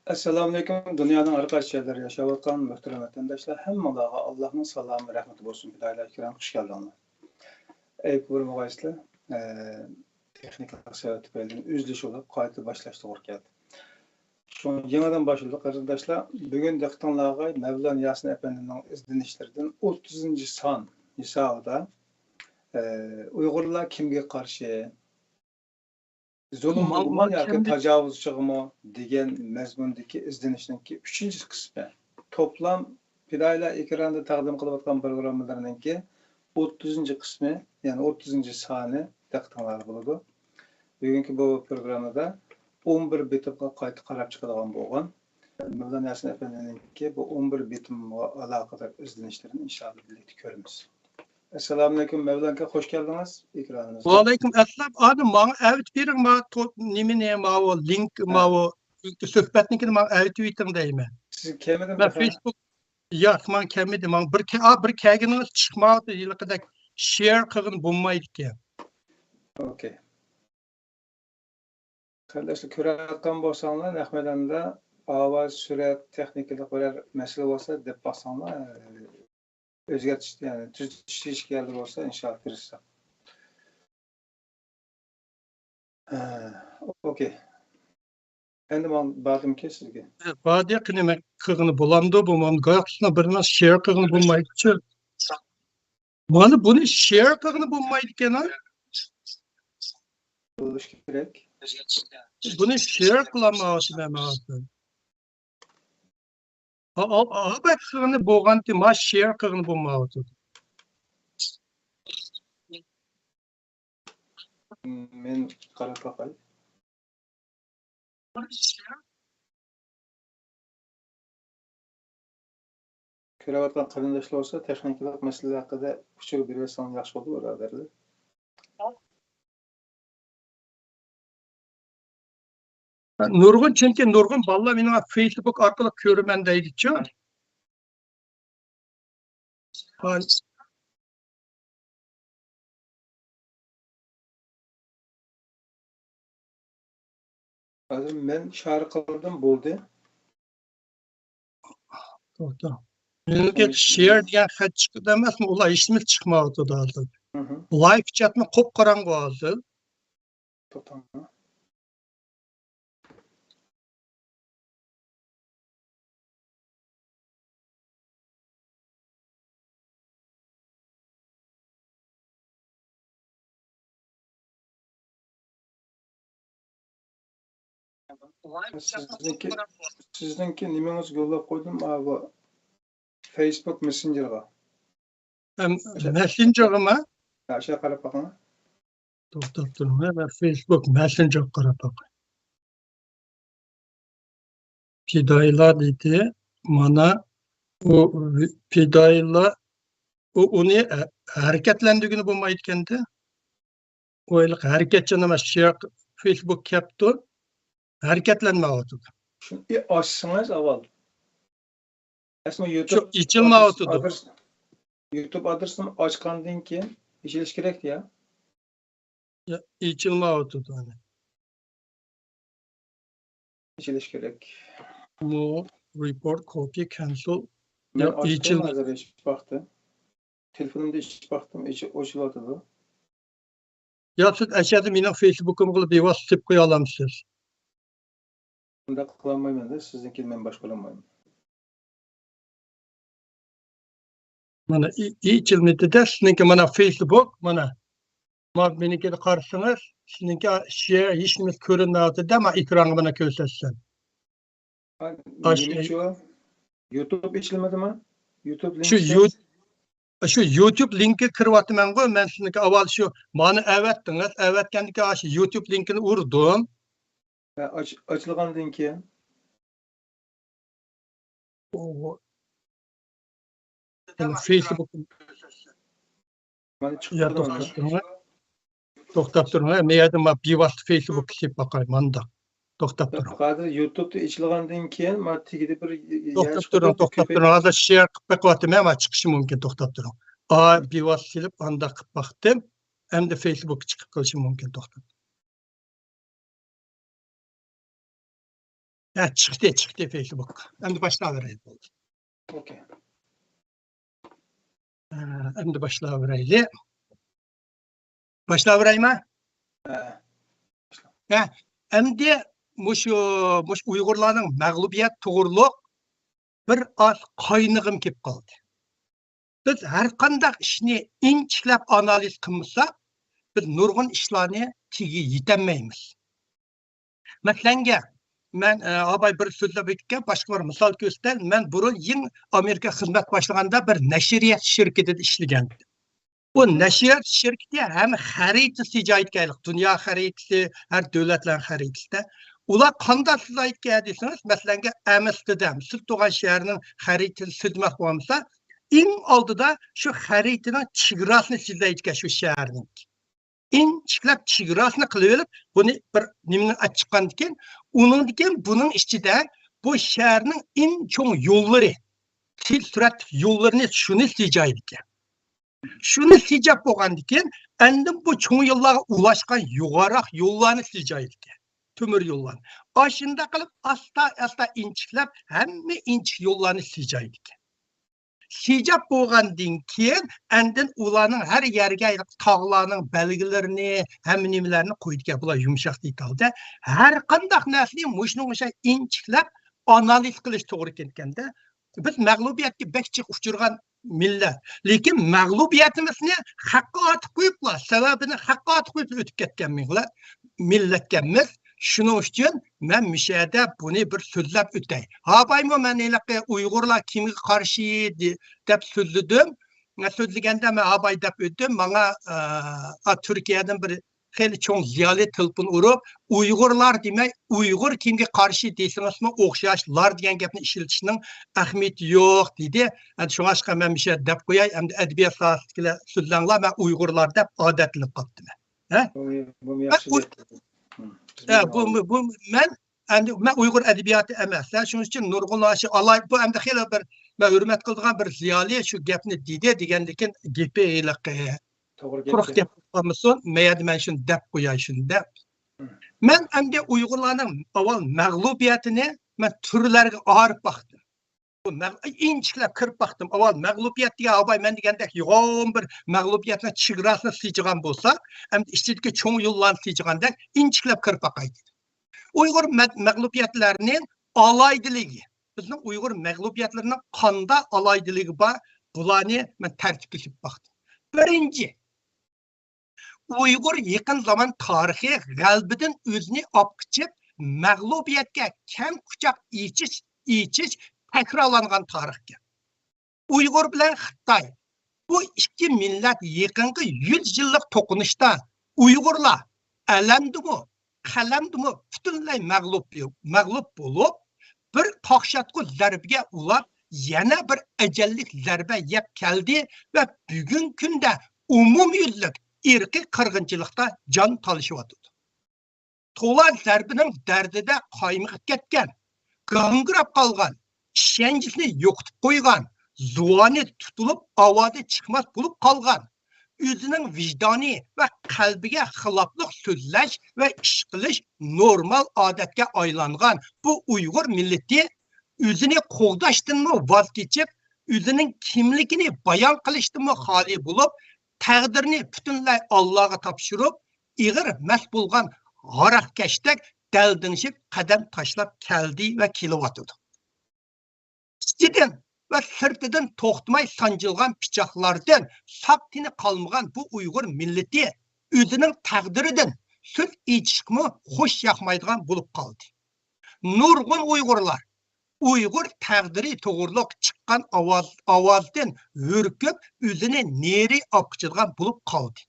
Assalamu alaykum. Dünyanın her qaysi yerlerde yaşayotgan muhterem vatandaşlar, hammalarga Allah'ın salamı, rahmeti bolsun. Hidayetler kiram, hoş geldinler. Ey ko'rmag'aysizlar, texnik sebep tufayli üzülüş olup qayta başlaştı orkad. Şu yenidan başladık arkadaşlar. Bugün dehqonlarga Mevlana Yasin Efendi'nin izlenişlerinden 30. son hesabında Uygurlar kimge karşı zulüm mı yoki tajovuzchimi degan mazmundagi izlanishninki 3-chi qismi. Toplam fidoyilar ekranda taqdim qilayotgan programmalarninki 30-chi qismi, ya'ni 30-chi soni taqdimlar bo'ladi. Bugungi bu programmada 11 bitimga qayta qarab chiqadigan bo'lgan. Mevlana Yasin Efendi'ninki bu 11 bitimga aloqador izlanishlarni inshaalloh birlikda ko'ramiz. Assalamu alaykum Mevlana, hoş geldiniz ekranınızda. Wa alaykum assalam. Adam bana evet biring ma nimene ma o link ma o söhbetnikini ma evet tweeting deyme. Siz kemeden Ben Facebook man kemedi man bir keginiz çıkmadı yılqıda share qilgin bo'lmaydi ekan. Okay. Kardeşler ko'rayotgan bo'lsanglar, rahmatanda ovoz, surat, texnikalik bir masala bo'lsa deb bosanglar, o'zgartish, ya'ni tuzish keldi bo'lsa inshaalloh kirishsa. Okay. Endi men bardimki sizga. Badiya qilma qilgini bo'lamdi bu men go'yoqsina birna share qilgin bo'lmaydi-chi. Mana buni share qilgin bo'lmaydi ekan. Bo'lish kerak. Buni share qilmoqchiman men. Albatta qilgini bo'lganti ma share qilgin bo'lmaydi. Men qarab boqay. Ko'rayotgan qarindoshlar bo'lsa, texnikalik masalalar haqida ushbu bersangiz yaxshi bo'ladi, birodarlar. Nurg'un chunki nurg'un bolalar meni Facebook orqali ko'raman deydi-chi. Hozir men share qildim bo'ldi. To'xta. Menga share degan xat chiqdi emasmi? Ular ishimiz chiqmayapti hozir. Live chatni qop qorong'u hozir. To'xta. Sizningki nimangiz yo'llab qo'ydim bu Facebook Messenger'ga. Messenger'ga? Aşağı qarab boqing. To'xtab turing, men Facebook Messenger qarab boqay. Fidoyilar deydi, mana u fidoyilar uni harakatlantirgani bo'lmaydi ekanda. O'yliq harakatchan emas, Facebook kapti. Hareketlenmeyotdu. Şunu açsanız avval. Aslında YouTube içilmeyotdu. YouTube adresini açkandan keyin içiliş kerakdi ya. Ya içilmeyotdu hani. İçiliş gerek. Bu report copy cancel. Ya içilmez hiç baktı. Telefonumda hiç baktım, hiç açılmadı. Ya siz aşağıda benim Facebook'umu bir WhatsApp koy alamsınız. Bunda kullanmayayım da sizinki men baş kullanmayayım. Mana içilmedi de sizinki mana Facebook mana. Meniki de karşısınız. Sizinki share hiç nimiz görünmüyordu da ama ekranı bana göstersen. YouTube içilmedi mi? YouTube linki. Şu YouTube linki kırvatım ben koy. Ben sizinki avval şu bana evet diniz. Evet kendiki aşı YouTube linkini vurdum. Açılgandan keyin Facebook to'xtab turing. Men yerda bir vaqt Facebook kishib boqay manda. To'xtab turing. Hozir YouTube'da ichilgandan keyin men tegida bir to'xtab turing. Hozir share qilib qo'yaman, men chiqishi mumkin. To'xtab turing. Bir vaqt silib anda qilib boqdim. Endi Facebook chiqib qolishi mumkin. To'xtab. Ya çıktı Facebook. Hem de başlayıvereyim. Okey. Hem de başlayıvereyim. Başlayıvereyim mi? Ha, hem de muş Uygurlarning mag'lubiyat to'g'riliq bir az qaynig'im kelib qoldi. Biz har qanday ishni inchiklab analiz qilmasak, biz nurg'un ishlarni tigi yetolmaymiz. Masalanga, men abay bir so'zlab o'tgan, boshqa bir misol ko'rsatay. Men burun Amerika xizmat boshlaganda bir nashriyat shirkatida ishlagandim. Bu nashriyat shirkati ham xaritasi joyitganlik, dunyo xaritasi, har davlatlar xaritasida. Ular qanday siz aytgan desangiz, masalan, Amsterdam, siz tug'an shaharning xaritasi sizmoq bo'lsa, eng oldida shu xaritaning chegarasini sizlaydigan shu shaharning. İnchiklab chegarasini qilib olib, buni bir nimani ochgandan keyin, uningdan buning ichida bu shaharning eng cho'ng yo'llari, tez surat yo'llarini shuni sijaydi ekan. Shuni sijab bo'lgandan keyin, endi bu cho'ng yo'llarga ulashgan yuqoriroq yo'llarni sijaydi ekan. Temir yo'llarni. Ashunda qilib asta inchiklab hamma inchik yo'llarni sijaydi ekan. Sijab bo'lgandan keyin endin ularning har yerga tog'larning belgilarini, hamma nimalarni qo'ydigan, bular yumshoq detalda har qanday narsani mushning o'sha inchiklab analiz qilish to'g'ri ketganda, biz mag'lubiyatga bekchiq uchirgan millat, lekin mag'lubiyatimizni haqqa otib qo'yiblar, sababini haqqa otib qo'yib o'tib ketgan millatganmiz. Shuning uchun men mishada buni bir so'zlab o'tay. Habaymo men Uyg'urlar kimga qarshi deb so'zladim. Men so'zlaganda men habay deb o'tdim. Menga Turkiyadan bir xeyli cho'ng ziyoli telefon urib, Uyg'urlar demay, Uyg'ur kimga qarshi desangizmi o'xshashlar degan gapni ishlatishning ahamiyati yo'q dedi. Shunga men mishada deb qo'yay. Endi adabiyot sohasidagilar so'zlanglar, men Uyg'urlar deb odatlanib qoldim. Ha? Bu yaxshi. Bu men Uyg'ur adabiyoti emas. Shuning uchun nurg'unlar shu alay bu hamda xeyli bir men hurmat qiladigan bir ziyoli shu gapni dedi degandan keyin gapi quruq gap bo'lmasin, men shuni deb qo'yay shunda. Men endi Uyg'urlarning avval mag'lubiyatini men turlarga ayirib baxdim. Bu inchiklab kirib baxdim. Avval mag'lubiyat degan abay men degandek yo'g'on bir mag'lubiyatni chegarasini sijgan bo'lsa, endi ichidagi cho'ng yo'llarni sijgandek inchiklab kirib baqaydi. Uyg'ur mag'lubiyatlarining alaydiligi, bizning Uyg'ur mag'lubiyatlarining qanday alaydiligi bor, bularni men tartiblashib baxdim. Birinchi, Uyg'ur yaqin zaman tarixi g'albidan o'zini opqichib, mag'lubiyatga kam quchoq ichish takrorlangan tarixga. Uyg'ur bilan Xitoy bu ikki millat yaqinqi 100 yillik to'qinishda Uyg'urlar alamdimi, qalamdimi butunlay mag'lub bo'lib, bir toqshatqu zarbiga ulab yana bir ajallik zarba yeb keldi va bugun kunda umumyuzlik irqiy qirg'inchilikda jon talashyapti. To'la zarbining dardida qaymig'ib ketgan, g'angrab qolgan, ishanchisini yo'qotib qo'ygan, zuvoni tutilib, ovozi chiqmas bo'lib qolgan, o'zining vijdoni va qalbiga xiloflik so'zlash va ish qilish normal odatga aylangan bu Uyg'ur millati o'zini qo'g'dashdanmi voz kechib, o'zining kimligini bayon qilishdanmi xoli bo'lib, taqdirni butunlay Allohga topshirib, ig'ir mas bo'lgan g'araqkashdak daldinishib qadam tashlab keldi va kelyapti. İçidən və sırtıdan toxtmay sancılğan piçaqlardan saqtini qalmıgan bu Uyğur milleti özünün təqdiridən söz içişmə xoş yaxmaydıgan bulub qaldı. Nurgun Uyğurlar, Uyğur təqdiri toğurluq çıqqan avazdan hürküb özünü neri apqıçılğan bulub qaldı.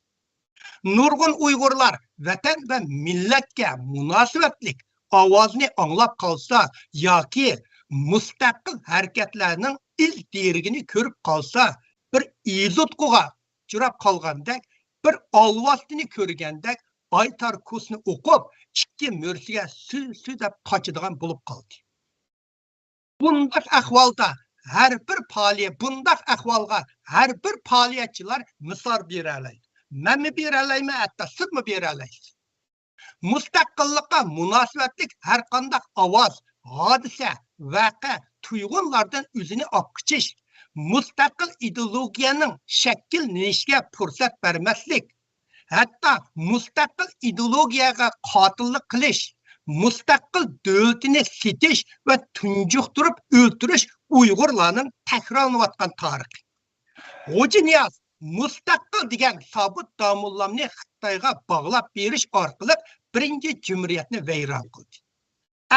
Nurgun Uyğurlar vətən və millətə münasibətlik avazını anlap qalsa, yoki mustaqil hareketlerinin ilk dergini körüp kalsa, bir izotkuğa çırap kalgandek, bir alvastini körgandek, aytar kusunu okup, iki mörsiye süzüp kaçıdığan bulup kaldı. Bundak ahvalda her bir faaliyetçiler misal bir alay. Men mi bir alay mı, hatta siz mi bir alaysiz? Mustaqillikka münasibetlik her kandak avaz, hodisa, vaqa, tuyg'unlardan o'zini opqichish, mustaqil ideologiyaning shakllanishga fursat bermaslik, hatto mustaqil ideologiyaga qotillik qilish, mustaqil davlatini setish va tunjuqtirib o'ltirish Uyg'urlarning takrorlanayotgan tarixi. Xo'ja Niyoz mustaqil degan sobit domullamni Xitoyga bog'lab berish orqali birinchi jumriyatni vayron qildi.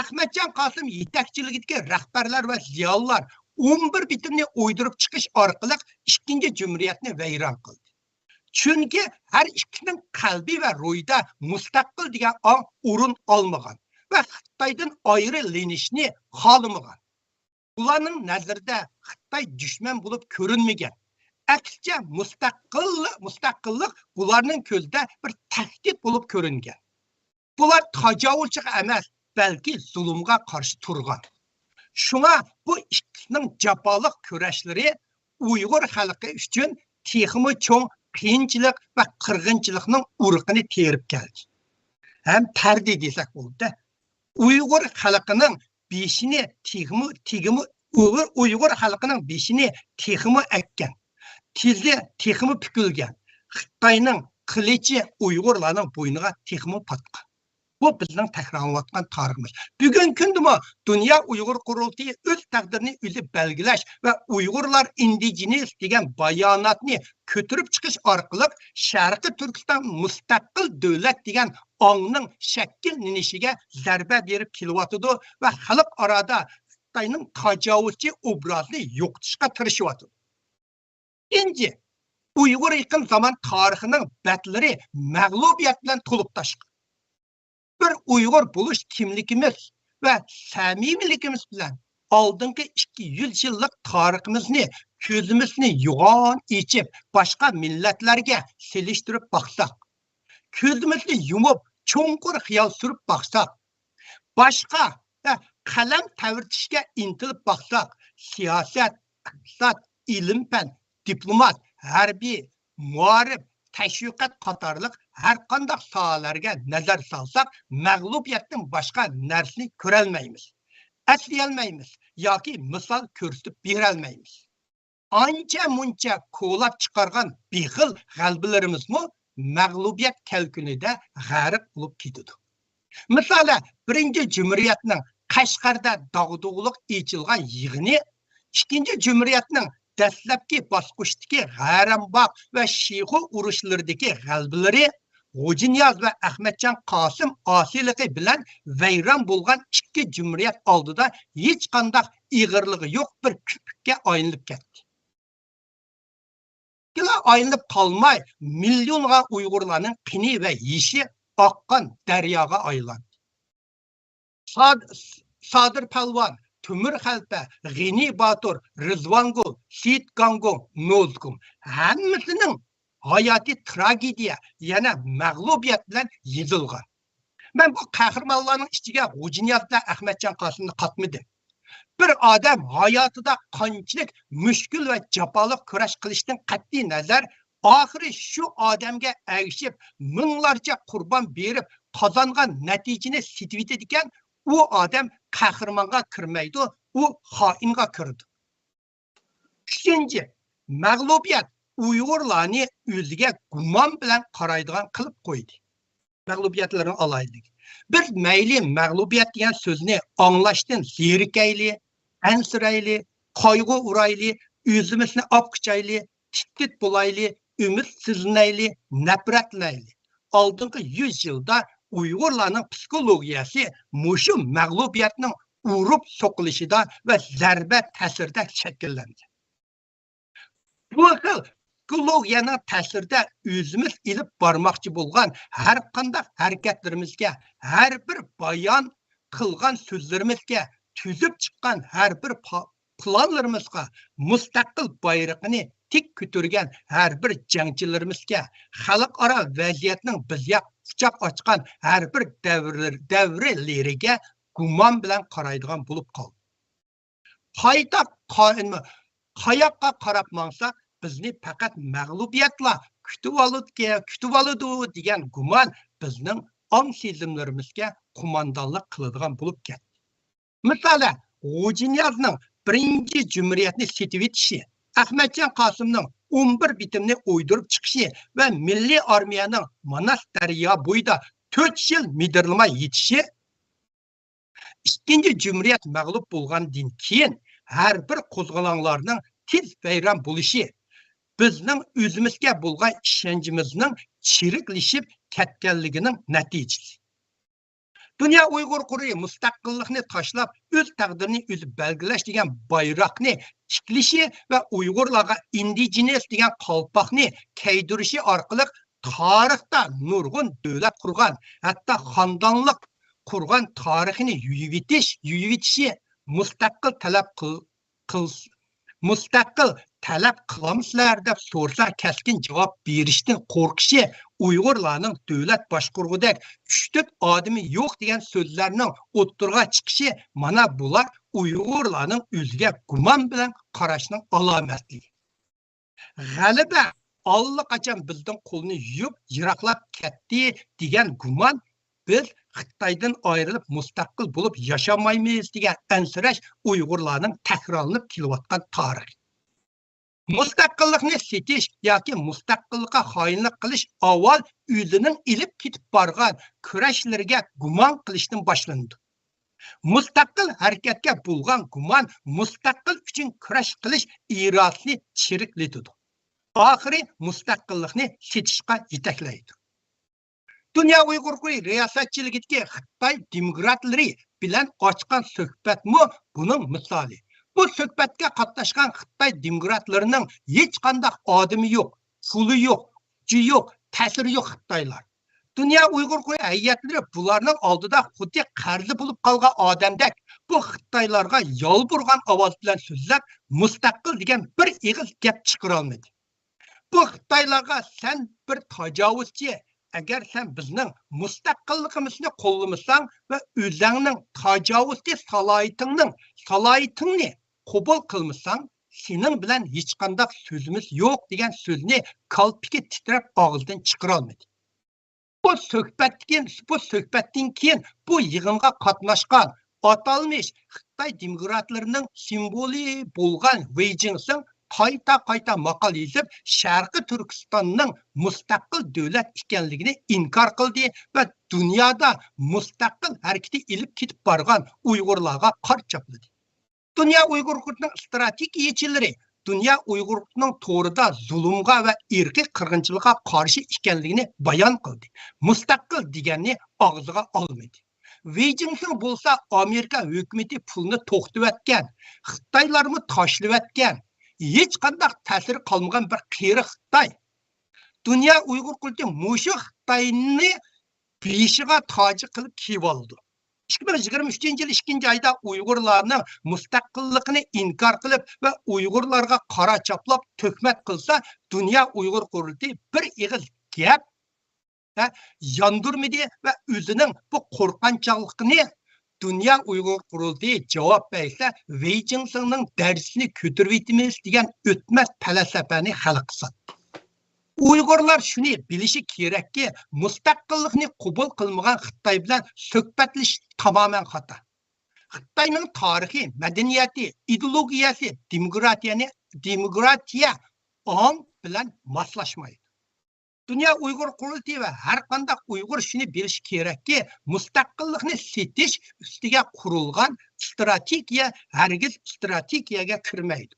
Ahmadjon Qosim yetakchiligidagi rahbarlar va ziyolilar 11 bitimni o'ydirib chiqish orqali ikkinchi jumriyatni vayron qildi. Chunki har ikkining qalbi va ruhida mustaqil degan o'rin olmagan va Xitoydan ayrilinishni xohlamagan. Ularning nazarida Xitoy dushman bo'lib ko'rinmagan. Aksicha mustaqillik bularning ko'zida bir tahdid bo'lib ko'ringan. Bular tajovuzchi emas, balki zulmga qarshi turgan. Shunga bu ikkisining jafoliq kurashlari Uyg'ur xalqi uchun texmi cho'ng qiyinchilik va qirg'inchilikning urug'ini terib keldi. Ham tardi desak bo'ldi. Uyg'ur xalqining beshini tegimi Uyg'ur xalqining beshini texmi ekkan. Tizi texmi pukilgan. Xitoyning qilichi Uyg'urlarning bo'yniga texmi patgan. Bu bizning takrorlanayotgan tariximiz. Bugun kundami Dunyo Uyg'ur qurultiyi o'z taqdirini o'zi belgilash va Uyg'urlar indigenes degan bayonotni ko'tarib chiqish orqali Sharqiy Turkiston mustaqil davlat degan ongning shakllanishiga zarba berib kelyotdi va xalq orada Xitoyning tajovuzchi obrazini yo'qotishga tirishyapti. Ikkinchi, Uyg'ur yaqin zaman tarixining batlari mag'lubiyat bilan to'lib toshgan. Bir Uyg'ur bo'lish kimligimiz va samimiyligimiz bilan oldingi 200 yillik tariximizni ko'zimizni yo'g'on ichib boshqa millatlarga selishtirib baqsak, ko'zimizni yumib cho'nqur xiyol surib baqsak, boshqa qalam tavirtishga intilib baqsak, siyosat, iqtisod, ilm-fan, diplomat, harbiy, muarif, tashviqot qatorliq har qanday sohalarga nazar solsak, mag'lubiyatdan boshqa narsani ko'rolmaymiz, asliyolmaymiz yoki misol ko'rsatib berolmaymiz. Ancha-muncha qo'lab chiqargan bexil g'albalarimizmi mag'lubiyat kalkunida g'arq bo'lib ketadi. Masalan, birinchi jumriyatning Qashqarda dog'dug'liq echilgan yig'ini, ikkinchi jumriyatning dastlabki bosqichdagi G'aramboq va Shixu urushlaridagi g'albalari Xo'ja Niyoz va Ahmadjon Qosim osiyligi bilan vayron bo'lgan ikki jumriyat oldida hech qanday ig'irligi yo'q bir kupukka aylanib ketdi. Aylanib qolmay millionga Uyg'urlarning qini va yeshi oqqan daryoga aylandi. Sadir Palvon, Tumur Xalpa, G'ini Botur, Rizvangul, Siyit Gangong, Nozgum hammasining hayoti tragediya, yana mag'lubiyat bilan yezilgan. Men bu qahramonlarning ichiga Xo'ja Niyoz va Ahmadjon Qosimni qatmadim. Bir odam hayotida qanchalik mushkul va jafoliq kurash qilishdan qat'iy nazar, oxiri shu odamga ergishib, minglarcha qurbon berib, qozongan natijani setib ekan, u odam qahramonga kirmaydi, u xoinga kirdi. Uchinchi, mag'lubiyat Uyg'urlarni o'ziga gumon bilan qaraydigan qilib qo'ydi. Mag'lubiyatlarni olaylik. Biz mayli mag'lubiyat degan so'zni anglashdan zerikayli, ansirayli, qayg'u urayli, o'zimizni opqichayli, titkit bo'layli, umidsizlanayli, nafratlayli. Oldingi 100 yilda Uyg'urlarning psixologiyasi mushu mag'lubiyatning urib so'qilishida va zarba ta'sirida shakllandi. Bu xil psixologiyaning ta'sirida o'zimiz ilib bormoqchi bo'lgan har qanday harakatlarimizga, har bir bayon qilgan so'zlarimizga, tuzib chiqqan har bir planlarimizga, mustaqil bayrog'ini tik ko'targan har bir jangchilarimizga, xalqaro vaziyatning bizga quchoq ochgan har bir davrlariga gumon bilan qaraydigan bo'lib qoldi. Qayoqqa qarab mangsak, bizni faqat mag'lubiyatla kutib oladi degan gumon bizning ong sezimlarimizga qo'mondonlik qiladigan bo'lib ketdi. Misali, G'ujinyazning birinchi jumriyatni setib etishi, Ahmadjon Qosimning 11 bitimni o'ydirib chiqishi va milliy armiyaning Manas daryo bo'yida 4 yil midirlamay yetishi, ikkinchi jumriyat mag'lub bo'lgandan keyin har bir qo'zg'olonlarning tez bayram bo'lishi bizning o'zimizga bo'lgan ishonchimizning chiriklashib ketganligining natijasi. Dünya Uyghur Qur'i mustaqillikni tashlab, o'z taqdirini o'zi belgilash degan bayroqni tiklashi va Uyg'urlarga indigenous degan qalpoqni kaydirishi orqali tarixda nurg'un davlat qurgan, hatto xonadonlik qurgan tarixini yuyib etishi mustaqil talab qilamsizlar deb so'rsa keskin javob berishdan qo'rqishi, Uyg'urlarning davlat boshqurgudek kuchli odami yo'q degan so'zlarning o'ttirg'a chiqishi, mana bular Uyg'urlarning o'ziga gumon bilan qarashning alomatligi. G'alaba allaqachon bizning qo'lni yuyib yiroqlab ketdi degan gumon biz Xitoydan ayrilib mustaqil bo'lib yashamaymiz degan ansirash Uyg'urlarning takrorlanib kelayotgan tarix. Mustaqillikni setish yoki mustaqillikqa xoinlik qilish avval o'zining ilib ketib borgan kurashlarga gumon qilishdan boshlandi. Mustaqil harakatga bo'lgan gumon mustaqil uchun kurash qilish irodasini chiriklatadi. Oxiri mustaqillikni setishga yetaklaydi. Dünya Uyghur Qur'i riyosatchiligidagi Xitoy demokratlari bilan ochgan suhbatmi buning misoli. Bu suhbatga qatnashgan Xitoy demokratlarining hech qanday odami yo'q, puli yo'q, kuchi yo'q, ta'siri yo'q Xitoylar. Dünya Uyghur Qur'i hayatlari bularning oldida xuddi qarzi bo'lib qolgan odamdek bu Xitoylarga yolburgan ovoz bilan so'zlab, mustaqil degan bir ig'iz gap chiqara olmadi. Bu Xitoylarga sen bir tajovuzchi, agar sen bizning mustaqilligimizni qo'llamasang va o'zingning tajovuzchi salohiyatini qabul qilmasang, sening bilan hech qanday so'zimiz yo'q degan so'zni qalbiki titrab og'zidan chiqara olmadi. Bu suhbatdan keyin bu yig'inga qatnashgan atalmış Xitoy demokratlarining simboli bo'lgan Wei Jingsheng qayta maqol yozib, Sharqi Turkistonning mustaqil davlat ekanligini inkor qildi va dunyoda mustaqil harakati ilib ketib borgan Uyg'urlarga qarshi chapladi. Dünya Uyghur Qur'ining strategiyachilari Dünya Uyghur Qur'ining to'g'rida zulmga va irqiy qirg'inchilikqa qarshi ekanligini bayon qildi. Mustaqil deganni og'ziga olmadi. Wei Jingsheng bo'lsa Amerika hukumati pulni to'xtatgan, Xitoylarni tashlab hech qanday ta'sir qolmagan bir qiyri Xitoy. Dünya Uyghur Qur'i mushu Xitoyni beshiga toji qilib kiyib oldi. 2023-yil 2-oyda Uyg'urlarning mustaqilligini inkor qilib va Uyg'urlarga qora chaplab tuhmat qilsa, Dünya Uyghur Qur'i bir ig'iz gap yondirmadi va o'zining bu qo'rqanchoqligini Dünya Uyghur Qur'i javob bersa, Wei Jingshengning darsini ko'tarib etimiz degan o'tmas falsafani xalq qildi. Uyg'urlar shuni bilishi kerakki, mustaqillikni qabul qilmagan Xitoy bilan suhbatlash tamoman xato. Xitoyning tarixi, madaniyati, ideologiyasi, demokratiya ong bilan moslashmaydi. Dünya Uyghur Qur'i va har qanday Uyg'ur shuni bilishi kerakki, mustaqillikni setish ustiga qurilgan strategiya hargiz strategiyaga kirmaydi.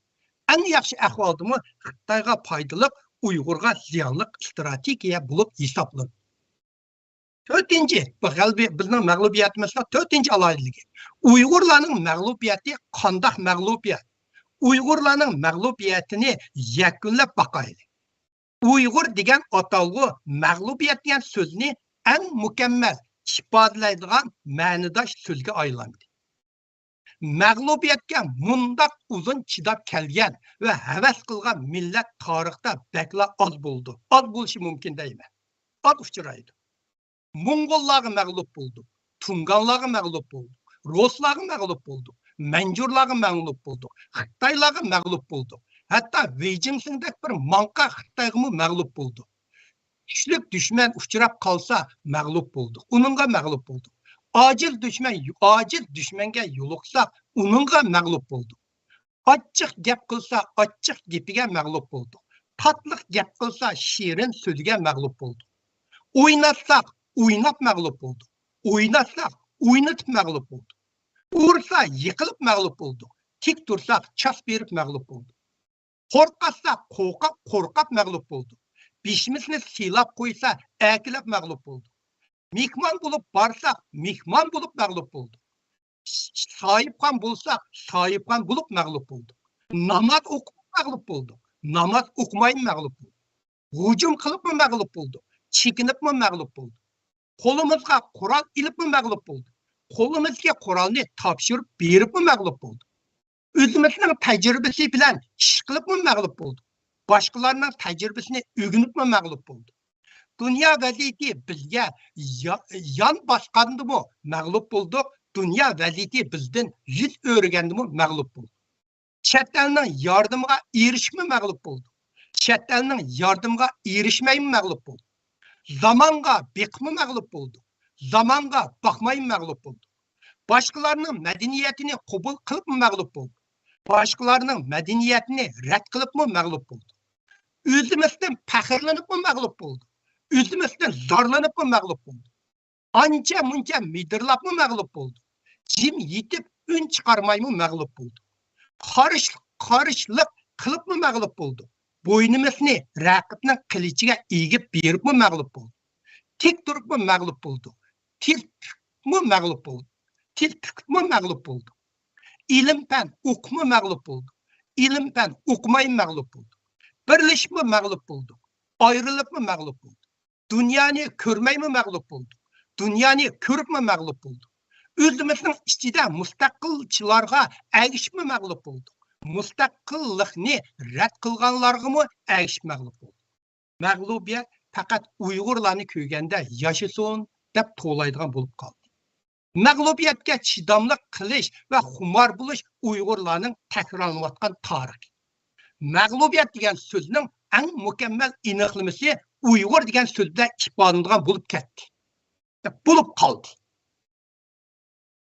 Eng yaxshi ahvoldimi Xitoyga foydali, Uyg'urga ziyonli strategiya bo'lib hisoblanadi. To'rtinchi, bizning mag'lubiyatimizning to'rtinchi aloyiligi. Uyg'urlarning mag'lubiyati qanday mag'lubiyat? Uyg'urlarning mag'lubiyatini yakunlab boqaylik. Uyg'ur degan atalg'u mag'lubiyat degan so'zni eng mukammal ifodalaydigan ma'nodosh so'zga aylandi. Mag'lubiyatga mundaq uzun chidab kelgan va havas qilgan millat tarixda bakla oz bo'ldi. Oz bo'lishi mumkin deyman. Oz uchraydi. Mongollarga mag'lub bo'ldi, Tunganlarga mag'lub bo'ldi, Ruslarga mag'lub bo'ldi, Manjurlarga mag'lub bo'ldi, Xitoylarga mag'lub bo'ldi. Hatta Wei Jingshengdek bir manqa Xitoyga mag'lub bo'ldi. Kuchli dushman uchrab qolsa mag'lub bo'ldi. Uningga mag'lub bo'ldi. Acil düşmanga yo'liqsa, uningga mag'lub bo'ldik. Açıq gap qilsa, açıq gapiga mag'lub bo'ldik. Tatliq gap qilsa, shirin so'ziga mag'lub bo'ldik. O'ynatsak, o'ynab mag'lub bo'ldik. O'ynatsak, o'ynatib mag'lub bo'ldik. Ursa, yiqilib mag'lub bo'ldik. Tik tursak, chas berib mag'lub bo'ldik. Qo'rqatsak, qo'rqab mag'lub bo'ldik. Bishimizni silab qo'ysa, akilab mag'lub bo'ldik. Mehmon bo'lib borsak, mehmon bo'lib mag'lub bo'ldik. Sahipxon bo'lsak, sahipxon bo'lib mag'lub bo'ldik. Namoz o'qib mag'lub bo'ldik. Namoz o'qimay mag'lub bo'ldik. Hujum qilibmi mag'lub bo'ldik. Chekinibmi mag'lub bo'ldik. Qo'limizga qurol ilibmi mag'lub bo'ldik. Qo'limizga qurolni topshirib beribmi mag'lub bo'ldik. O'zimizning tajribasi bilan ish qilibmi mag'lub bo'ldik. Boshqalarning tajribasini o'rganibmi mag'lub bo'ldik. Dünya vaziyeti bizga yan bosqandimi mag'lub bo'ldik. Dünya vaziyeti bizden yüz o'rgandimi mag'lub bo'ldik. Chet elning yordamiga erishibmi mag'lub bo'ldik. Chet elning yordamiga erishmaymi mag'lub bo'ldik. Zamonga beqibmi mag'lub bo'ldik. Zamonga boqmaymi mag'lub bo'ldik. Boshqalarning madaniyatini qabul qilibmi mag'lub bo'ldik. Boshqalarning madaniyatini rad qilibmi mag'lub bo'ldik. O'zimizdan faxrlanibmi mag'lub bo'ldik. O'zimizdan zorlanibmi mag'lub bo'ldik. Ancha muncha midirlabmi mag'lub bo'ldik. Jim yetib ün chiqarmaymi mag'lub bo'ldik. Qarishliq qilibmi mag'lub bo'ldik. Bo'ynimizni raqibning qilichiga egib beribmi mag'lub bo'ldik. Tik turibmi mag'lub bo'ldik. Tilmi mag'lub bo'ldik. Til tukibmi mag'lub bo'ldik. Ilm fan o'qibmi mag'lub bo'ldik. Ilm fan o'qimay mag'lub bo'ldik. Birlashibmi mag'lub bo'ldik. Ayrilibmi mag'lub bo'ldik. Dunyoni ko'rmaymi mag'lub bo'ldik. Dunyoni ko'ribmi mag'lub bo'ldik. O'zimizning ichida mustaqilchilarga agishibmi mag'lub bo'ldik. Mustaqillikni rad qilganlarga agishib mag'lub bo'ldik. Mag'lubiyat faqat Uyg'urlarni ko'rganda yashasin deb to'laydigan bo'lib qoldi. Mag'lubiyatga chidamlik qilish va xumor bo'lish Uyg'urlarning takrorlanayotgan tarixi. Mag'lubiyat degan so'zning eng mukammal aniqlamasi Uyg'ur degan so'zda ifodalangan bo'lib ketdi. Bo'lib qoldi.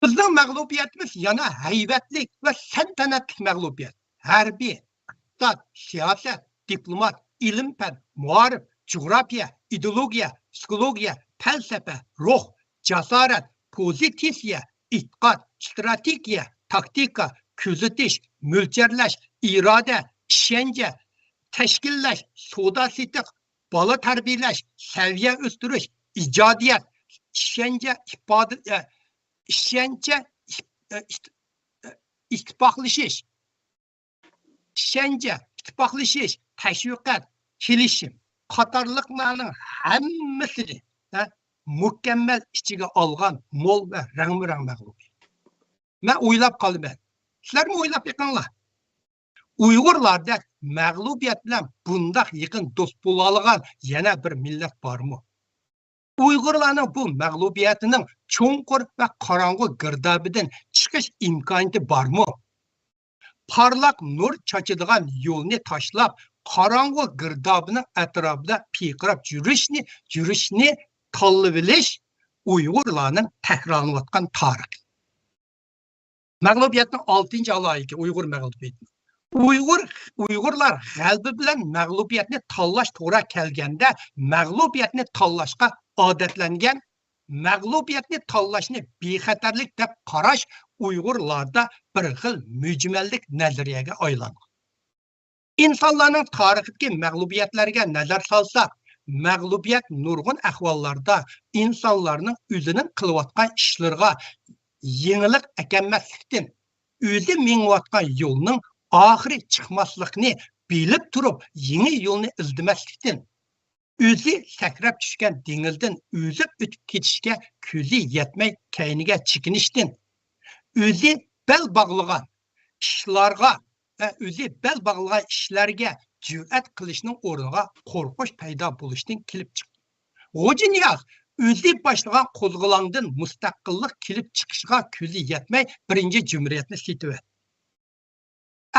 Bizning mag'lubiyatimiz yana haybatlik va santanatlik mag'lubiyat. Harbiy, iqtisod, siyosat, diplomat, ilm fan, muarif, coğrafya, ideologiya, psixologiya, falsafa, ruh, jasorat, pozitsiya, e'tiqod, strategiya, taktika, kuzatish, mo'ljarlash, iroda, ishoncha, tashkillash, savdo setiq, bola tarbiyalash, saviya o'stirish, ijodiyat, ishoncha, ittifoqlashish, tashviqot, kelishim qatorliqlarning hammasini mukammal ichiga olgan mo'l va rang-barang mag'lubiyat. Men o'ylab qoldim. Sizlar mi o'ylab yiqinglar? Uyg'urlarda mag'lubiyat bilan bundoq yaqin do'st bo'la olgan yana bir millat bormi? Uyg'urlarning bu mag'lubiyatining cho'nqur va qorong'u girdobidan chiqish imkoniyati bormi? Parlaq nur chachadigan yo'lni tashlab, qorong'u girdobining atrofida piqirab yurishni tanlab bilish Uyg'urlarning takrorlanayotgan tarixi. Mag'lubiyatning 6-aloyiki Uyg'ur mag'lubiyati. Uyg'urlar g'albi bilan mag'lubiyatni tanlash to'g'ri kelganda mag'lubiyatni tanlashga odatlangan, mag'lubiyatni tanlashni bexatarlik deb qarash Uyg'urlarda bir xil mujmallik nazariyaga aylangan. İnsanlarning tarixidagi mag'lubiyatlarga nazar solsak, mag'lubiyat nurg'un ahvollarda insonlarning o'zining qilayotgan ishlariga yengillik ekanmaslikdan, o'zi mengayotgan yo'lning oxiri chiqmaslikni bilib turib, yangi yo'lni izlamaslikdan, o'zi sakrab tushgan dengizdan o'zi o'tib ketishga ko'zi yetmay kayniga chekinishdan, o'zi bel bog'lagan ishlarga jur'at qilishning o'rniga qo'rqish paydo bo'lishdan kelib chiqdi. G'ojiniyoz o'zi boshlagan qo'zg'olondan mustaqillik kelib chiqishga ko'zi yetmay birinchi jumriyatni setibdi.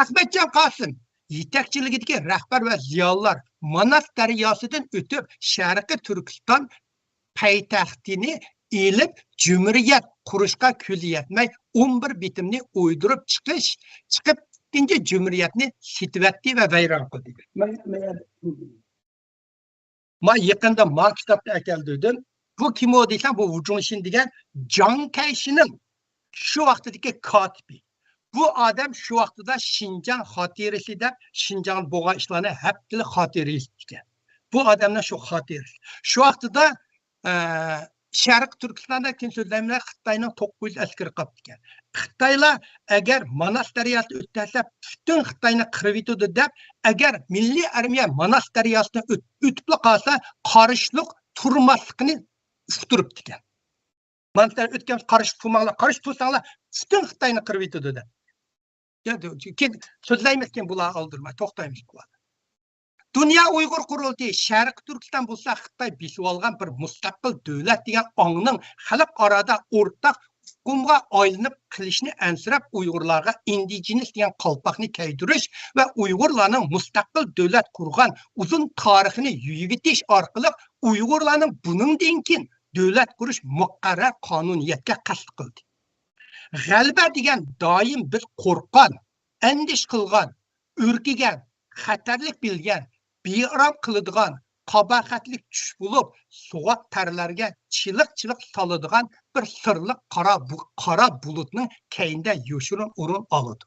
Ahmadjon Qosim yetakchiligidagi rahbar va ziyolilar Manas daryosidan o'tib Sharqiy Turkiston poytaxtini elib cumhuriyet qurishga ko'zi yetmay 11 bitimni o'ydirib chiqib ikkinchi cumhuriyetni sitvatdi va vayron qildi. Men yaqinda ma kitobda akaldim. Bu kim o desam bu Wu Zhongxin degan Jiang Kaishining shu vaqtdagi kotibi. Bu adam shu vaqtida Xinjiang xotirasi deb Xinjiang bo'lgan ishlarni haftali xotirasi. Bu adamlar shu xotirasi. Shu vaqtida Sharq Turkistonda kim so'zlaymilar Xitoyning 900 askari qolib ekan. Xitoylar agar Manas daryosini o'tkazsa, butun Xitoyni qirib yetadi deb, agar milliy armiya Manas daryosini o'tib qolsa, qarishliq turmasligini uqtirib ekan. Manas daryosini o'tgan qarish turmanglar, qarish tursanglar, butun Xitoyni qirib yetadi deb. Keyin so'zlaymiz ekan bular oldirmay, to'xtaymiz bular. Dünya Uyghur Qurultayı Sharq Turkiston bo'lsa Xitoy besib olgan bir mustaqil davlat degan ongning xalq orada o'rtaq hukumga aylanib qilishni ansirab Uyg'urlarga indigenous degan qalpoqni kaydirish va Uyg'urlarning mustaqil davlat qurgan uzun tarixini yuyitish orqali Uyg'urlarning buningdan keyin davlat qurish muqarrar qonuniyatga qasd qildi. G'alaba degan doim biz qo'rqqan, andish qilgan, urkigan, xatarlik bilgan, bearam qiladigan, qabahatlik tush bo'lib, so'g'aq tarlarga chiliq-chiliq soladigan bir sirliq qora bulutning keyinda yoshirin o'rin oladi.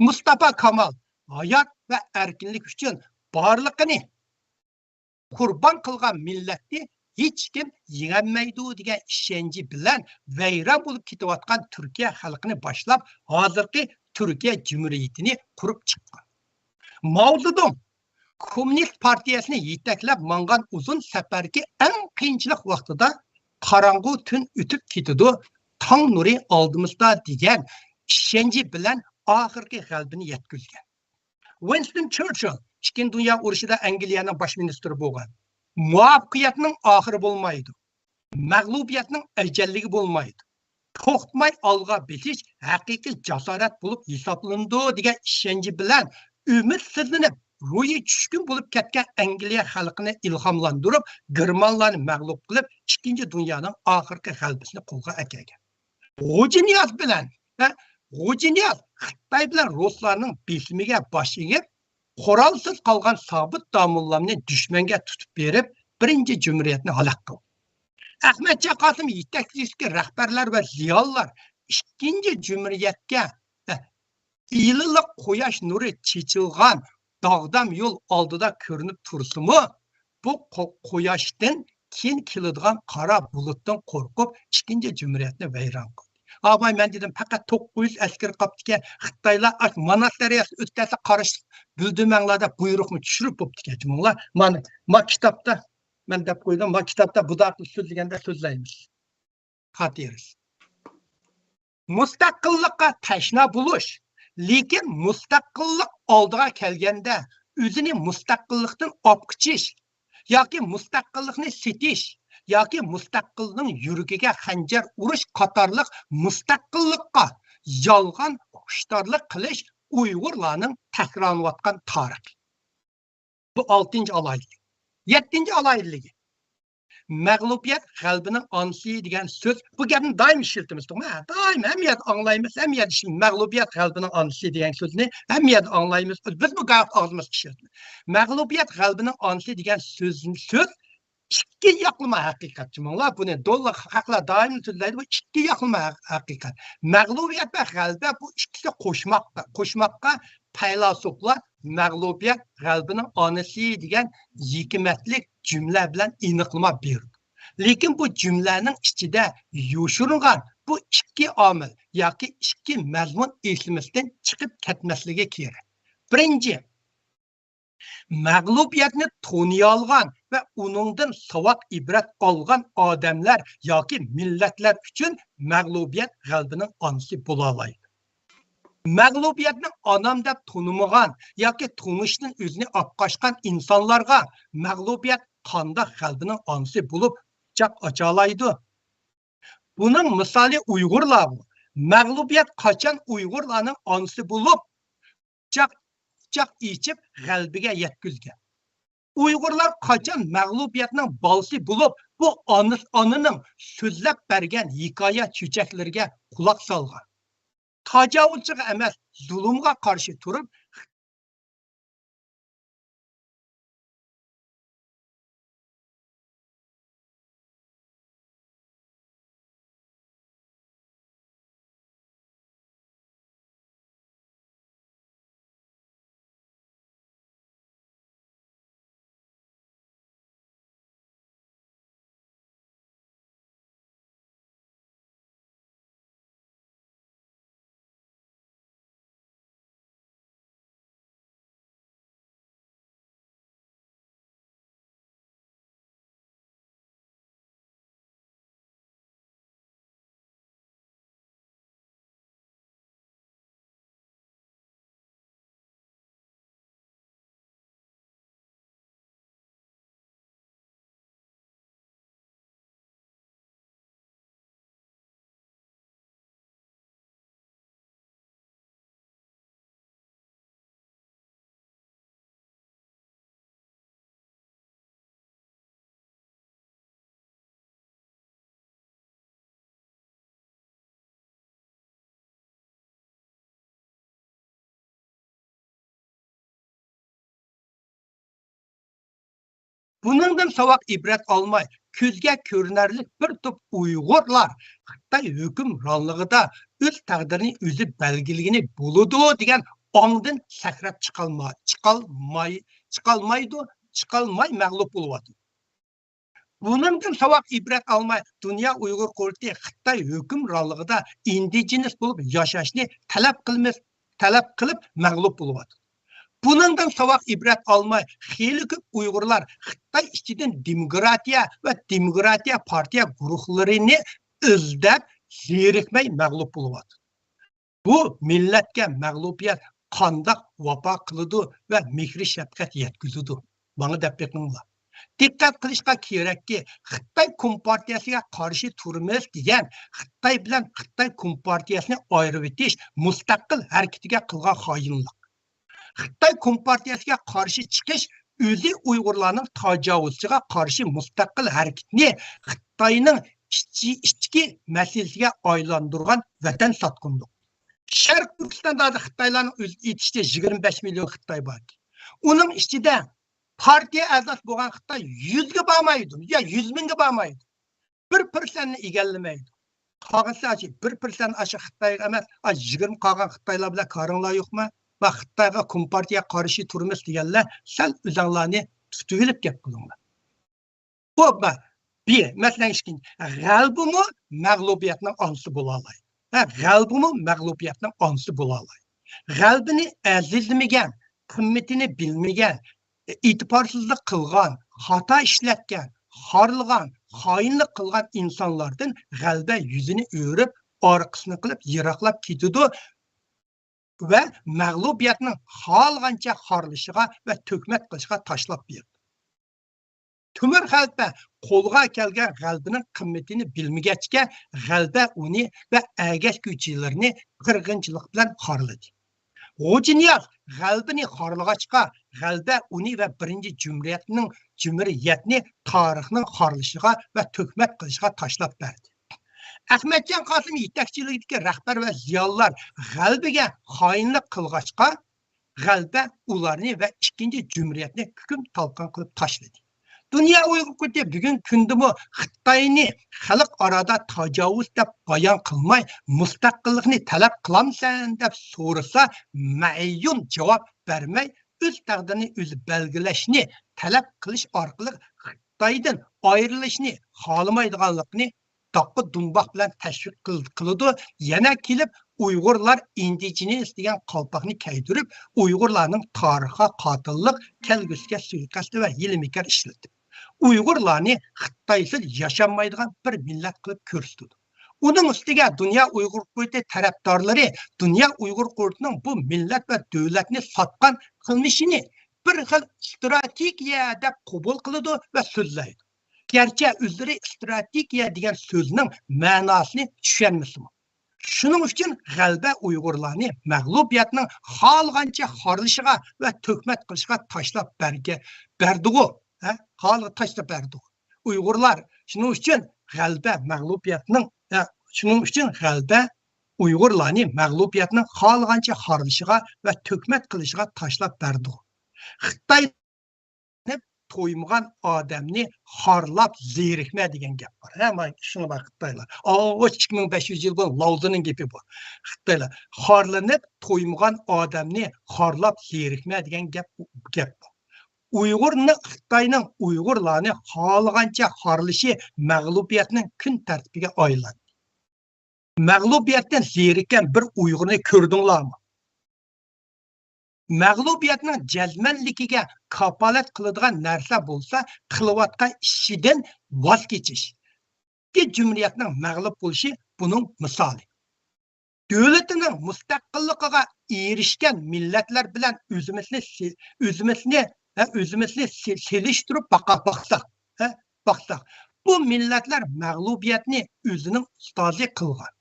Mustafa Kamal hayot va erkinlik uchun borliqini qurbon qilgan millatni hech kim yengolmaydi degan ishonchi bilan vayron bo'lib ketayotgan Turkiya xalqini boshlab, hozirgi Turkiya Cumhuriyetini qurib chiqqan. Mao Zedong Komünist partiyasini yetaklab mangan uzun safarki eng qiyinchilik vaqtida qorong'u tun o'tib ketadi, tong nuri oldimizda degan ishonchi bilan oxirgi g'alabani yetkazgan. Winston Churchill Ikkinchi Dunyo urushida Angliyaning bosh ministri bo'lgan. Muvaffaqiyatning oxiri bo'lmaydi. Mag'lubiyatning ajalligi bo'lmaydi. To'xtamay olg'a besish haqiqiy jasorat bo'lib hisoblandi degan ishonchi bilan umidsizlanib ro'yi tushkun bo'lib ketgan Angliya xalqini ilhomlantirib, Germanlarni mag'lub qilib, Ikkinchi dunyoning oxirgi g'alabasini qo'lga olgan. G'ojiniyaz bilan, G'ojiniyaz Xitoy bilan ruslarning besimiga bosh egib, qurolsiz qolgan sobit domillarni dushmanga tutib berib, birinchi jumhuriyatni halok qildi. Ahmadjon Qosim yetakchilikdagi rahbarlar va ziyolilar ikkinchi jumhuriyatga iliq quyosh nuri chechilgan dog'dam yo'l oldida ko'rinib tursimi, bu quyoshdan keyin keladigan qora bulutdan qo'rqib ikkinchi jumhuriyatni vayron qildi. Ama men dedim faqat 900 askar qoptike Xitoylar Manas daryosini o'tkazsa qarish bildirmanglarda buyruqni tushirib bo'pti jumlar. Ma kitobda men deb qo'ydim, ma kitobda budoqni so'zlaganda so'zlaymiz. Xatiris. Mustaqillikqa tashna bo'lish, lekin mustaqillik oldiga kelganda o'zini mustaqillikdan opqichish yoki mustaqillikni setish yoki mustaqilning yurigiga xanjar urish qatorliq mustaqillikqa yolg'on xushtorlik qilish Uyg'urlarning takrorlanayotgan tarixi. Bu 6-alaylik. 7-alayligi. Mag'lubiyat g'albining onasi degan so'z. Bu gapni doim ishlatamiz, to'g'rimi? Doim hamiyat anglaymiz, hamiyat mag'lubiyat g'albining onasi degan so'zni hamiyat anglaymiz. Biz bu gap og'zimizga ishlatamiz. Mag'lubiyat g'albining onasi degan so'z ikki yoqlama haqiqat. Jumlar buni dollar haqlar doim so'zlaydi. Bu ikki yoqlama haqiqat. Mag'lubiyat va g'alba bu ikkisi qo'shmoqqa faylasuflar mag'lubiyat g'albining onasi degan hikmatli jumla bilan aniqlama berdi. Lekin bu jumlaning ichida yoshirilgan bu ikki omil yoki ikki mazmun esimizdan chiqib ketmasligi kerak. Birinchi, mag'lubiyatni toniy olgan va uningdan savob ibrat olgan odamlar yoki millatlar uchun mag'lubiyat g'albining onasi bo'la oladi. Mag'lubiyatni onam deb tunmagan yoki tunishdan o'zini opqashgan insonlarga mag'lubiyat qandoq g'albining onasi bo'lib chaq ocha oladi. Buning misoli Uyg'urlar. Mag'lubiyat qachon Uyg'urlarning onasi bo'lib chaq ichib g'albiga yetkazgan. Uyg'urlar qachon mag'lubiyatning bolasi bo'lib bu anının so'zlab bergan hikoya cho'chaklarga quloq solgan. Tajovuzchiga emas, zulmga qarshi turib, buningdan savaq ibrat olmay, ko'zga ko'rinarli bir to'p Uyg'urlar Xitoy hukmronligida o'z taqdirini o'zi belgiligini bo'ladi degan ongdan sakrab chiqolmay mag'lub bo'lyapti. Buningdan savaq ibrat olmay, Dünya Uyg'ur qurultiyi Xitoy hukmronligida indigenes bo'lib yashashni talab qilib mag'lub bo'lyapti. Buningdan savaq ibrat olmay, xeyli ko'p Uyg'urlar Xitoy ichidan demokratiya partiya guruhlarini izlab zerikmay mag'lub bo'lyapti. Bu millatga mag'lubiyat qandoq vafo qiladi va mehri shafqat yetkazadi. Bana deb beqinglar. Dikkat qilishga kerakki, Xitoy kompartiyasiga qarshi turmiz degan Xitoy bilan Xitoy kompartiyasini ayirib etish mustaqil harakatiga qilgan xoinlik. Xitoy kompartiyasiga qarshi chiqish o'zi Uyg'urlarning tajovuzchiga qarshi mustaqil harakatni Xitoyning ichki masalasiga aylantirgan vatan sotqinlik. Sharq Turkistonda Xitoylarning o'z yetishdi 25 million Xitoy bor. Uning ichida partiya a'zosi bo'lgan Xitoy 100 ga bormaydi, ya 100 mingga bormaydi. 1%ni egallamaydi. Qolgansa 1% aşı Xitoyga emas, 20 qolgan Xitoylar bilan qaringlar yo'qmi? Va Xitoyga kompartiya qarshi turmiz deganlar sal o'zinglarni tutib olib gap qilinglar. Bu bir, masalan ishkin, g'albimi mag'lubiyatning onsi bo'la oladi. G'albimi mag'lubiyatning onsi bo'la oladi. G'albini azizlamagan, qimmatini bilmagan, itiborsizlik qilgan, xato ishlatgan, xorlagan, xoinlik qilgan insonlardan g'alba yuzini o'rib, orqasini qilib, yiroqlab ketadi ve mag'lubiyatning xohlagancha xorlishiga ve to'kmat qilishiga tashlab berdi. Tümür g'alba qo'lga kelgan g'albining qimmatini bilmagachga g'alba uni ve agash kuchilarini qirg'inchilik bilan xorladi. G'o'jiniyaz g'albini xorlagachga g'alba uni ve birinchi jumriyatni tarixning xorlishiga ve to'kmat qilishiga tashlab berdi. Ahmetcan Qasım yetakchiligidagi rahbar ve ziyolilar g'albiga xoinlik qilgachqa g'alba ularni ve ikkinchi jumriyatni hukm talqin qilib tashladi. Dünya Uyg'ur qurultiyi bugun kundami Xitoyni xalq arada tajovuz deb bayon qilmay, mustaqillikni talab qilamsan deb so'rasa, ma'yun javob bermay, o'z taqdirini o'zi belgilashni talab qilish orqali Xitoydan ayrilishni xohlamaydiganligini Taqqı dumbaq bilan tashviq qiladi. Yana kelib Uyg'urlar indigenes degan qalpoqni kaydirib, Uyg'urlarning tarixiga qotillik, kelgusiga suiqasd va hilmikar ishlatdi. Uyg'urlarni Xitoysiz yashamaydigan bir millat qilib ko'rsatdi. Uning ustiga Dünya Uyg'ur qurultiyi tarafdorlari Dünya Uyg'ur qurultiyining bu millat va davlatni sotgan qilmishini bir xil strategiya deb qabul qiladi va so'zlaydi. Gerçi özleri strategiya degan so'zning ma'nosini tushunmasmi? Shuning uchun g'alba Uyg'urlarni mag'lubiyatning xohlagancha xorlishiga va to'kmat qilishiga tashlab berdi. Xohlab tashlab berdi. Uyg'urlar shuning uchun g'alaba mag'lubiyatning shuning uchun g'alaba Uyg'urlarni mag'lubiyatning xohlagancha xorlishiga va to'kmat qilishiga tashlab berdi. Xitoy to'ymagan odamni xorlab zerikma degan gap bor. Hamma shuni bor Xitoylar. 2500 yil bo'l Lauzining gapi bu. Xitoylar xorlanib to'ymagan odamni xorlab zerikma degan gap bor. Xitoyning Uyg'urlarni xohlagancha xorlishi mag'lubiyatning kun tartibiga aylandi. Mag'lubiyatdan zerikkan bir Uyg'urni ko'rdinglarmi? Mag'lubiyatning jazmanligiga kapolat qiladigan narsa bo'lsa, qilayotgan ishidan voz kechish. Jumhuriyatning mag'lub bo'lishi buning misoli. Davlatining mustaqilligiga erishgan millatlar bilan o'zimizni selishtirib baqsaq, bu millatlar mag'lubiyatni o'zining ustozi qilgan.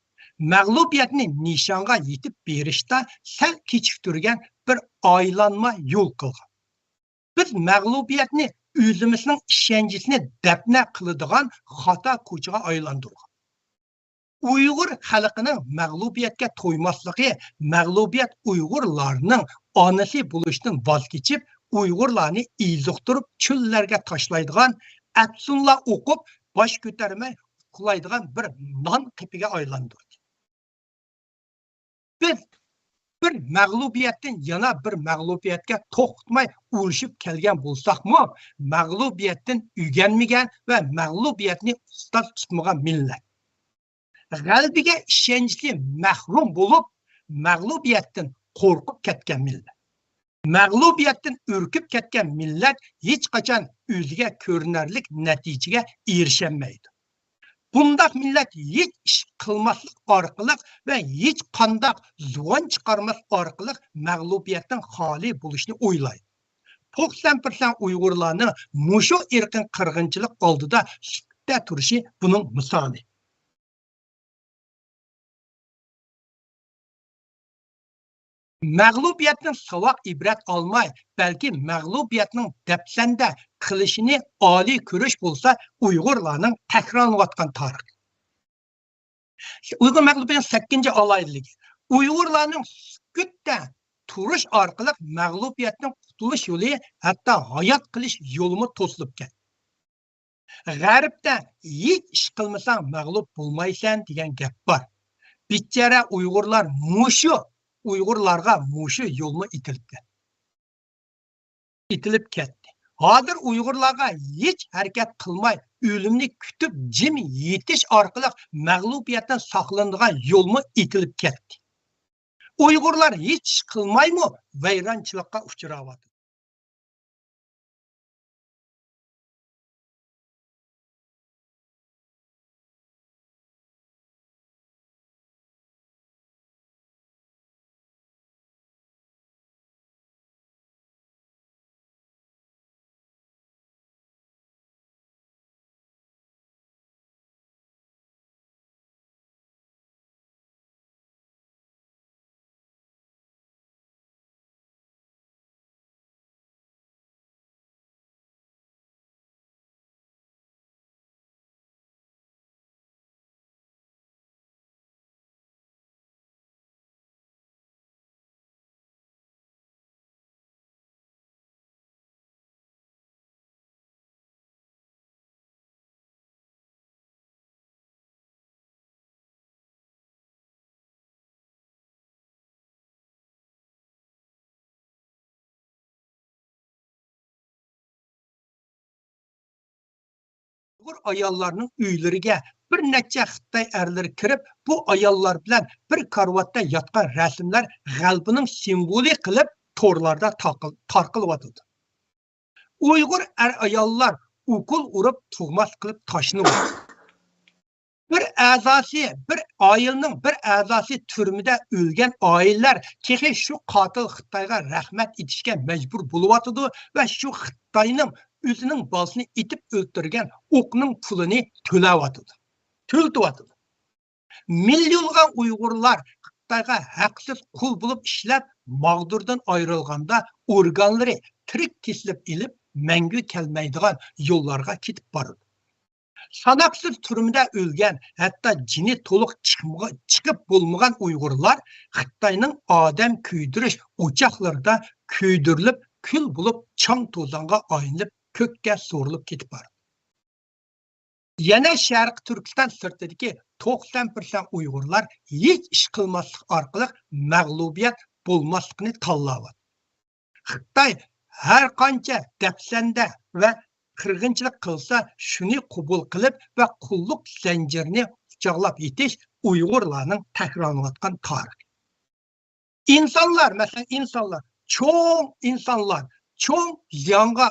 Mag'lubiyatni nishonga yetib berishda sal kechiktirgan bir aylanma yo'l qilgan. Biz mag'lubiyatni o'zimizning ishonchisini dafna qiladigan xato ko'chaga aylantirgan. Uyg'ur xalqining mag'lubiyatga to'ymasligi, mag'lubiyat Uyg'urlarning onasi bo'lishdan voz kechib, Uyg'urlarni iziqtirib cho'llarga tashlaydigan, afsunlar o'qib, bosh ko'tarmay uxlaydigan bir non qipiga aylantirdi. Biz bir mag'lubiyatdan yana bir mag'lubiyatga to'xtatmay urushib kelgan bo'lsakmi, mag'lubiyatdan o'rganmagan va mag'lubiyatni ustoz tutmagan millat. G'albiga ishonchli mahrum bo'lib, mag'lubiyatdan qo'rqib ketgan millat. Mag'lubiyatdan o'rkib ketgan millat hech qachon o'ziga ko'rinarlik natijaga erishamaydi. Bundaq millat hech ish qilmaslik orqali va hech qanday zuvon chiqarmas orqali mag'lubiyatdan xoli bo'lishni o'ylaydi. 90% Uyg'urlarning mushu erkin qirg'inchilik oldida sukutda turishi buning misoli. Mag'lubiyatning savoq ibrat olmay, balki mag'lubiyatning dafsanda qilishini oliy ko'rish bo'lsa, Uyg'urlarning takrorlanayotgan tarixi. Uyg'ur mag'lubiyatining 8-olaydiligi. Uyg'urlarning sukutda turish orqali mag'lubiyatning qutulish yo'li, hatto hayot qilish yo'limi to'silib ketdi. G'arbda hech ish qilmasang mag'lub bo'lmaysan degan gap bor. Bichara Uyg'urlar Uyg'urlarga mushu yo'lni itilib ketdi. Hozir Uyg'urlarga hech harakat qilmay, o'limni kutib jim yetish orqali mag'lubiyatdan saqlanadigan yo'lni itilib ketdi. Uyg'urlar hech ish qilmaymi, vayronchilikqa uchrayapti. Uyg'ur ayollarning uylariga bir necha Xitoy erlari kirib, bu ayollar bilan bir karvatda yotgan rasmlar g'albining simvoli qilib to'rlarda tarqalyotdi. Uyg'ur ayollar ukul urib tug'mas qilib tashlanadi. Bir a'zosi turmada o'lgan oilalar keyin shu qotil Xitoyga rahmat etishga majbur bo'lyotdi va shu Xitoyning o'zining bolasini itib o'ldirgan o'qning pulini to'layotdi. Millionlab Uyg'urlar Xitoyga haqsiz qul bo'lib ishlab, mag'durdan ayrilganda organlari tirik kesilib ilib, mangu kelmaydigan yo'llarga ketib boradi. Sanoqsiz turmada o'lgan, hatto jini to'liq chiqib bo'lmagan Uyg'urlar Xitoyning odam kuydirish o'choqlarida kuydirilib, kul bo'lib, chang to'zonga aylanib, ko'kka so'rilib ketib bordi. Yana Sharq Turkiston sirtidagi 90% Uyg'urlar hech ish qilmaslik orqali mag'lubiyat bo'lmaslikni tanladi. Xitoy har qancha dafsanda va qirg'inchilik qilsa, shuni qabul qilib va qulluq zanjirini quchoqlab yetish Uyg'urlarning takrorlanayotgan tarixi. İnsanlar, masalan, cho'ng ziyonga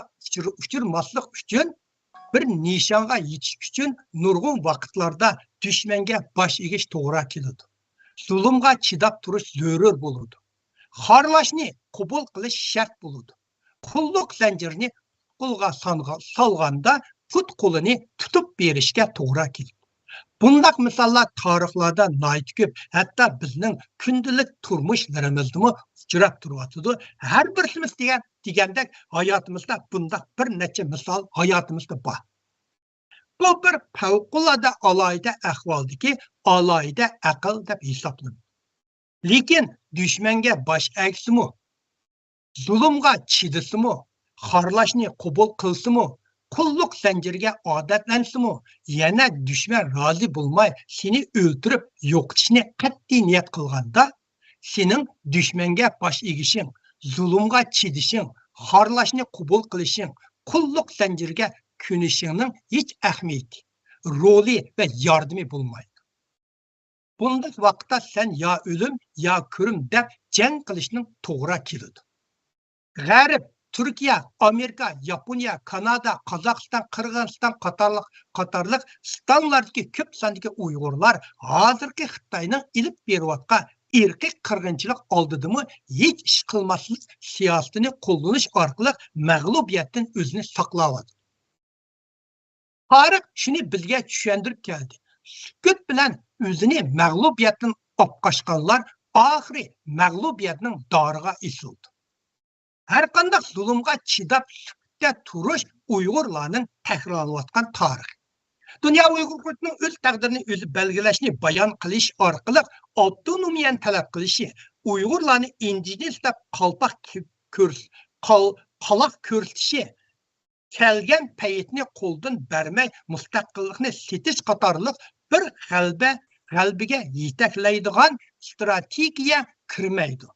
uchirmaslik uchun, bir nishonga yetish uchun nurg'un vaqtlarda dushmanga bosh egish to'g'ri keladi. Zulmga chidab turish zarur bo'ladi. Xorlashni qabul qilish shart bo'ladi. Qulluq zanjirini qo'lga solganda put qo'lini tutib berishga to'g'ri keladi. Bundaq misollar tarixlarda nihoyat ko'p, hatto bizning kundalik turmushlarimizda uchrab turadi. Har birimiz degandek hayotimizda bundaq bir necha misol hayotimizda bor. Bu bir favqulodda alohida ahvoldagi alohida aql deb hisoblanadi. Lekin dushmanga bosh egsimi, zulmga chidasimi, xorlashni qabul qilsimi, qulluq zanjiriga odatlansimi, yana dushman rozi bo'lmay seni o'ltirib yo'qotishni qat'iy niyat qilganda, sening dushmanga bosh egishing, zulmga chidishing, xorlashni qabul qilishing, qulluq zanjiriga ko'nishingning hech ahamiyati, roli va yordami bo'lmaydi. Bunday vaqtda sen yo o'lim, yo ko'rim deb jang qilishning to'g'ri keladi. G'arb, Türkiye, Amerika, Yaponiya, Kanada, Qozog'iston, Qirg'iziston qatorliq stanlardagi ko'p sondagi Uyg'urlar hozirgi Xitoyning ilib berayotgan irqiy qirg'inchilik oldidimi hech ish qilmaslik siyosatini qo'llanish orqali mag'lubiyatdan o'zini saqlaydi. Tarix shuni bizga tushuntirib keldi. Sukut bilan o'zini mag'lubiyatdan opqashganlar oxiri mag'lubiyatning doriga isildi. Her qanday zulmga chidab sukutda turish Uyg'urlarning takrorlanayotgan tarixi. Dünya Uyg'urlarning o'z taqdirini o'zi belgilashni bayon qilish orqali avtonomiyani talab qilishi, Uyg'urlarni indigenous deb qaloq ko'rsatishi, kelgan paytni qo'ldan bermay mustaqillikni setish qatorliq bir g'albiga yetaklaydigan strategiya kirmaydi.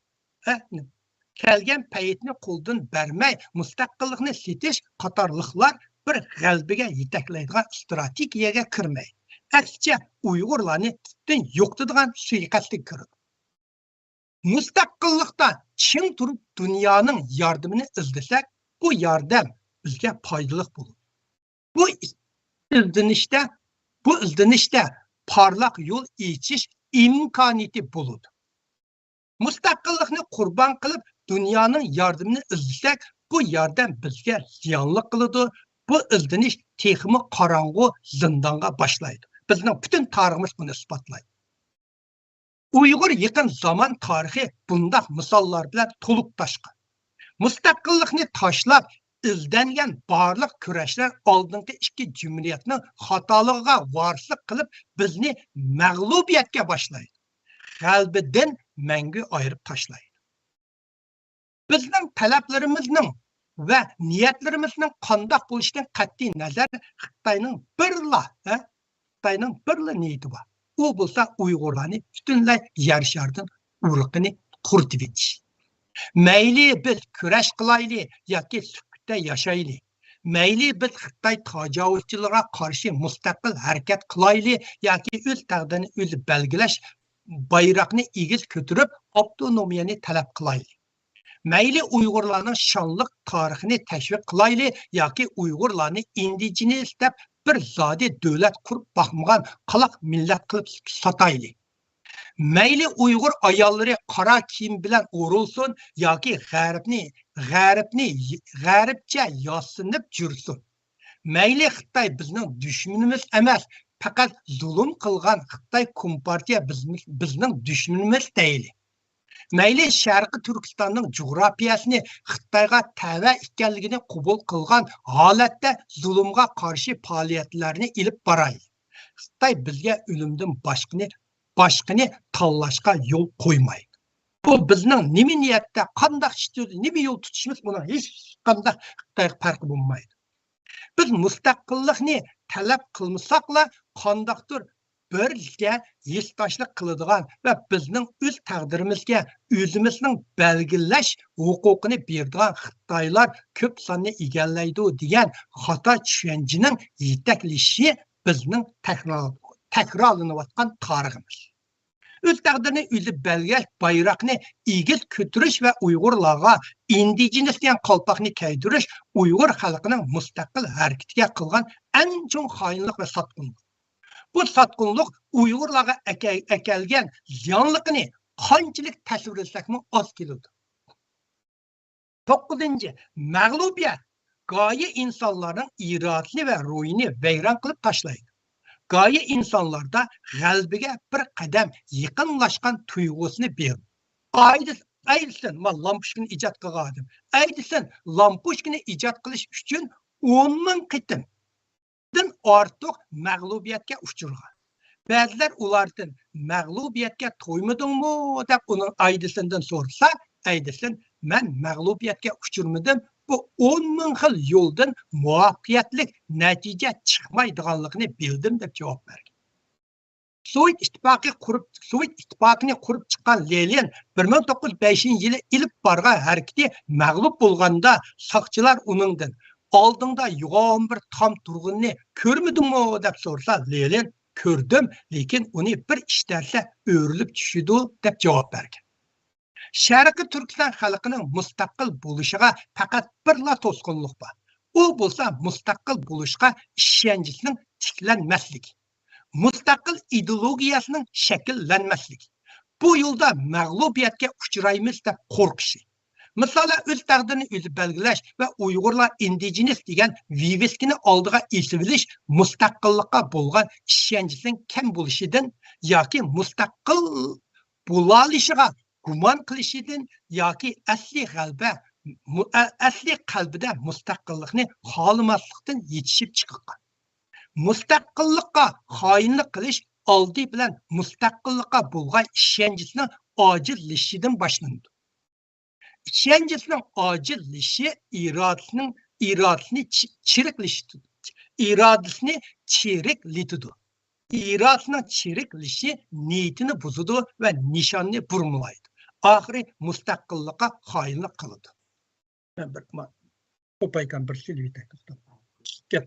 Kelgan paytni qo'ldan bermay mustaqillikni setish qatorliqlar bir g'albiga yetaklaydigan strategiyaga kirmaydi. Aksicha Uyg'urlarni tutdan yo'qotadigan suiqasdga kiradi. Mustaqillikda chin turib dunyoning yordamini izlasak, bu yordam bizga foydali bo'ladi. Bu izlanishda parlaq yo'l ichish imkoniyati bo'ladi. Mustaqillikni qurbon qilib dunyoning yordamini izlasak, bu yordam bizga ziyonli qiladi. Bu izlanish texmi qorong'u zindonga boshlaydi. Bizning butun tariximiz buni isbotlaydi. Uyg'ur yaqin zaman tarixi bundaq misollar bilan to'liq toshqan. Mustaqillikni tashlab izlangan barliq kurashlar oldingi ikki jumriyatning xatoligiga varislik qilib bizni mag'lubiyatga boshlaydi. G'albidan mangu ayirib tashlaydi. Bizning talablarimizning va niyatlarimizning qandoq bo'lishidan qat'iy nazar Xitoyning birla niyati bor. U bo'lsa Uyg'urlarni butunlay yer sharidan urug'ini quritib etish. Mayli biz kurash qilayli yoki sukutda yashayli. Mayli biz Xitoy tajovuzchilariga qarshi mustaqil harakat qilayli yoki o'z taqdirini o'zi belgilash bayroqni egiz ko'tarib avtonomiyani talab qilayli. Mayli Uyg'urlarning shonliq tarixini tashviq qilayli yoki Uyg'urlarni indigenous deb bir zodi davlat qurib boqmagan qaloq millat qilib satayli. Mayli Uyg'ur ayollari qora kiyim bilan o'rilsin yoki g'arbcha yosinib jursin. Mayli Xitoy bizning dushmanimiz emas, faqat zulm qilgan Xitoy kompartiya bizning dushmanimiz deyli. Mayli Sharqi Turkistonning jug'rafiyasini Xitoyga tava ekanligini qabul qilgan holatda zulmga qarshi faoliyatlarni ilib boraydi. Xitoy bizga o'limdan boshqani tanlashga yo'l qo'ymaydi. Bu bizning nima niyatda, qanday nima yo'l tutishimiz buni hech qanday Xitoyga farqi bo'lmaydi. Biz mustaqillikni talab qilmasaqla qandaqdir birga yesdoshlik qiladigan va bizning o'z taqdirimizga o'zimizning belgilash huquqini beradigan Xitoylar ko'p sonni egallaydi degan xato tushunchaning yetaklishi bizning takrorlanayotgan tariximiz. O'z taqdirini o'zi belgilash bayroqni egiz ko'tarish va Uyg'urlarga indigenous degan qalpoqni kaydirish Uyg'ur xalqining mustaqil harakatiga qilgan eng chong xoinlik va sotqinlik. Bu sotqinlik Uyg'urlarga akalgan ziyonliqini qanchalik tasvirlasakmi oz keladi. 9. Mag'lubiyat go'yo insonlarning irodasini va ruhini vayron qilib tashlaydi. Go'yo insonlarda g'albiga bir qadam yaqinlashgan tuyg'usini berdi. Aydisin, men lampushkani ijod qilgandim. Aydisin, lampushkani ijod qilish uchun 10 ming qitimdan ortiq mag'lubiyatga uchragan. Ba'zilar ulardan mag'lubiyatga to'ymadingmi deb uni Aydisindan so'rasa, Aydisin, men mag'lubiyatga uchirmadim. Bu 10 ming xil yo'ldan muvaffaqiyatli natija chiqmaydiganligini bildim deb javob bergan. Sovet ittifoqini qurib chiqqan Lenin 1905-yili ilib borgan harakati mag'lub bo'lganda soqchilar uningdan oldingda yo'g'on bir tam turg'unni ko'rmadingmi deb so'rsa, Lenin ko'rdim, lekin uni bir ishtarsa o'rilib tushidi deb javob bergan. Sharqi Turkiston xalqining mustaqil bo'lishiga faqat birla to'sqinlik bor. U bo'lsa mustaqil bo'lishga ishonchning tiklanmasligi, mustaqil ideologiyasining shakllanmasligi. Bu yo'lda mag'lubiyatga uchraymiz deb qo'rqishi. Masalan, o'z taqdirini o'zi belgilash va Uyg'urlar indigenous degan viviskini oldiga esilish mustaqillikqa bo'lgan ishonchning kam bo'lishidan yoki mustaqil bo'lishiga gumon qilishidan yoki asli qalbida mustaqillikni xohlamaslikdan yetishib chiqqan. Mustaqillikqa xoinlik qilish oldi bilan mustaqillikqa bo'lgan ishonchning ojizlashidan boshlandi. Ishonchning ojizlashi irodasini chiriklashdi. Irodasini chiriklitidi. Irodasining chiriklashi niyatini buzadi va nishonni burmaydi. Oxiri mustaqillikqa xoinlik qiladi. Men bir o'paykan bir silvi taklif. Gap.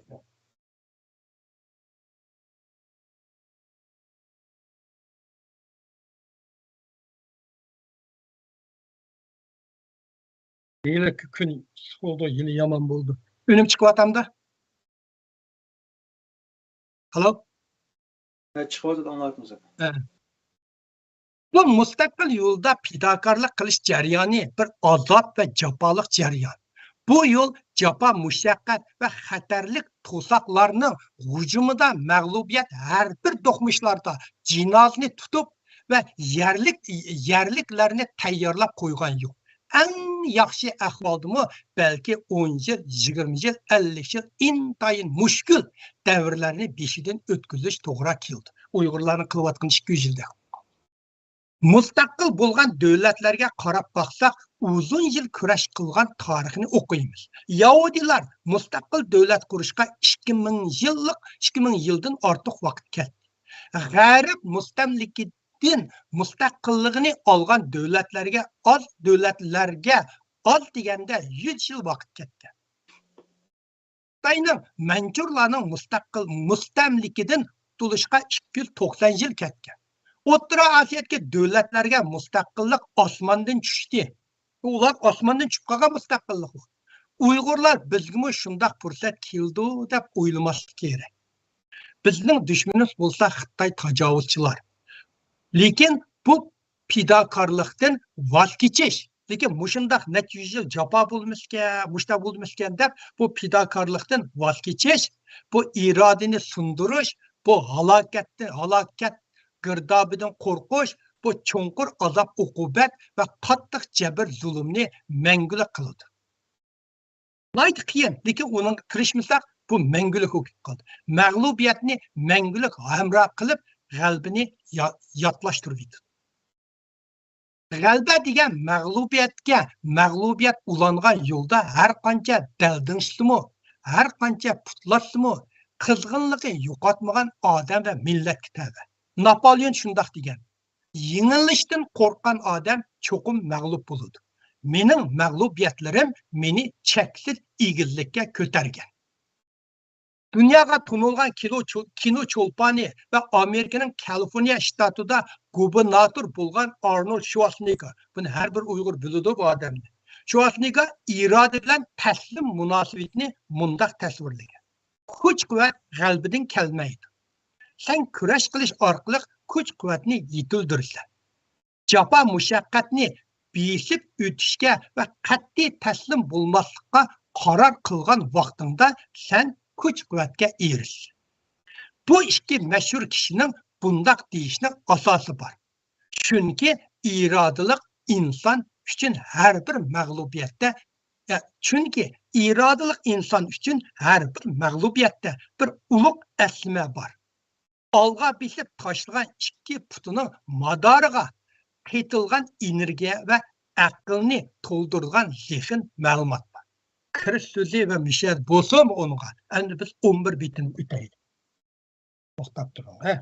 Yine gün oldu, yine yaman buldu. Önüm çıkıvatamda. Halo? Chiqyapti, anglayapmiz. Bu mustaqil yo'lda fidokorlik qilish jarayoni bir azob va jafoliq jarayon. Bu yo'l jafo, mushaqqat va xatarlik to'soqlarning hujumida mag'lubiyat har bir do'qmishlarda jinozini tutib va yerliklarni tayyorlab qo'ygan yo'q. En yaxshi ahvoldimi balki 10 yil, 20 yil, 50 yil intayin mushkul davrlarni beshidan o'tkazish to'g'ri keldi. Uyg'urlarning qilayotgan 200 yilda. Mustaqil bo'lgan davlatlarga qarab baqsaq, uzun yil kurash qilgan tarixini o'qiymiz. Yahudilar mustaqil davlat qurishga 2000 yildan ortiq vaqt ketdi. G'arb mustamlikidan mustaqilligini olgan davlatlarga oz deganda 100 yil vaqt ketdi. Xitoyning Manchurlarning mustamlikidan qutulishga 290 yil ketgan. O'rta Osiyodagi davlatlarga mustaqillik osmondan tushdi. Ular osmondan tushib qolgan mustaqillik. Uyg'urlar bizga shunday fursat keldi deb o'ylamaslik kerak. Bizning dushmanimiz bo'lsa Xitoy tajovuzchilar. Lekin bu fidokorlikdan voz kechish, lekin mushundaq necha yil jafo bo'lmaskan deb bu fidokorlikdan voz kechish, bu irodani sundirish, bu halokat girdobidan qo'rqish, bu cho'nqur azob uqubat va qattiq jabr zulmni mangulik qiladi. Nayt qiyin, lekin uning kirishmasak bu mangulik bo'lib qoldi. Mag'lubiyatni mangulik hamroh qilib, g'albini yodlashtirdi. G'alba degan mag'lubiyat ulangan yo'lda har qancha daldinsimi, har qancha putlasimi, qizg'inligi yo'qotmagan odam va millat kitabi. Napoleon shundoq degan. Yengilishdan qo'rqqan odam cho'qim mag'lub bo'ladi. Mening mag'lubiyatlarim meni cheksiz egizlikka ko'targan. Dunyoga tunilgan kino cho'lponi va Amerikaning Kaliforniya shtatida gubernator bo'lgan Arnold Schwarzenegger. Buni har bir Uyg'ur biladi bu odamni. Schwarzenegger iroda bilan taslim munosabatni mundaq tasvirlagan. Kuch-quvvat g'albidan kelmaydi. Sen kurash qilish orqali kuch-quvvatni yetildirsan. Jafo mushaqqatni besib o'tishga va qat'iy taslim bo'lmaslikqa qaror qilgan vaqtingda sen kuch-quvvatga erish. Bu ikki mashhur kishining bundaq deyishning asosi bor. Chunki irodalik inson uchun har bir mag'lubiyatda bir ulug' aslima bor. Olg'a besib tashlagan ikki putining madoriga qaytilgan energiya va aqlni to'ldirgan zehn ma'lumot bor. Kirish so'zi va mishar bo'lsin onga. Endi biz 11 bitini o'taylik. To'xtab turing, ha.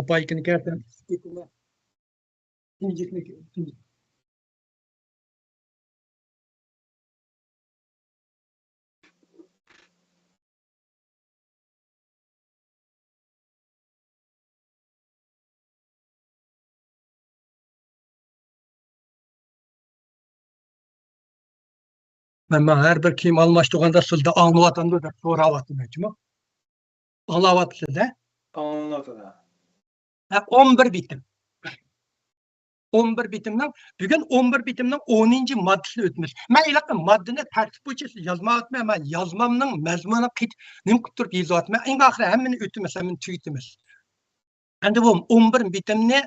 Opaykini keltirib, Ben her bir kim almıştığında sizde anlavatında da soravatım hocam. Anlavatı da. Anladı. 11 bitim. 11 bitimden bugün 11 bitimden 10. maddesini ötmüş. Ben ilaqı maddeni tertip boyunca yazma ama yazmamның mazmunu nim kutup yazatma. En ahire hemmini ötmüş, hemmini tüytmüş. Endi bu 11 bitimni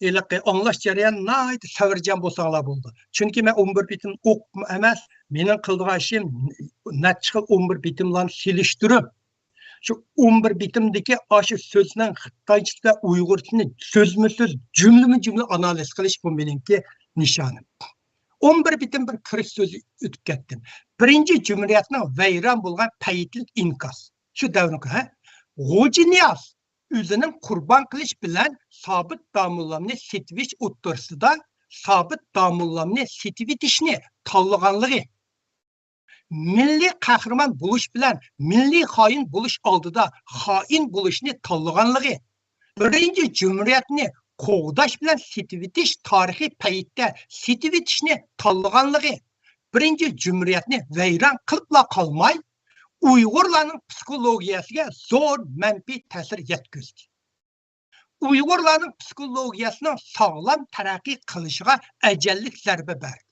ilaqı anlaş jarayan naydı savirjan bolsalar boldu. Çünkü ben 11 bitim oqum emas, mening qildigan ishim natchiqil 11 bitim bilan selishtirib, şu 11 bitimdeki aşı sözünün Xitaycha ve Uyg'urchani so'zma-so'z, cümle analiz qilish bu meningki nishonim. 11 bitim bir kirish so'zi o'tib ketdim. Birinchi Cumhuriyatning vayron bo'lgan paytlik inkos. Shu davrga, ha? G'o'ji Niyoz o'zining qurbon qilish bilan Sobit Domullamni setvish o'rtasida Sobit Domullamni setvitishni tanlaganligi, milliy qahramon bo'lish bilan milliy xoin bo'lish oldida xoin bo'lishni tanlaganligi, birinchi Cumhuriyatni qo'g'dash bilan setvitish tarixiy paytda setvitishni tanlaganligi, birinchi Cumhuriyatni vayron qilibla qolmay, Uyg'urlarning psixologiyasiga zo'r manfiy ta'sir yetkazdi. Uyg'urlarning psixologiyasining sog'lom taraqqiy qilishiga ajallik zarba berdi.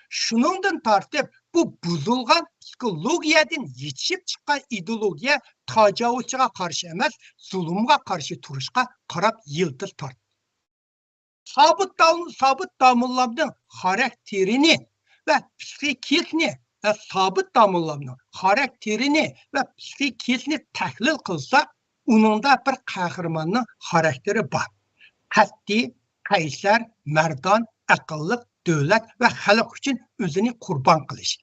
Shuningdan tortib, bu buzilgan psixologiyadan yetishib chiqqan ideologiya tajovuzchiga qarshi emas, zulmga qarshi turishga qarab yildiz tortdi. Sobit Domullamning xarakterini va psixikasini Sobit Domullamning xarakterini va psixikasini tahlil qilsak, uningda bir qahramonning xarakteri bor. Qat'iy, qaysar, mardon, aqlli, davlat va xalq uchun o'zini qurbon qilish.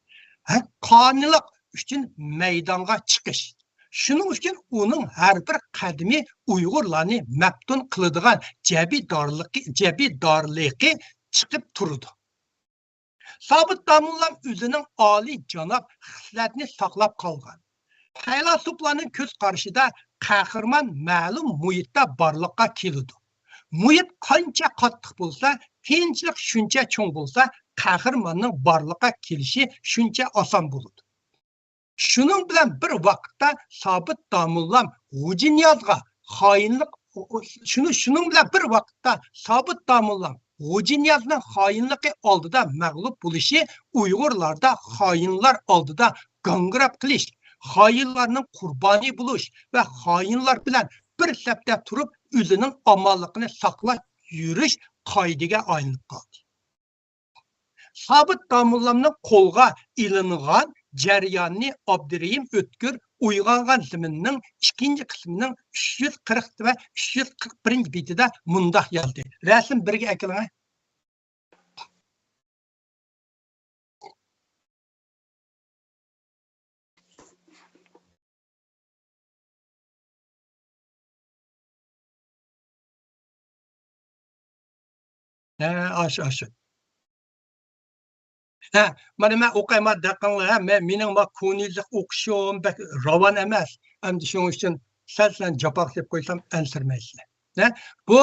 Qonunchilik uchun maydonga chiqish. Shuning uchun uning har bir qadami Uyg'urlarni maftun qiladigan jabidorligi chiqib turdi. Sobit Domullam o'zining oliy janob xislatni saqlab qolgan. Faylosuflarning ko'z qarashida qahramon ma'lum muhitda borliqqa keladi. Muhit qancha qattiq bo'lsa, qiyinchilik shuncha cho'ng bo'lsa, qahramonning borliqqa kelishi shuncha oson bo'ladi. Shuning bilan bir vaqtda Sobit Domullam G'o'ji Niyozga xoinlik shuning bilan bir vaqtda Sobit Domullam G'o'ji Niyozning xoinligi oldida mag'lub bo'lishi Uyg'urlarda xoinlar oldida g'angrab qilish, xoinlarning qurboni bo'lish va xoinlar bilan bir septe turup özünün amallıqını saqlab yürüş qaydiga aylanib qoldi. Sabit Damullamның қолға ilingan jarayonni Abdurahim O'tkir uyg'ongan ziminning ikkinchi qismining 340 va 341 betida mundaq yozdi. Rasm birga akiling. Aşı. Mana men o'qiyman daqanlar, mening kuniylik o'qishim ravon emas. Endi shuning uchun sizlar javob deb qo'ysam ansirmaysizlar. Bu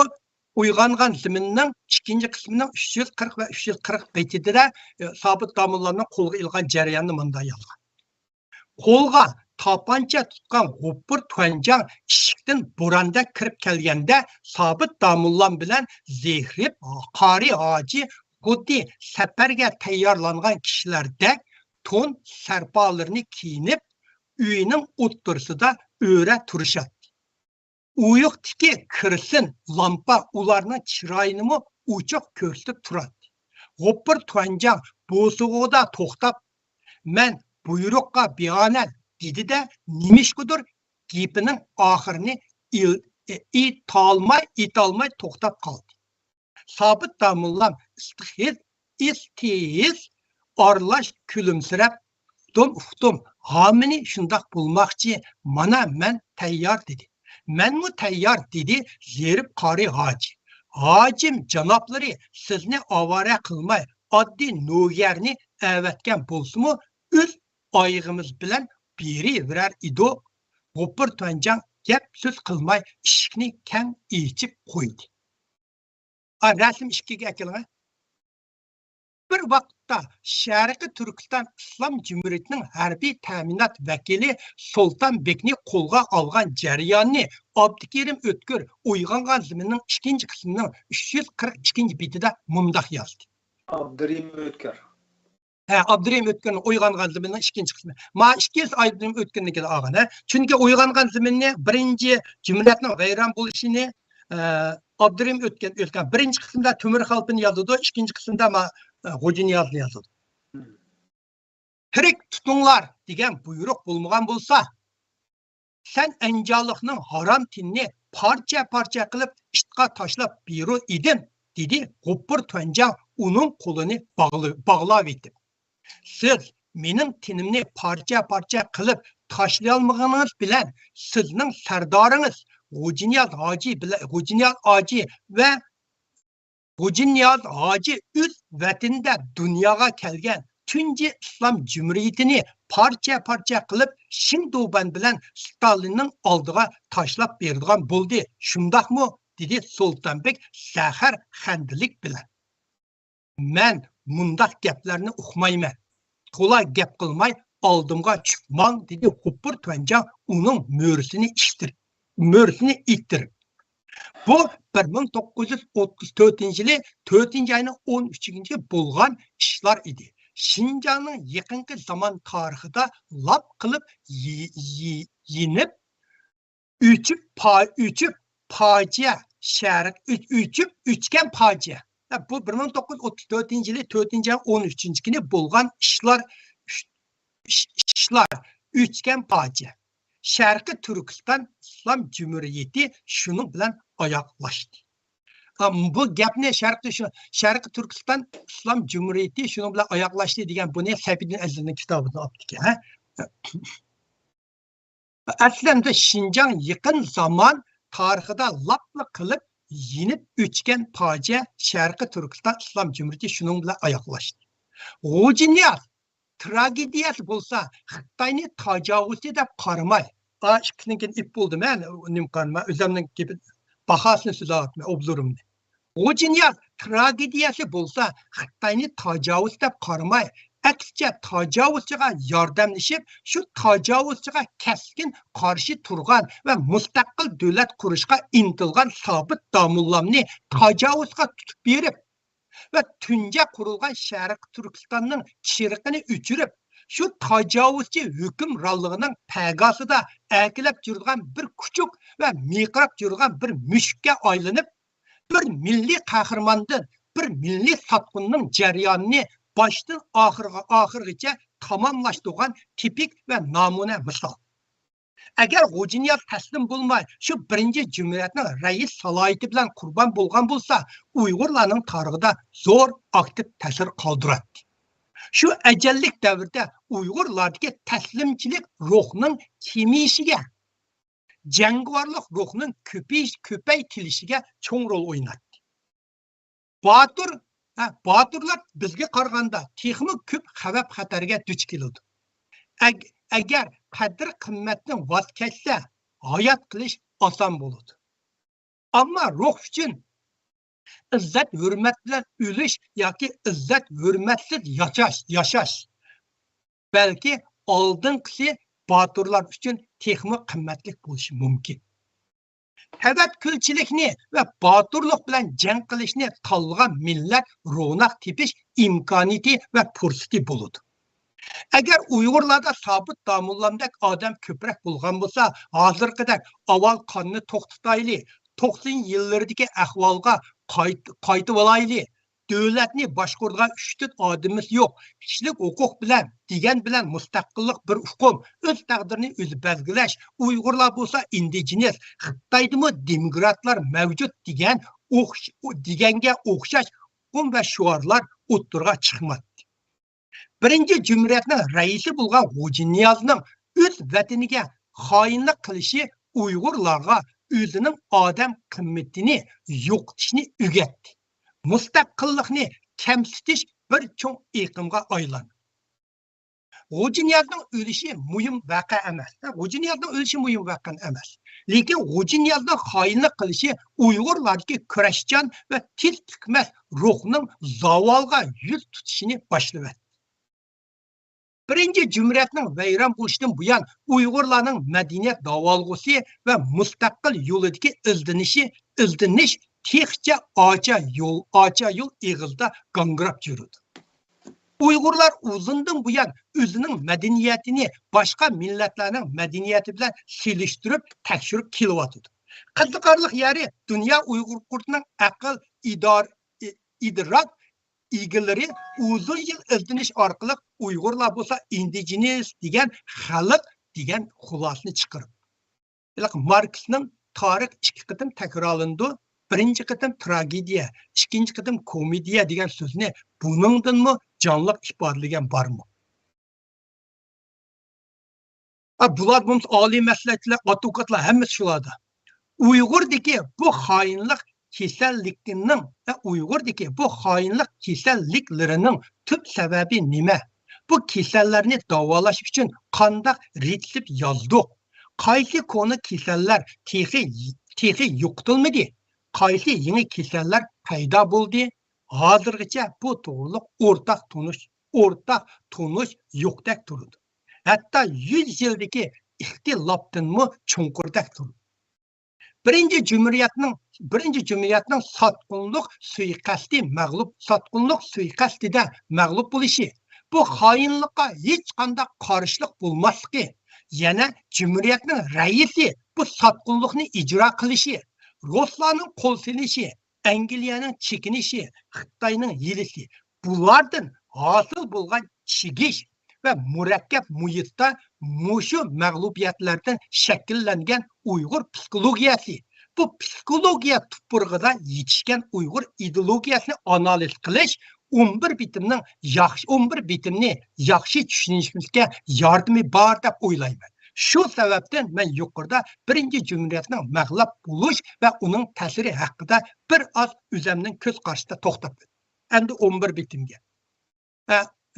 uyg'ongan ziminning ikkinchi qismining 340 va 340 betida Sabit Damullamning qo'lga ilgan jarayonni bunda yozgan. Qo'lga tapancha tutgan G'upur Tuanjang eshikdan bo'ronda kirib kelganda Sabit Damullam bilan Zehrib Qori Hoji xuddi safarga tayyorlangan kishilardek to'n sarpolarini kiyinib uyning o'ttirsida o'ra turishadi. Uyuqdiki kirsin lampa ularning chiroyini uchoq ko'rsatib turadi. G'upur Tuanjang bo'sug'ida to'xtab, "Men buyruqqa bionan" dedi-de nimishkudur gapining oxirini italmay to'xtab qoldi. Sabit Damullam istiz aralash kulimsirab, "Uqdim, hamini shundoq bo'lmoqchi, mana men tayyor" dedi. "Menmi tayyor" dedi Zerib Qori Hoji. "Hojim janoblari, sizni ovora qilmay, oddiy no'garni avatgan bo'lsa-mu, o'z oyig'imiz bilan beriverar edi." G'upur Tuanjang gap so'z qilmay eshikni kang ichib qo'ydi. Rasm 2'ga akiling. Bir vaqtda Sharqiy Turkiston Islom Cumhuriyatining harbiy ta'minot vakili Sultonbekni qo'lga olgan jarayonni Abdukerim O'tkir uyg'ongan ziminning ikkinchi qismining 342 betida mundaq yozdi. Abdurahim O'tkir. Abdurahim O'tkirning uyg'ongan ziminning ikkinchi qismi. Ma ikkinchi Abdurahim O'tkirnikida olgan, chunki uyg'ongan ziminni birinchi Cumhuriyatning vayron bo'lishini Abdurahim O'tgan birinchi qismda Temur Xalpini yozdi, ikkinchi qismda G'ojiniyozni yozdi. "Tirik tutinglar" degan buyruq bo'lmagan bo'lsa, sen Anjaliqning harom tinni parcha-parcha qilib itqa tashlab beru edim, dedi G'upur Tuanjang uning qo'lini bog'lab etib. "Siz mening tinimni parcha-parcha qilib tashlolmagingiz bilan sizning sardoringiz G'ojiniyoz Hoji o'z vatanida dunyoga kelgan tunji islom jumhuriyatini parcha-parcha qilib Shinduban bilan Stalinning oldiga tashlab beradigan bo'ldi. Shundaqmi?" dedi Sultonbek zahar xandilik bilan. "Men mundaq gaplarni uqmayman. To'la gap qilmay oldimga chiqmang" dedi G'upur Tuanjang uning mo'rsini ittirib. Bu 1934-yili 4-ayning 13-gi bo'lgan ishlar edi. Şinjanның yaqinqi zaman tarixida lap qilib yinib üçgen facia. Bu 1934-yili 4-ay 13-kuni bo'lgan ishlar üçgen facia. Sharqiy Turkiston Islom Cumhuriyati shuning bilan oyoqlashdi. Bu gapni Sharqiy Turkiston Islom Cumhuriyati shuning bilan oyoqlashdi degan buni Safiddin Azizning kitobida olibdik. Aslında Şinjan yaqin zaman tarixida lapli qilib yinib o'chgan facia Sharqiy Turkiston Islom Cumhuriyati shuning bilan oyoqlashdi. G'ojiniyoz tragediyasi bo'lsa Xitoyni tajovuzchi deb qaramay, ikkinchi ip bo'ldi men nimqanma o'zimning gibi bahasını süzatma obzurumda. G'ojiniyoz tragediyasi bo'lsa Xitoyni tajovuz deb qaramay, aksicha tajovuzchiga yordamlashib, shu tajovuzchiga keskin qarshi turgan va mustaqil davlat qurishga intilgan Sabit Damullamni tajovuzga tutib berib va tunja qurilgan Sharqiy Turkistonning chiriqini o'chirib, Şu təcavüzçi hükümranlığının pəgasıda əkiləb yürüdüğən bir küçük ve miqrab yürüdüğən bir müşkə aylanıp, bir milli qəhrəmandan, bir milli satqınının cəryanını başdan ahırgıca tamamlaştırgan tipik ve namune misal. Eğer Gojiniyaz teslim bulmay, şu birinci Cumhuriyetinin reis salayeti bilen kurban bulgan bulsa, Uygurlarının tarihinde zor aktif tesir kaldıradı. Şu ecellik devirde Uygurlardaki teslimçilik ruhunun kimişige, cengivarlık ruhunun köpeytilişige çoğun rol oynadı. Baturlar bizge qaraganda texmi köp xavf xatarga duch keladi. Agar qadr qimmatni voz kechsa, hayot qilish oson bo'ladi. Ammo ruh uchun izzat hurmat bilan o'lish yoki izzat hurmatsiz yashash balki oldinqisi baturlar uchun texmi qimmatli bo'lishi mumkin. Tavakkülçilikni ve baturluk bilen jang qilishni tanlagan millat ro'naq tepish imkoniyati ve fursati bo'ladi. Agar Uyg'urlarda sabit damullambek adam ko'proq bo'lgan bo'lsa, hozirgidek avval qonni to'xtatayli, 90 yillardagi ahvolga qaytib olayli, davlatni boshqaradigan 3-4 odamimiz yo'q, kishilik huquq bilan degan bilan mustaqillik bir hukum, o'z taqdirini o'zi belgilash, Uyg'urlar bo'lsa indigenes, Xitoydami demokratlar mavjud deganga o'xshash hukum ve şuarlar o'ttirga chiqmadi. Birinchi Cumhuriyetning raisi bo'lgan Gojiniyazning o'z vataniga xoinlik qilishi Uyg'urlarga o'zining odam qimmatini yo'qotishni o'rgatdi. Mustaqillikni kamsitish bir cho'ng iqimga aylandi. Gojiniyazning o'lishi muhim voqea emas. Gojiniyazning o'lishi muhim voqea emas. Lekin Gojiniyazning xoinlik qilishi Uyg'urlardagi kurashchan va tez tikmas ruhning zavolga yuz tutishini boshladi. Birinchi Cumhuriyetning vayron bo'lishidan buyon Uyg'urlarning madaniyat davolg'usi va mustaqil yo'lidagi izdinish texcha ocha yo'l eg'izda gangrab yurdi. Uyg'urlar uzundan buyon o'zining madaniyatini boshqa millatlarning madaniyati bilan selishtirib, tekshirib kelyapti. Qiziqarli yeri dunyo Uyg'ur qurtining aql idrok egalari uzun yil izdinish orqali Uyg'urlar bo'lsa indigenes degan xalq degan xulosani chiqarib. Marksning tarix 2 qitim takrorlandi. Birinchi qitim tragediya, ikkinchi qitim komediya degan so'zni buningdanmi jonliq ifodalagan bormi? Bular mums oliy maslahatchilar, advokatlar hammasi shularda. Uyg'urdagi bu xoinlik kasalliklarining tub sababi nima? Bu kasallarni davolash uchun qanday retsept yozdik? Qaysi konu kasallar texi yo'qotilmadi? Qaysi yangi kasallar paydo bo'ldi? Hozirgacha bu to'g'riliq o'rtaq tunish yo'qdek turadi. Hatto 100 yildagi ixtilofdanmi cho'nqurdak turadi. Birinchi Cumhuriyetning sotqinlik suiqasdida mag'lub bo'lishi, bu xoinlikqa hech qanday qarshilik bo'lmasligi, yana Cumhuriyetning raisi bu sotqinlikni ijro qilishi, Ruslarning qo'l silishi, Angliyaning chekinishi, Xitoyning yilishi, bulardan hosil bo'lgan chigish ve murakkab muhitda mushu mag'lubiyatlardan shakllangan Uyg'ur psikologiyasi, bu psikologiya tupurg'ida yetishgan Uyg'ur ideologiyasini analiz qilish 11 bitimni yaxshi tushunishimizga yordami bor deb o'ylayman. Shu sababdan men yuqorida birinchi Cumhuriyetning mag'lub bo'lish va uning ta'siri haqida bir oz o'zimning ko'z qarshida to'xtab o'tdim. Endi 11 bitimga.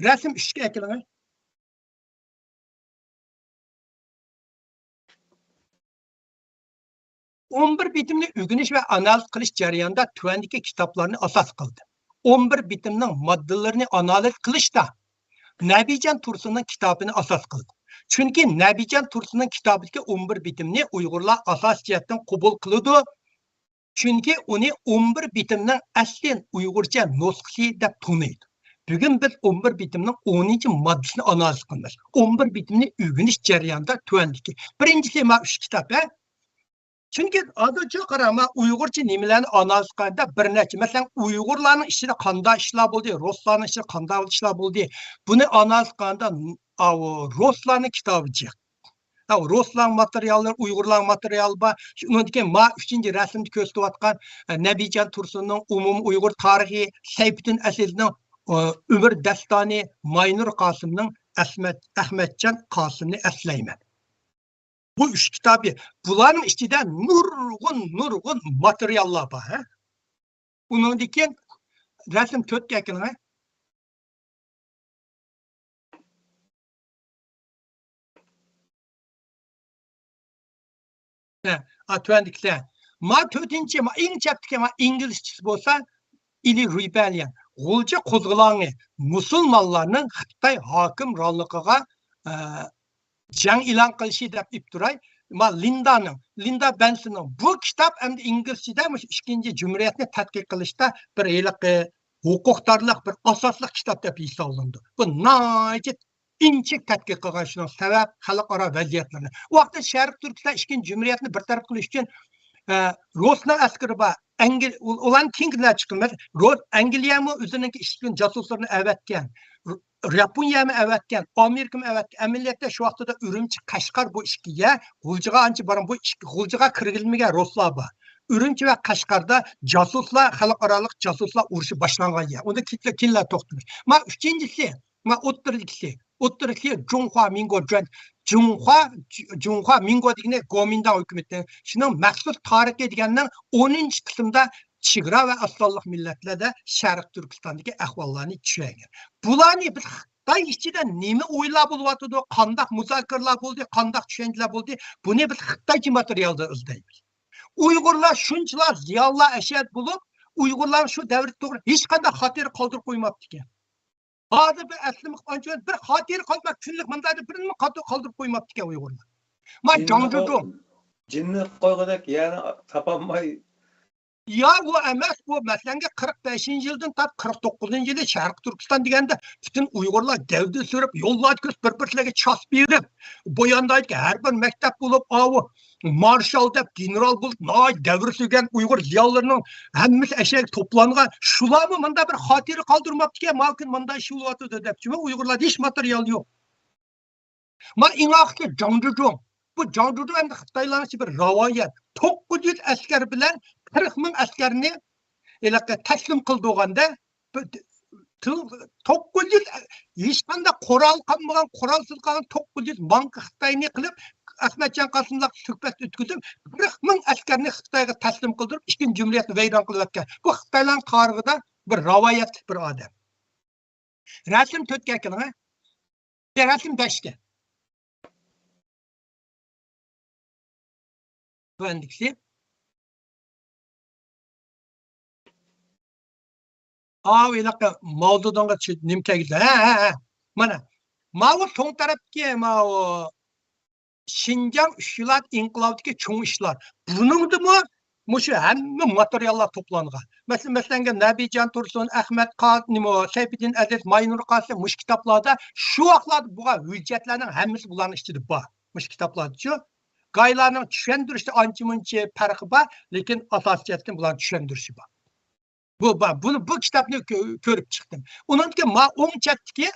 Rasm 3 ga ekiling. 11 bitimni o'rganish va analiz qilish jarayonida tuvandagi kitoblarni asos qildi. 11 bitimning moddalarini analiz qilishda Nabijon Tursunning kitobini asos qildi. Chunki Nabijon Tursunning kitobidagi 11 bitimni Uyg'urlar asosiyatdan qabul qiladi. Chunki uni 11 bitimning asli Uyg'urcha nusxasi deb taniydi. Bugün biz 11 bitimning 10. maddasini analiz qilamiz. 11 bitimni o'rganish jarayonida tuvandiki. Birinchisi ma 3 kitap. Chunki adocha qarama Uyg'urcha nimalarni analiz qilganda bir necha, masalan, Uyg'urlarning ichida qanday ishlar bo'ldi, ruslarning ichida qanday ishlar bo'ldi. Buni analiz qilganda ruslarning kitobi chiq. Ruslar materiallar, Uyg'urlar materiali bor. Undan keyin ma 3-chi rasmda ko'rsatayotgan Nabijon Tursunning umum Uyg'ur tarixi, Sayfiddin Asilning Umr dastoni, Maynur Qosimning Ahmadjon Qosimni eslayman. Bu 3 kitabı, buların içinde nurgun materyallar var. Bunun diken resim tört yakınına. Atüendikler. Ma tötünce, ma in çaptike ma İngilizcesi olsa ili rebellion. Gulca kozgulanı Musulmanlarının Xitay hakim rallıkıga jang ilan qilishi deb ipturay. Linda Benson'ın bu kitap hem de İngilizce'de ikinci Cumhuriyetini tadqiq qilishda bir huquqdorlik, bir asosli kitap deb hisoblanadi. Bu nayet inchik tadqiq qilgan shundan sabab xalqaro vaziyatlarni. O vaqtda Sharq Turkiston ikinci Cumhuriyetini bir taraf qilish uchun Ruslar askeri bor. Ulan kinglar chiqilmaz. Angliya mı o'zining ishchilar jasuslarni avatgan. Yaponiya mı avatgan, Amerika mı avatgan. Amaliyotda shu vaqtida Urumchi, Qashqar bu ishkiga, G'uljiga ancha boran bu ishki G'uljiga kirgizilmagan Ruslar bor. Urumchi va Qashqarda jasuslar, xalqaro jasuslar urushi boshlangan yer. Unda kimlar to'xtamiş. Ma uchinchisi, ma o'ttirisi Junhua Mingo Junhua Mingo degan Gomindan hukumatdan shuning maxsus tarixi deganning 10-chi qismda chegara va asonliq millatlarda Sharq Turkistondagi ahvollarni tushungan. Bularni biz Xitoy ichida nima o'ylab bo'lyotdi, qanday muzokaralar bo'ldi, qanday tushunchalar bo'ldi, buni biz Xitoycha materialda izlaymiz. Uyg'urlar shunchalar ziyonlar ashad bo'lib, Uyg'urlar shu davrda to'g'ri hech qanday xatir qoldirib qo'ymabdi ekan. Hozir bir aslimiz qancha bir xatir qolmak kunlik mandada birini qoldirib qo'ymabdi ekan Uyg'urlar. Ma jinni qo'yg'idek, ya'ni topolmay. Ya bu emas, bu masalanga 45 yıldan tap 49 yılı Şarkı Türkistan degende bütün Uygurlar gavda sürüp yollar köz bir-birleriga ças berip bu yandaki her bir mektep bulup marshal dep general bulup davr sürgen Uygur ziyallarının hemmisi eşek toplangan şular mı mında bir hatiri kaldırmaptı ki malkın mında işi ulatıdı dep. Çünkü Uygurlarda hiç materyal yok. Ma inaqki Zhangzhuzhong. Bu Zhangzhuzhong hem de Xitaylarning bir ravayet. 900 asker bilen 40 ming askarni taslim qildiganda 900 hech qanday qurol qolmagan, qurolsiz qolgan 900 bank Xitoyni qilib Ahmadjon Qosimlar suhbat o'tkazib 40 ming askarni Xitoyga taslim qildirib, ikkinchi Cumhuriyetni vayron qilib o'tgan. Bu Xitoylar tarixida bir ravayat bir odam. Rasm 4ga qiling, rasm 5ga. Tuandiksi. Ilaqa mavzudan nimkagizlar. Mana ma'lum so'ng tarafga Şinjan ishlar inqilobidagi cho'ng ishlar. Buningdimi mushu hamma materiallar to'plangan. Masalan, Nabijon Tursun, Ahmad Qosim, Sayfiddin Aziz, Maynur Qosim mush kitoblarda shu vaqtlarda bu hujjatlarning hammasi bularning ichida bor. Mush kitoblarda gaylarning tushuntirishda ancha-muncha farqi bor, lekin asosiyatdan bularni tushundirishi bor. Bu kitobni ko'rib chiqdim. Undan keyin ma o'ng chatdagi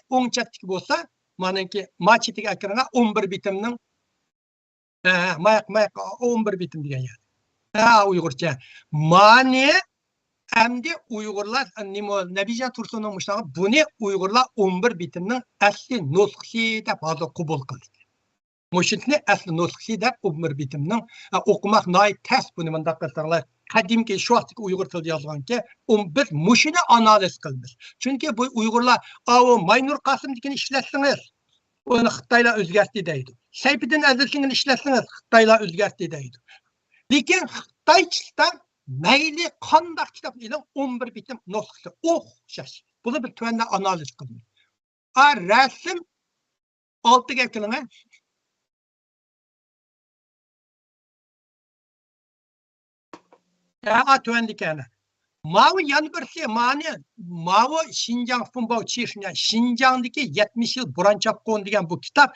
bo'lsa, meniki machitiga akiranga 11 bitimning 11 bitim degan yer. Uyg'urcha. Mani endi Uyg'urlar Nabijon Tursunning mushtag'i buni Uyg'urlar 11 bitimning asli nusxasi deb hozir qabul qildi. Mushitni asli nusxasi deb 11 bitimning o'qimak noy tas buni mundaq qilsanglar qadimki shu vaqtdagi Uyg'ur tilida yozganki, biz mushini analiz qilamiz. Chunki bu Uyg'urlar Maynur Qosim degan ishlatsangiz, uni Xitoylar o'zgartdi deydi. Sayfiddin Azizning ishlatsangiz, Xitoylar o'zgartdi deydi. Lekin Xitoychilar mayli qanday kitob e'lon 11 bitim nusxasi o'xshash. Buni bir tuanda analiz qilamiz. Rasm 6ga qiling. Tuandikani. Mavi yan birisi Mavi Şinjan Funbao Çişinden Şinjan'daki 70 yıl Burançapkon degan bu kitap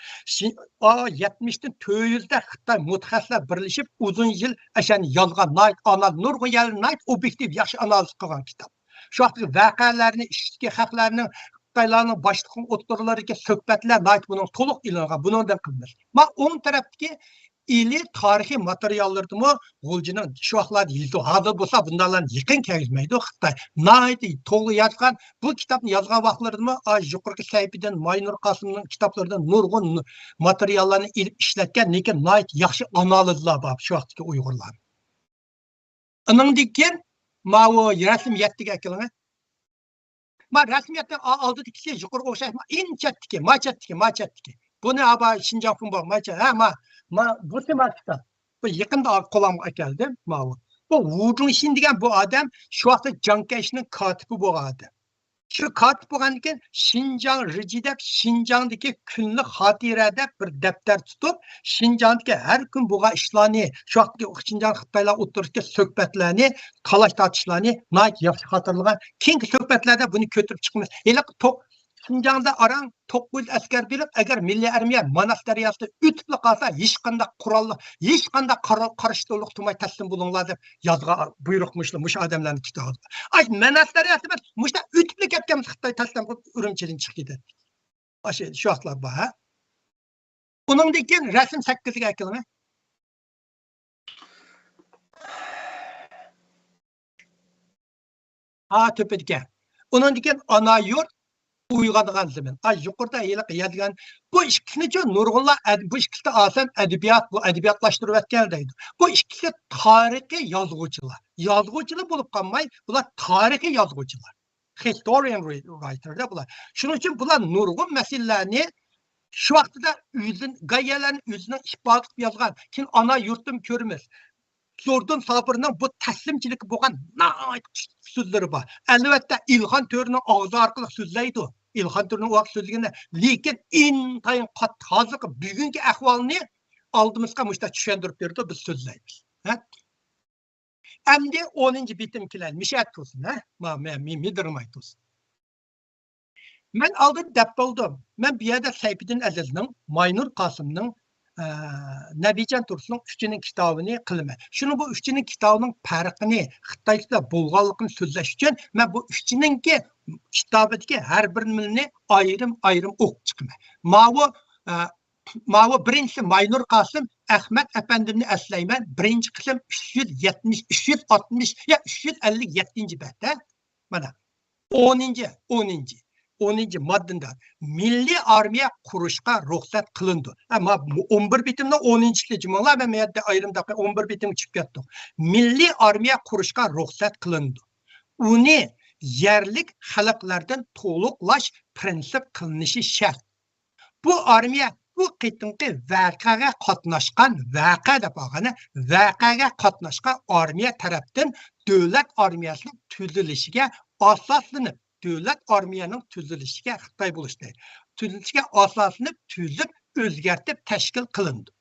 70'tin 400'de Xitay mutaxassislar birleşip uzun yıl aşan yazgan nurg'un yerli objektiv yaxshi analiz qilgan kitap. Şu vaqtdagi voqealarni, ishki haqlarni Xitaylarning boshliq o'tirlariga suhbatlar bunun to'liq ilingan, bundan qilmish. Ma o'ng tarafdagi ili tarihi materiallardı mı Gulcunun şu vaqtlarda yildi. Hazır bolsa bunlardan yıkın kelmeydi Xitay. Naydi to'g'ri yazgan bu kitapni yazgan vaqtlarda mı yuqorqi sayfidan Maynur Qasımның kitaplardan nurg'un materiallarni ilib ishlatgan, lekin nayt yaxshi analizlar bor şu vaqtdagi Uyg'urlar. Uningdan keyin mavo rasm yettiga kelgan. Ma rasmiyatda oldidagi yuqori o'xshaydi. Inchatdiki, machatdiki. Bunu aba Şinjan Funbao machat. Bu kitap. Bu yakında qo'limga keldi. Bu Wu Zhongxin degan bu adam şu vaqtda Jiang Kai's katibi bo'lgan. Şu katip bo'lgandan keyin Şinjan Riji deb Şinjandagi kunlik xotira deb bir daftar tutib, Şinjandagi har kun bo'lgan ishlarni, shu vaqtdagi Şinjan Xitoylar o'tirishga suhbatlarni, talash tortishlarni yaxshi xotirlagan. Keyingi suhbatlarda buni ko'tarib chiqamiz. Şinjan'da aran 900 asker bilip eğer milli armiya Manas deryasida o'tib qolsa hech qanday qurolli, hech qanday qarshiliq qilmay taslim bo'linglar deb yozgan buyruqmishlar mush odamlarning kitobi. Ay Manas deryasida mushda o'tib ketganmiz Xitoy taslim qilib Urumchidan chiqib ketdi. Shu vaqtlar bor. Uningdan keyin rasm 8ga kelma. Tepadga. Uningdan keyin ana yurt uyg'ongan zaman. Yuqorida yozgan bu ikkisi nurg'unlar bu ikkisi asan adabiyot, bu adabiyotlashtirish etgan deydi. Bu ikkisi tarixiy yozuvchilar. Yozuvchilar bo'lib qolmay, bular tarixiy yozuvchilar. Historian writerlar bular. Shuning uchun bular nurg'un masalalarni shu vaqtida gayyalarni o'zining ifoda qilib yozgan. Keyin ana yurtim ko'rmiz. Zordun Sabirning bu taslimchilik bo'lgan so'zlari bor. Albatta İlhan To'rining og'zi orqali so'zlaydi. İlhan To'rining vaqt so'zligini, lekin intayin qattiq hozirgi bugungi ahvolni oldimizga mushta tushuntirib berdi, biz so'zlaymiz. Endi 10 bitim keladi. Mishat bo'lsin, men midirmay tursin. Men oldin deb bo'ldim. Men bu yerda Sayfiddin Azizning, Maynur Qasımning Nabijan Tursun'un üçünün kitabını qilma. Şunu bu üçünün kitabının farqini, Xitoyda bo'lganligini so'zlash uchun men bu üçününki kitabidagi har birini ayrim o'qib chiqaman. Mavo birinchisi Maynur Qasım Ahmad Efendimni eslayman. Birinchi qism 370, 360 ya 357 betda. Mana 10. maddında milli armiya kuruşqa ruxsat qilindi. Ama 11 bitimde 10. cümleler ve meyadda ayrımda 11 bitim çıkıp yattı. Milli armiya kuruşqa ruxsat qilindi. Uni yerlik xalqlardan to'liqlash prinsip qilinishi shart. Bu armiya bu qitimqi voqeaga qatnashgan armiya tarafdan davlat armiyasining tuzilishiga asoslanib Devlet armiyanın tüzülüşüge Xitay buluştu. Tüzülüşüge asaslanıp tüzüp özgertip teşkil kılındı.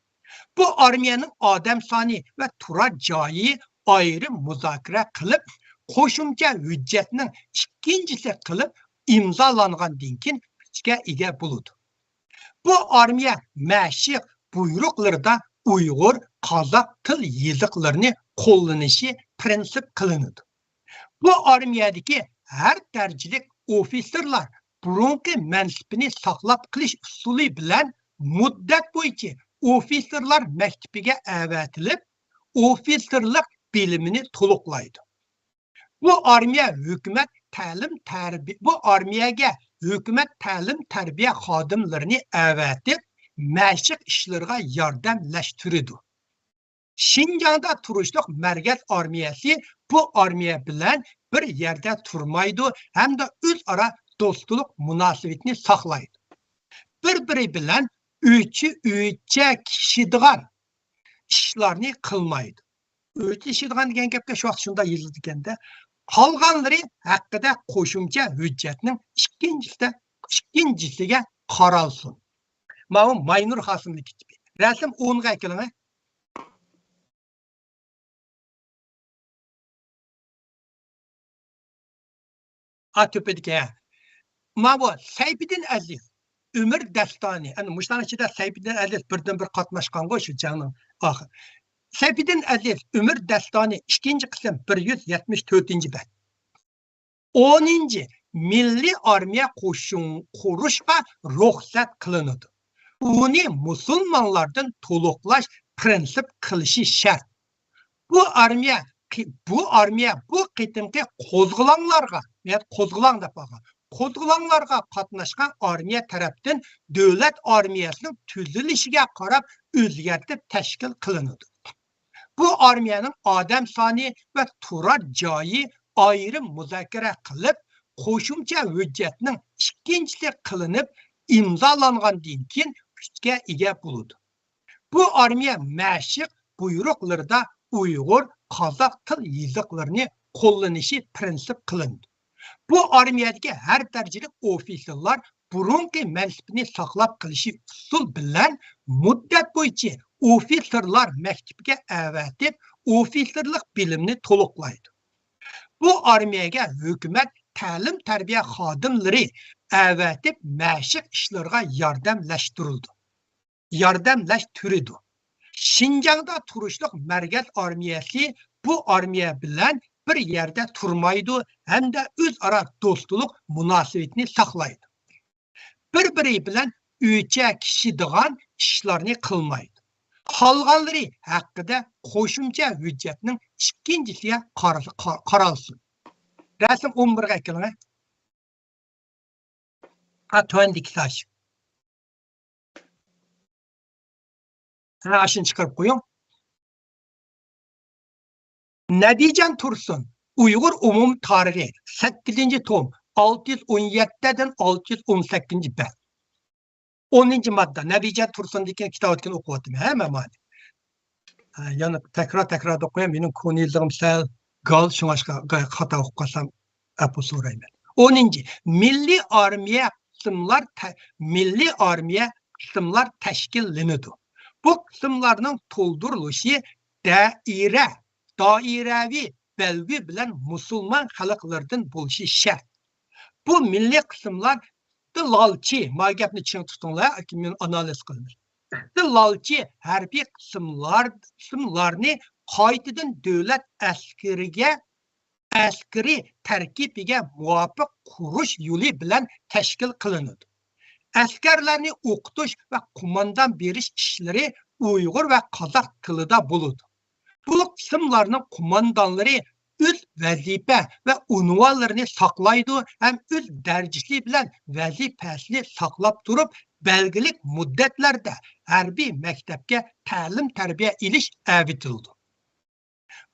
Bu armiyanın adem sani ve turar cayi ayrı muzakere kılıp qo'shimcha hüccetinin ikincisi kılıp imzalangan dinkin içke ige buludu. Bu armiya məşiq buyruqlarda Uyghur, Kazak tıl yazıqlarını kullanışı prensip kılındı. Bu armiyadaki her tercihlik ofisirlar burunki mensipini saqlab qilish usuli bilan muddat bo'yicha ofisirlar maktabiga avatilib, ofisirlik bilimini to'liqlaydi. Bu armiyaga hukumat ta'lim tarbiya xodimlarini avatib, mashq ishlariga yordamlashtiradi. Şinjan'da turuşluq merkez armiyasi bu armiya bilan bir yerde turmaydı, hem de o'zaro do'stlik munosabatini saqlaydi. Bir-biri bilan o'cha kishadigan ishlarni qilmaydi. O'cha kishadigan degan gapga shu vaqt shunda yozildi ekanda, qolganlari haqida qo'shimcha hujjatning ikkinchisiga qaralsin. Mana Maynur Qasımning kitobi. Rasm 10ga keladi. Atöpediki. Ma bu Seyfidin Aziz Ömür Dastani. Yani muştan içinde Seyfidin Aziz birden bir katmaşkan koy şu canım. Ahı. Seyfidin Aziz Ömür Dastani 2. kısım 174. bet. 10. Milli Armiya kuruşqa ruhsat kılınıdı. Uni musulmanlardan toluqlaş prensip kılışı şart. Bu armiya bu qitimki qo'zg'olonlarga, qo'zg'olon deb baqa. Qo'zg'olonlarga qatnashgan armiya tarafdan davlat armiyasining tuzilishiga qarab o'zgartib tashkil qilinadi. Bu armiyaning odam soni va turar joyi ayrim muzokara qilib, qo'shimcha hujjatning ikkinchisi qilinib, imzolangandan keyin kuchga ega bo'ladi. Bu armiya mashq buyruqlarida Uyghur, Kazak til yazıqlarını qo'llanishi prinsip qilindi. Bu armiyadagi har darajali ofitserlar burungi mansibini saqlab qilishi usul bilan muddat bo'yicha ofitserlar maktabiga avatib, ofitserlik bilimini to'liqlaydi. Bu armiyaga hukumat ta'lim-tarbiya xodimlari avatib mashq ishlariga yordamlashtirdi. Şinjan'da turuşluq merkez armiyası bu armiya bilen bir yerde turmaydı hem de özara dostluk münasebetini saklaydı. Bir-biri bilen üç kişi diğen işlerini kılmaydı. Kalganları hakkında qo'shimcha hujjatning ikkinchisiga qaralsin. Resim 11'e kelin. Tuandiki taş. Aşını çıkarıp koyun. Nadican Tursun, Uygur Umum Tarihi, 8. tom, 617'den 618. bet. 10. madde, Nadican Tursun'daki kitabını okuvadım. Hemen mani. Yani tekrar da koyayım, benim konu yıldığım sel, gal, şuna hata okuyasam, bu sorayım. 10. Milli armiya kısımlar teşkillenidir. Bu kısımlarının tolduruluşu dairevi belge bilen Müslüman halklardan buluşu şart. Bu milli kısımlar lalçı, magapni çın tutunlar, kimin analiz kılınır. Lalçı harbi kısımlarını qaytadan devlet askeri terkibiga muvafık kuruş yolu bilen teşkil kılınır. Askerlerini o'qitish ve kumandan berish işleri Uyghur ve Kazak tilida bo'ladi. Bu kısımlarının kumandanları öz vazife ve unvanlarını saklaydı hem öz derecesi bilen vazifesini saklap durup belgilik müddetlerde harbiy maktabga ta'lim-tarbiya ilish avitildi.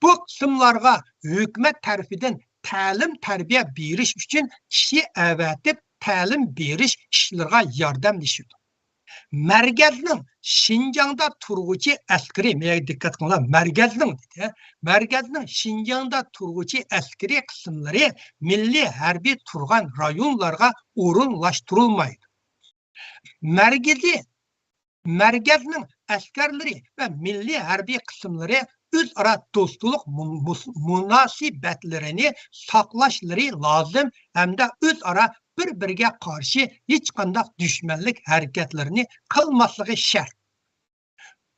Bu kısımlarga hükümet tarafidan ta'lim-tarbiya berish uchun kishi avatib ta'lim berish ishlariga yordamlashadi. Merkezning Şinjan'da turg'uchi askeri, dikkat qilinglar, merkezning Şinjan'da turg'uchi askeri qismlari milliy harbiy turgan rayonlarga o'rinlashtirilmaydi. Merkezning askerleri ve milliy harbiy qismlari o'zaro do'stlik munosabatlarini saqlashlari lozim hamda o'zaro bir-biriga qarshi hech qanday dushmanlik harakatlarini qilmasligi shart.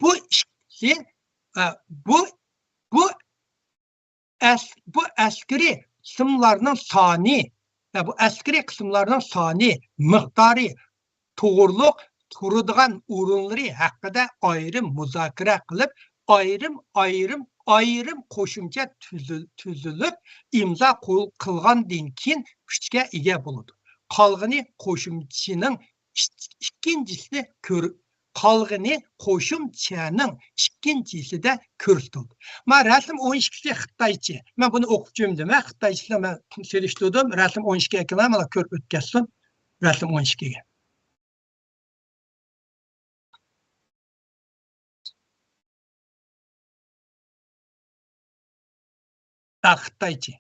Bu askeri kısımlarının sani, miqdori, to'g'riliq turadigan o'rinlari haqida ayrim muzokara qilib, ayrim qo'shimcha tuzilib, imzo qilgandan keyin kuchga ega bo'ladi. Qolg'ini qo'shimchaning ikkinchisida ko'rsatildi. Men rasm 12'si Xitoycha. Men buni o'qib jumdim. Xitoycha men selishtirdim. Rasm 12'ga kelgan, mana ko'rib o'tkazsin. Rasm 12'ga. Xitoycha.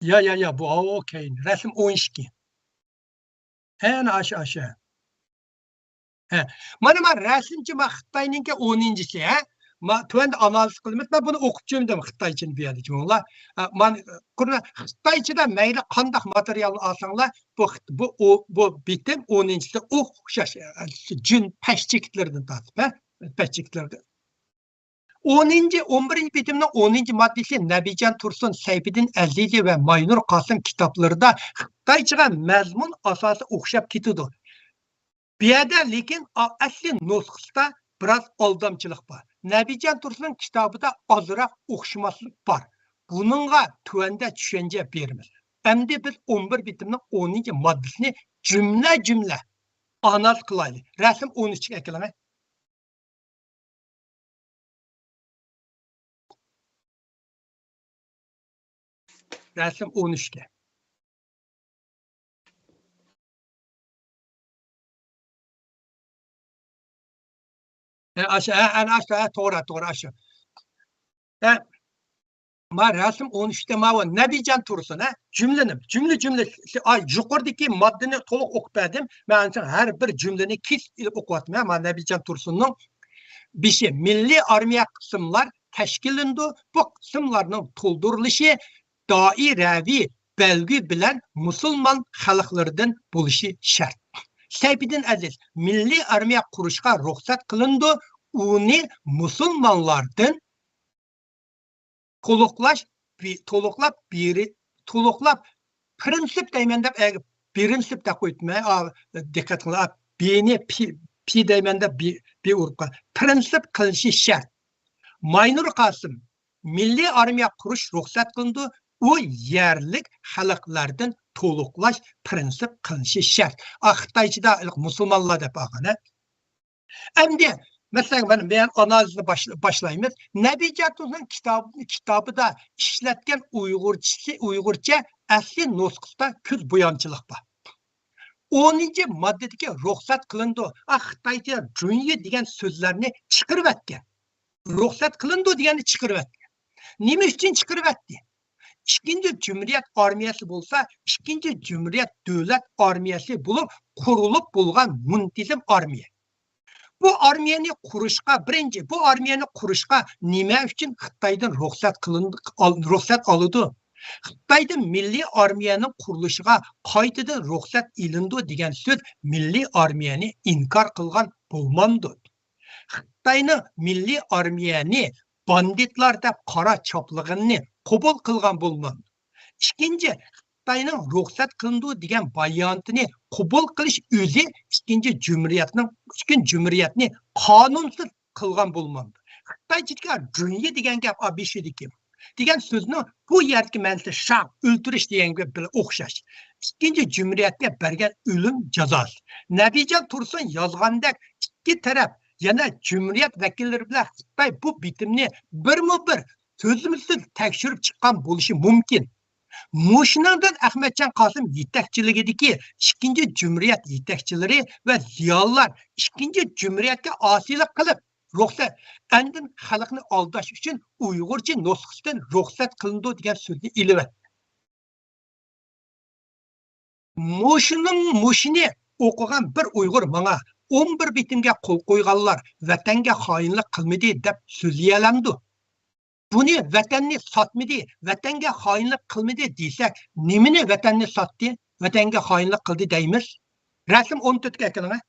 Ya bu okey. Resim 12. En aşağı. Mana resimchi Xitoyninki 10'inchisi, Tövende analiz kılmış. Ben bunu okup cümledim Xitayçını bir yerde cümleler. Xitayçıda meyli kandak materyalını alsanlar bu bitim 10-ci o'xşaş cün peşçiklerden tatip. Peşçiklerden. 11. bitiminin 10. maddesi Nebican Tursun, Seyfidin Əzizi ve Maynur Qasım kitaplarında Xitayçıga məzmun asası o'xşab ketidi. Bir yerde lekin asli nusxasida biraz aldamçılık var. Nebican Tursun'un kitabında azırak o'xşamaslık var. Bununla tövende düşünce berimiz. Endi biz 11 bitiminin 10. maddesini cümle analiz kılaylı. Resim 13 ekleme. Resim 13'te. Aşağı doğru aşağı. Ma resim 13'te ma var. Nebican Tursun cümle ay yukarıdaki maddeni toluk okupadım. Ben her bir cümleni kis ilip okutmaya ama Nebican Tursun'un bir şey milli armiya kısımlar teşkilindi. Bu kısımların tolduruluşu dairevi belgi bilen Müslüman halklardan buluşu şart. Seyfidin Aziz milli armiya kuruşka ruhsat kılındı. Onu Müslümanlardan toluklap prensip deymen dep prensip de koytma dikkat kılın beni pi deymen dep bir urupka prensip kılışı şart. Maynur Qasım milli armiya kuruş ruhsat kılındı. O yerlik halklardan toluklaş prensip kılışı şart. Xitayçıda Müslümanlar dep ağana. Endi mesela ben analizini başlayayım. Nebican Tursun kitabı da işletken Uygurca asli nusxasida küz buyançılık var. 10. maddedeki ruhsat kılındı. Xitaycha dünya degan sözlerini çıkırıp etken. Ruhsat kılındı degani çıkırıp etken. Nima üçün çıkırıp etdi? İkinci Cumhuriyet armiyası bolsa, ikinci Cumhuriyet devlet armiyası bulup kurulup bulgan muntizim armiya. Bu armiyani kuruşka nima üçün Xitaydan ruhsat alıdı? Xitaydan milli armiyanın kuruluşuga qaytadan ruhsat ilindi degan söz milli armiyani inkar kılgan bulmandı. Xitayning milli armiyani banditlar deb qara choplığını qabul kılgan bulmandı. İkinci Xitayning ruhsat kılındı degan bayonatini qabul qilish o'zi ikkinchi cumhuriyatni qanunsuz kılgan bulmandı. Xitaychiga dünya degan gap abishidiki degan so'zni bu yerdagi ma'nosi shaq o'ltirish deganga bilan o'xshash. İkinci cumhuriyatga bergan o'lim jazosi. Nebican Tursun yozgandek ikki taraf yana cumhuriyat vakillari bilan Xitoy bu bitimni birma-bir so'zimizsiz tekshirib chiqqan bo'lishi mumkin. Muşundan Ahmetcan Qasım yetakchiligidagi ikinci cumhuriyat yetakchilari va ziyolilar ikinci cumhuriyatga osiylik qilib ruxsat andin xalqni aldash uchun Uyg'urcha nusxasidan ruxsat qilindi degan so'zni ilib. Mushuni o'qigan bir Uyg'ur menga 11 bitimga qo'l qo'yganlar vatanga xoinlik qilmadi deb so'zlayalamdi. Bunu vatanni satmadı, vatanga xoinlik qilmadi desak, nimani vatanni satdi, vatanga xoinlik qildi deymiz? Rasm 14 ga keling.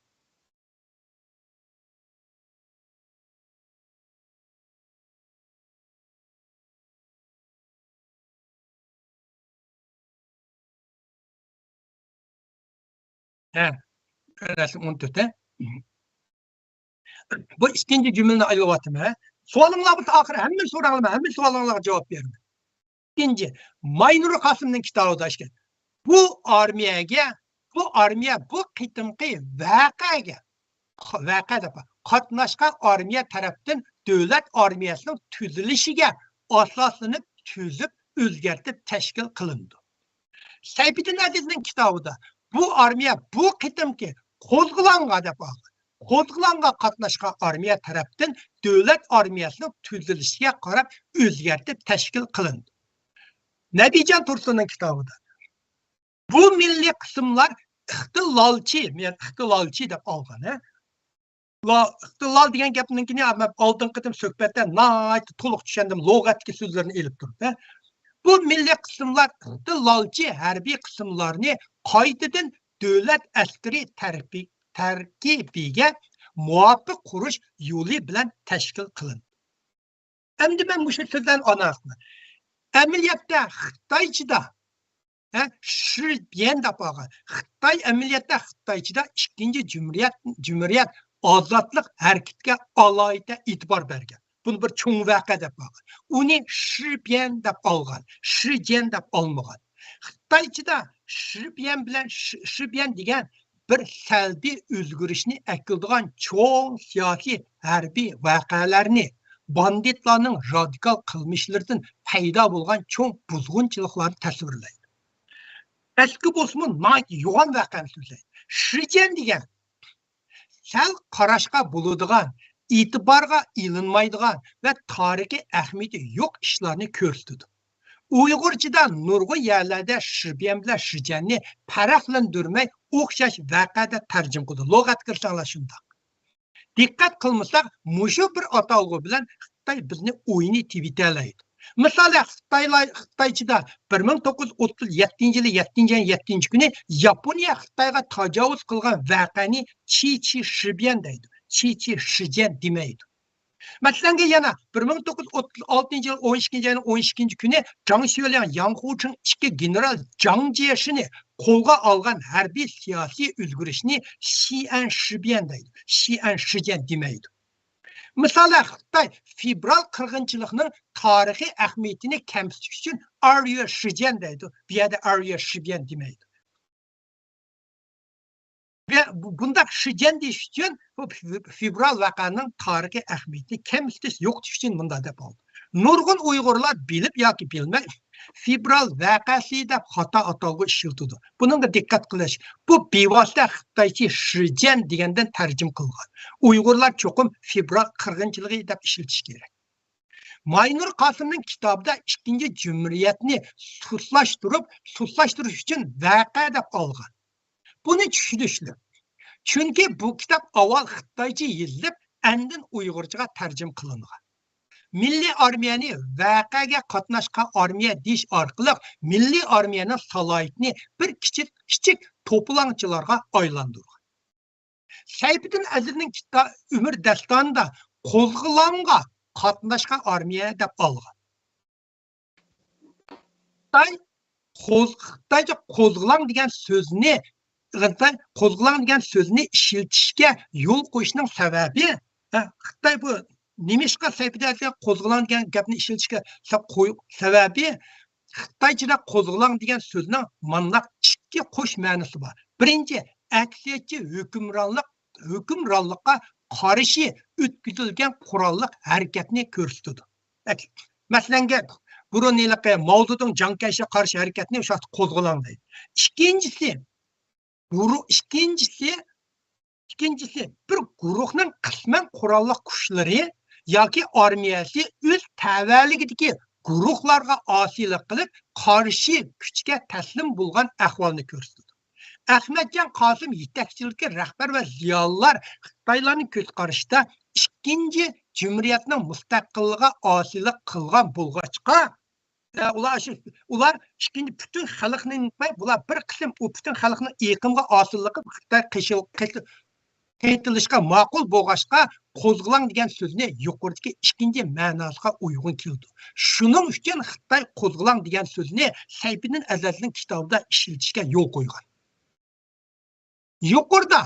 Rasm 14. Bu ikinci cümleni ayılavatım. Sualınla bu ahir hemen sorularına cevap verin. İkinci, Maynur Qasım'ın kitabı da işte. Bu armiya bu qitimqi vaqada qatnaşqan armiya tarafdan devlet armiyasının tüzülüşüge asaslanıp tüzüp özgertip teşkil kılındı. Seyfidin Aziz'in kitabı da bu armiya bu qitimqi qo'zg'alanga deb qo'zg'alanga qatnaşqan armiya tarafdan devlet armiyasının tüzülüşüge qarab özgertip teşkil kılındı. Nebican Tursun'un kitabı da bu milli kısımlar ixtilalçı deb algan. ixtilol degan gapninkini oldin qitim suhbatda to'liq tushundim, lug'atga so'zlarni elib turib. Bu milliy qismlar ixtilolchi harbiy qismlarni qaytadan davlat askari tarkibiga muvofiq qurish yo'li bilan tashkil qilindi. Endi men bu so'zdan anaqman. Amaliyotda Xitoychida Shibian deb olgan. Xitoy amaliyotda Xitoychida ikkinchi jumuriyat ozodlik harakatiga alohida e'tibor bergan. Bunu bir cho'ng voqea deb olgan. Uni Shibian deb olgan, Shijian deb olmagan. Xitoychida Shibian degan bir salbiy o'zgarishni akildigan cho'ng siyosiy harbiy voqealarni banditlarning radikal qilmishlaridan paydo bo'lgan cho'ng buzg'unchiliklarni tasvirlaydi. Eski bo'lsin, yo'g'on voqeani so'zlaydi. Shijian degan sal qarashga bo'ladigan, e'tiborga ilinmaydigan va tarixiy ahamiyati yo'q ishlarni ko'rsatdi. Uyg'urchada nurg'un yerlarda Shibian bilan Shijianni farqlantirmay o'xshash voqeada tarjima qildi. Lug'at kirsanglar shundoq. Dikkat qilmasak, mushu bir atalg'u bilan Xitoy bizni o'yini tevitalaydi. Masalan, Xitoychida 1937 yili 7 kuni Yaponiya Xitoyga tajovuz qilgan voqeani Chi Shibian deydi. Chi Shijian demaydi. Masalan, yana 1936 yil 12 kuni Zhang Xueliang, Yang Hucheng ikki general Zhang Jieshini qo'lga olgan harbiy siyosiy o'zgarishni Xi'an Shibian deydi. Xi'an Shijian demaydi. Misallar Xitoy fevral qirg'inchilikning tarixiy ahamiyatini kamsitish uchun Arya Shijian deydi. Bu yerda Arya Shibian demaydi. Ve bunda Shijian deyish uchun fevral voqeaning tarixiy ahamiyatini kamsitish yo'qotish uchun bunda deb oldi. Nurg'un Uyg'urlar bilib yoki bilmay fevral voqeasi deb xato atalg'u ishlatdi. Bunga diqqat qilish. Bu bevosita Xitoycha Shijian degandan tarjima qilgan. Uyg'urlar cho'qim fevral qirg'inchiligi deb ishlatish kerak. Maynur Qosimning kitobida ikkinchi jumuriyatni suslashtirish uchun voqea deb olgan. Buni tushunishli. Chunki bu kitob avval Xitoycha yozilib, andin Uyg'urchaga tarjima qilingan. Milliy armiyani voqeaga qatnashgan armiya deyish orqali milliy armiyaning salohiyatini bir kichik to'planchilarga aylantirgan. Sayfiddin Azizning umr dastonida qo'zg'olonga qatnashgan armiya deb olgan. Xitoycha qo'zg'olon degan so'zni ishlatishga yo'l qo'yishning sababi Xitoy bu Nimishqa sayfida qo'zg'olon degan gapni ishlatishga sababi Xitoychada qo'zg'olon degan so'zning manlaq ikki qo'sh ma'nosi bor. Birinchi, aksiyatchi hukmronlikqa qarshi o'tkazilgan qurolli harakatni ko'rsatadi. Masalan, Bruniylikqa Mao Zedong Jankayshiga qarshi harakatni o'sha qo'zg'olon deydi. İkincisi bir guruhning qisman qurolli kuchlari yoki armiyasi o'z tavalligidagi guruhlarga osiylik qilib qarshi kuchga taslim bo'lgan ahvolni ko'rsatdi. Ahmadjon Qosim yetakchilikka rahbar va ziyolilar Xitoylarning ko'z qarashida ikkinchi jumuriyatning mustaqilligiga osiylik qilgan bo'lg'achqa ular ikkinchi butun xalqni bular bir qism u butun xalqning yiqimga osilligi Xitoy qaytilishga ma'qul bo'lg'achqa qo'zg'olon degan so'zni yuqoridagi ikkinchi ma'nosiga uyg'un keldi. Shuning uchun Xitoy qo'zg'olon degan so'zni Sayfiddin Azizning kitobida ishlatishga yo'l qo'ygan. Yuqorida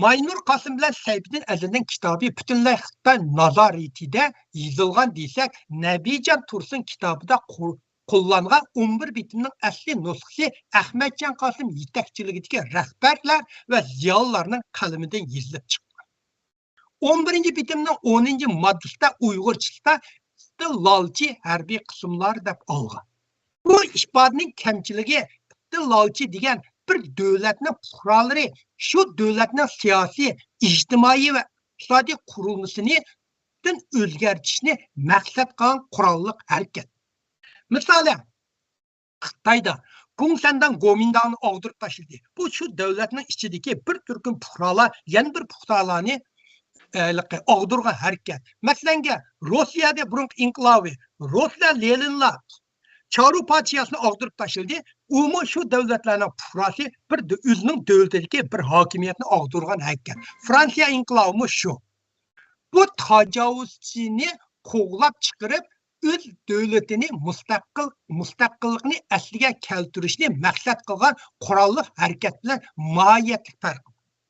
Maynur Qosim bilan Sayfiddin Azizning kitobi butunlay Xitoy nazoratida yozilgan desak, Nabijon Tursun kitobida qo'llangan 11 bitimning asli nusxasi Ahmadjon Qosim yetakchiligidagi rahbarlar va ziyolilarning qalamidan yozilib chiqqan. 11 bitimning 10-moddasida Uyg'urchada ixtilolchi harbiy qismlar deb olgan. Bu ifodaning kamchiligi ixtilolchi degan bir davlatning fuqarolari shu davlatning siyosiy, ijtimoiy va iqtisodiy qurilmasini o'zgartirishni maqsad qilgan qurolli harakat. Misolan, Xitoyda Gumsandan Gomindan'ı ağdırıp taşıdı. Bu şu devletinin içindeki bir türkün puhralar, yeni bir puhralarını ağdırgan hareket. Mesela Rusya'da burun inqilabi, Rusya Leninlar Çaru padişahını ağdırıp taşıdı. Umu şu devletlerinin puhrası bir özünün devletindeki bir hakimiyetini ağdırgan hareket. Fransa inqilabı şu. Bu tacavuzçini kovlap çıkarıp öz devletini mustaqillikni asliga keltirishni maqsad qilgan qurolli harakat bilan mohiyatlik farq.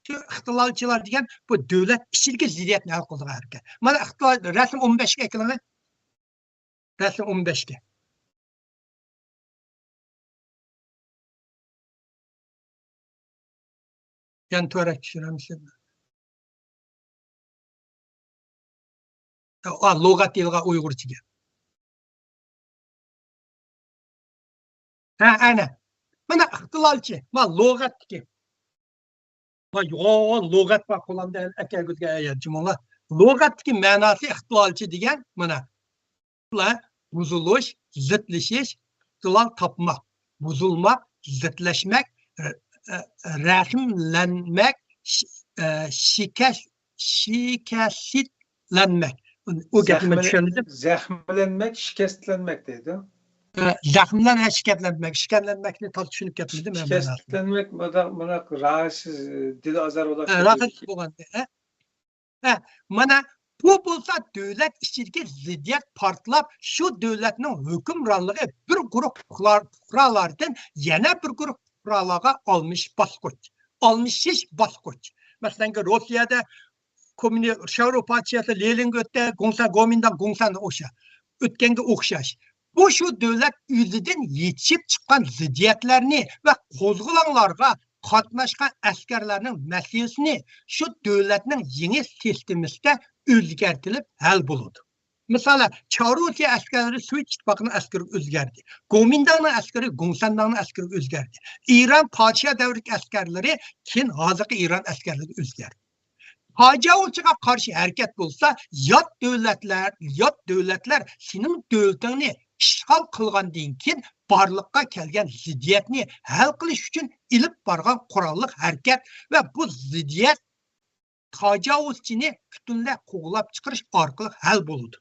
Şu ixtilolchilar degan bu davlat ichidagi ziddiyatni hal qiladigan harakat. Mana ixtilol rasm 15 ga kelinglar. Rasm 15 ga. Yani to'rak tushunamizmi? Lug'at tilga Uyg'urchaga. Ha, ana. Mana ixtilolchi, mana lug'atniki. Yo'q, lug'at bor qo'limda aka-guzga aytmoqlar. Lug'atniki ma'nosi ixtilolchi degan mana bular buzilish, zidlashish, ixtilol topmoq, buzilmoq, zidlashmak, rahmlanmak, shikastlanmak. O gapni tushundim. Zahmlanmak, shikastlanmak deydi. Zahmlan shikastlanmakni tushunib ketmadim. Shikastlanmak buna rahatsız, dili azar olarak. Rahatsız bo'lganda. Mana bu bo'lsa davlat ichidagi ziddiyat portlab, shu davlatning hukmronligi bir guruh fuqarolardan yana bir guruh fuqarolarga almishish bosqich. Masalan, Rossiyada Şavro padişahı Lenin o'tdi, Gomindan Gongsan o'sha. O'tganga o'xshash. Bu şu devlet o'zidan yetishib chiqqan ziddiyatlarni va qo'zg'olonlarga qatnashgan askarlarning masalasini şu devletning yangi sistemasida o'zgartirib hal bo'ladi. Mesela Çarusya askerleri Sovet İttifakı'nın askeri özgerdi. Gomindan'ın askeri Gongsan'ın askeri özgerdi. İran padişah devrik askerleri Çin hazırki İran askerleri özgerdi. Tacavuzçıga karşı hareket bulsa yat devletler senin devletini işgal kılgandan keyin barlıkka kelgen ziddiyetini hal kılış için ilip bargan kurallık hareket ve bu ziddiyet tacavuzçini bütünle kovulap çıkarış arkalı hal buludu.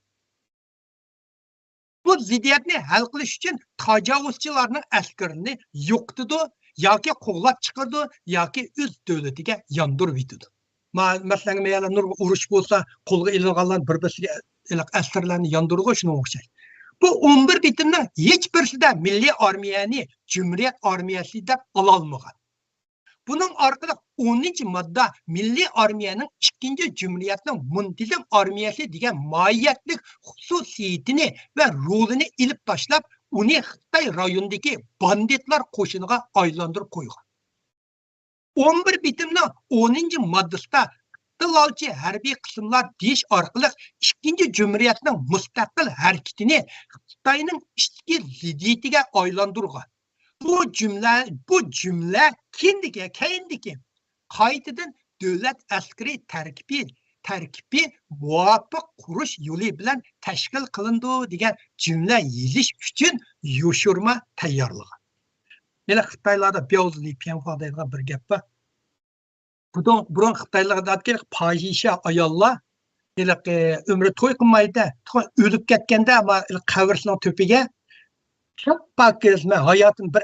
Bu ziddiyetini hal kılış için tacavuzçılarının askerini yoktudu, ya ki kovulap çıkardı, ya ki öz devletine yandır vididu. Mesela meyala nur uruş bolsa kolga ilinganlar bir-birisiga askarlarni yandırığı şuna o'xshaydi. Bu 11 bitimden hiçbirisi de milli armiyani Cumhuriyet armiyasi deb ololmagan. Bunun arkada 10. madda milli armiyanın 2. Cumhuriyetning muntizam armiyasi degan mohiyatlik xususiyatini ve rolini ilip tashlab, uni Xitoy rayonidagi banditlar qo'shiniga aylantirib qo'ygan. 11 bitimning 10. maddasida ixtilolchi harbiy qismlar deyish orqali 2. Cumhuriyetning mustaqil harakatini Xitoyning ichki ziddiyatiga aylantirgan. Bu cümle kendiki qaytadan davlat askeri tarkibi muvafiq qurish yo'li bilan tashkil qilindi degan cümle yezish uchun yoshurma tayyorligi. Mana Xitoylarda Beozli Pianfa deydigan bir gap bor. Burun Xitoylardagi fahişe ayollar ömrü to'y qilmaydi, o'lib ketganda ama qabrisining to'piga pakizme hayatım bir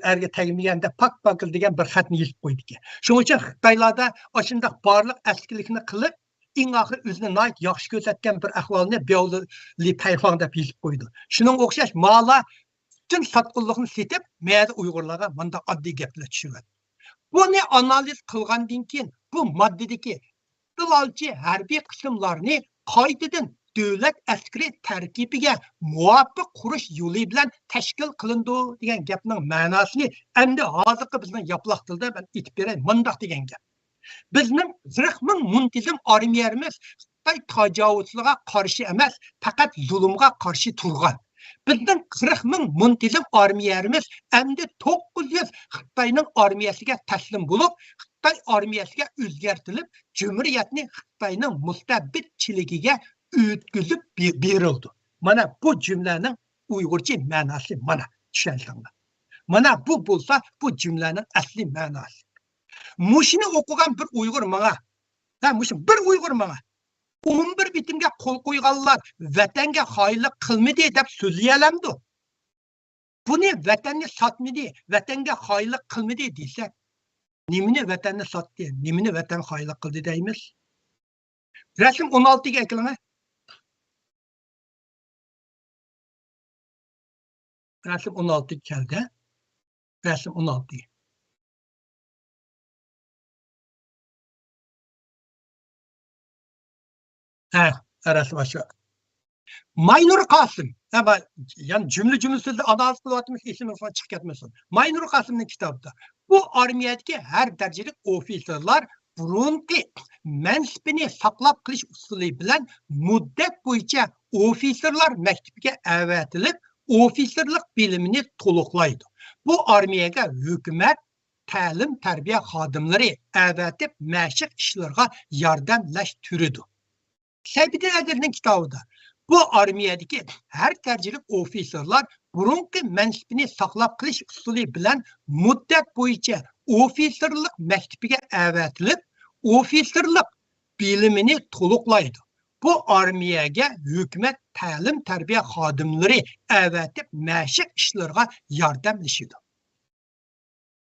erge tegmeganda pakiz degan bir xatni yozib qo'ydi ekan. Shuning uchun Xitoylarda ashunday barliq askilikni qilib, eng oxir o'zini nihoyat yaxshi ko'rsatgan bir ahvolni Beozli Pianfa deb yozib qo'ydi. Shuning o'xshash ma'la bütün satqınlıqni setib, məyədə Uyğurlara bunda addi gaplar tushiradi. Bunu analiz qilgandan keyin bu maddadagi ixtilolchi harbiy qismlarni qaytadan davlat askeri tarkibiga muvofiq qurish yo'li bilan tashkil qilindi degan gapning ma'nosini endi hozirgi bizning yaplaq tilda men aytib beray, mundaq degan gap. Bizning 40 ming muntizam armiyamiz Xitoy tajovuzligiga qarshi emas, faqat zulmga qarshi turgan. Bizden 40 ming muntizam armiyamiz endi 900 Xitoyning armiyasiga taslim bo'lib, Xitoy armiyasiga o'zgartirilib, Cumhuriyetni Xitoyning mustabidchiligiga o'tkazib berildi. Mana bu cümlenin Uyg'urcha ma'nosi mana tushunasizlar. Mana bu bolsa bu cümlenin asli manası. Muşunu okugan bir Uygur mana. Ha muşun bir Uygur mana. 11 bitimge kol koyganlar vatanga hayırlı kılmadı dep söyleyelemdi. Bunu vatanını satmadı, vatanga hayırlı kılmadı deyse, nimini vatanını sattı, nimini vatan hayırlı kıldı deyimiz. Resim 16'ga ekleme. Resim 16 geldi. Resim 16. Resim aşağı. Maynur Kasım. Yani cümle sözde analiz kılatmış isim falan çık etmesin. Maynur Kasım'ın kitabında. Bu armiyadaki her derecelik ofisörler burunki mensibini saklap kılış usulü bilen müddet boyunca ofisörler mektubiga avatilib ofisörlük bilimini toluklaydı. Bu armiyaga hükümet ta'lim tarbiya xodimlari avatib mashq ishlarga yordamlashtirdi. Saybidin Adir'nin kitabında bu armiyadaki her tercihlik ofisörler burunki mensibini saklap kılış usulü bilen müddet boyunca ofisörlük mektubiga avatilib ofisörlük bilimini toluklaydı. Bu armiyaga hükümet ta'lim tarbiya xodimlari avatib mashq ishlarga yordamlashadi.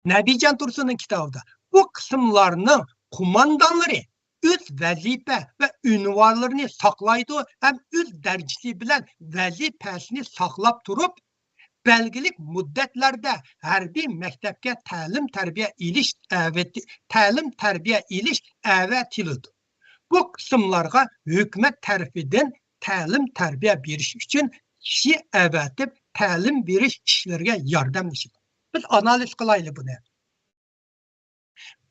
Nabijan Tursun'un kitabında bu kısımlarının kumandanları öz vazife ve ünvanlarını saklaydı hem öz derecesi bilen vazifesini saklap durup belgilik müddetlerde harbiy mektepke ta'lim tarbiya ilish avatildi. Bu kısımlarga hükümet tarafidan ta'lim tarbiya berish için kişi avatib ta'lim berish ishlariga yordamlashadi. Biz analiz kılaylı bunu.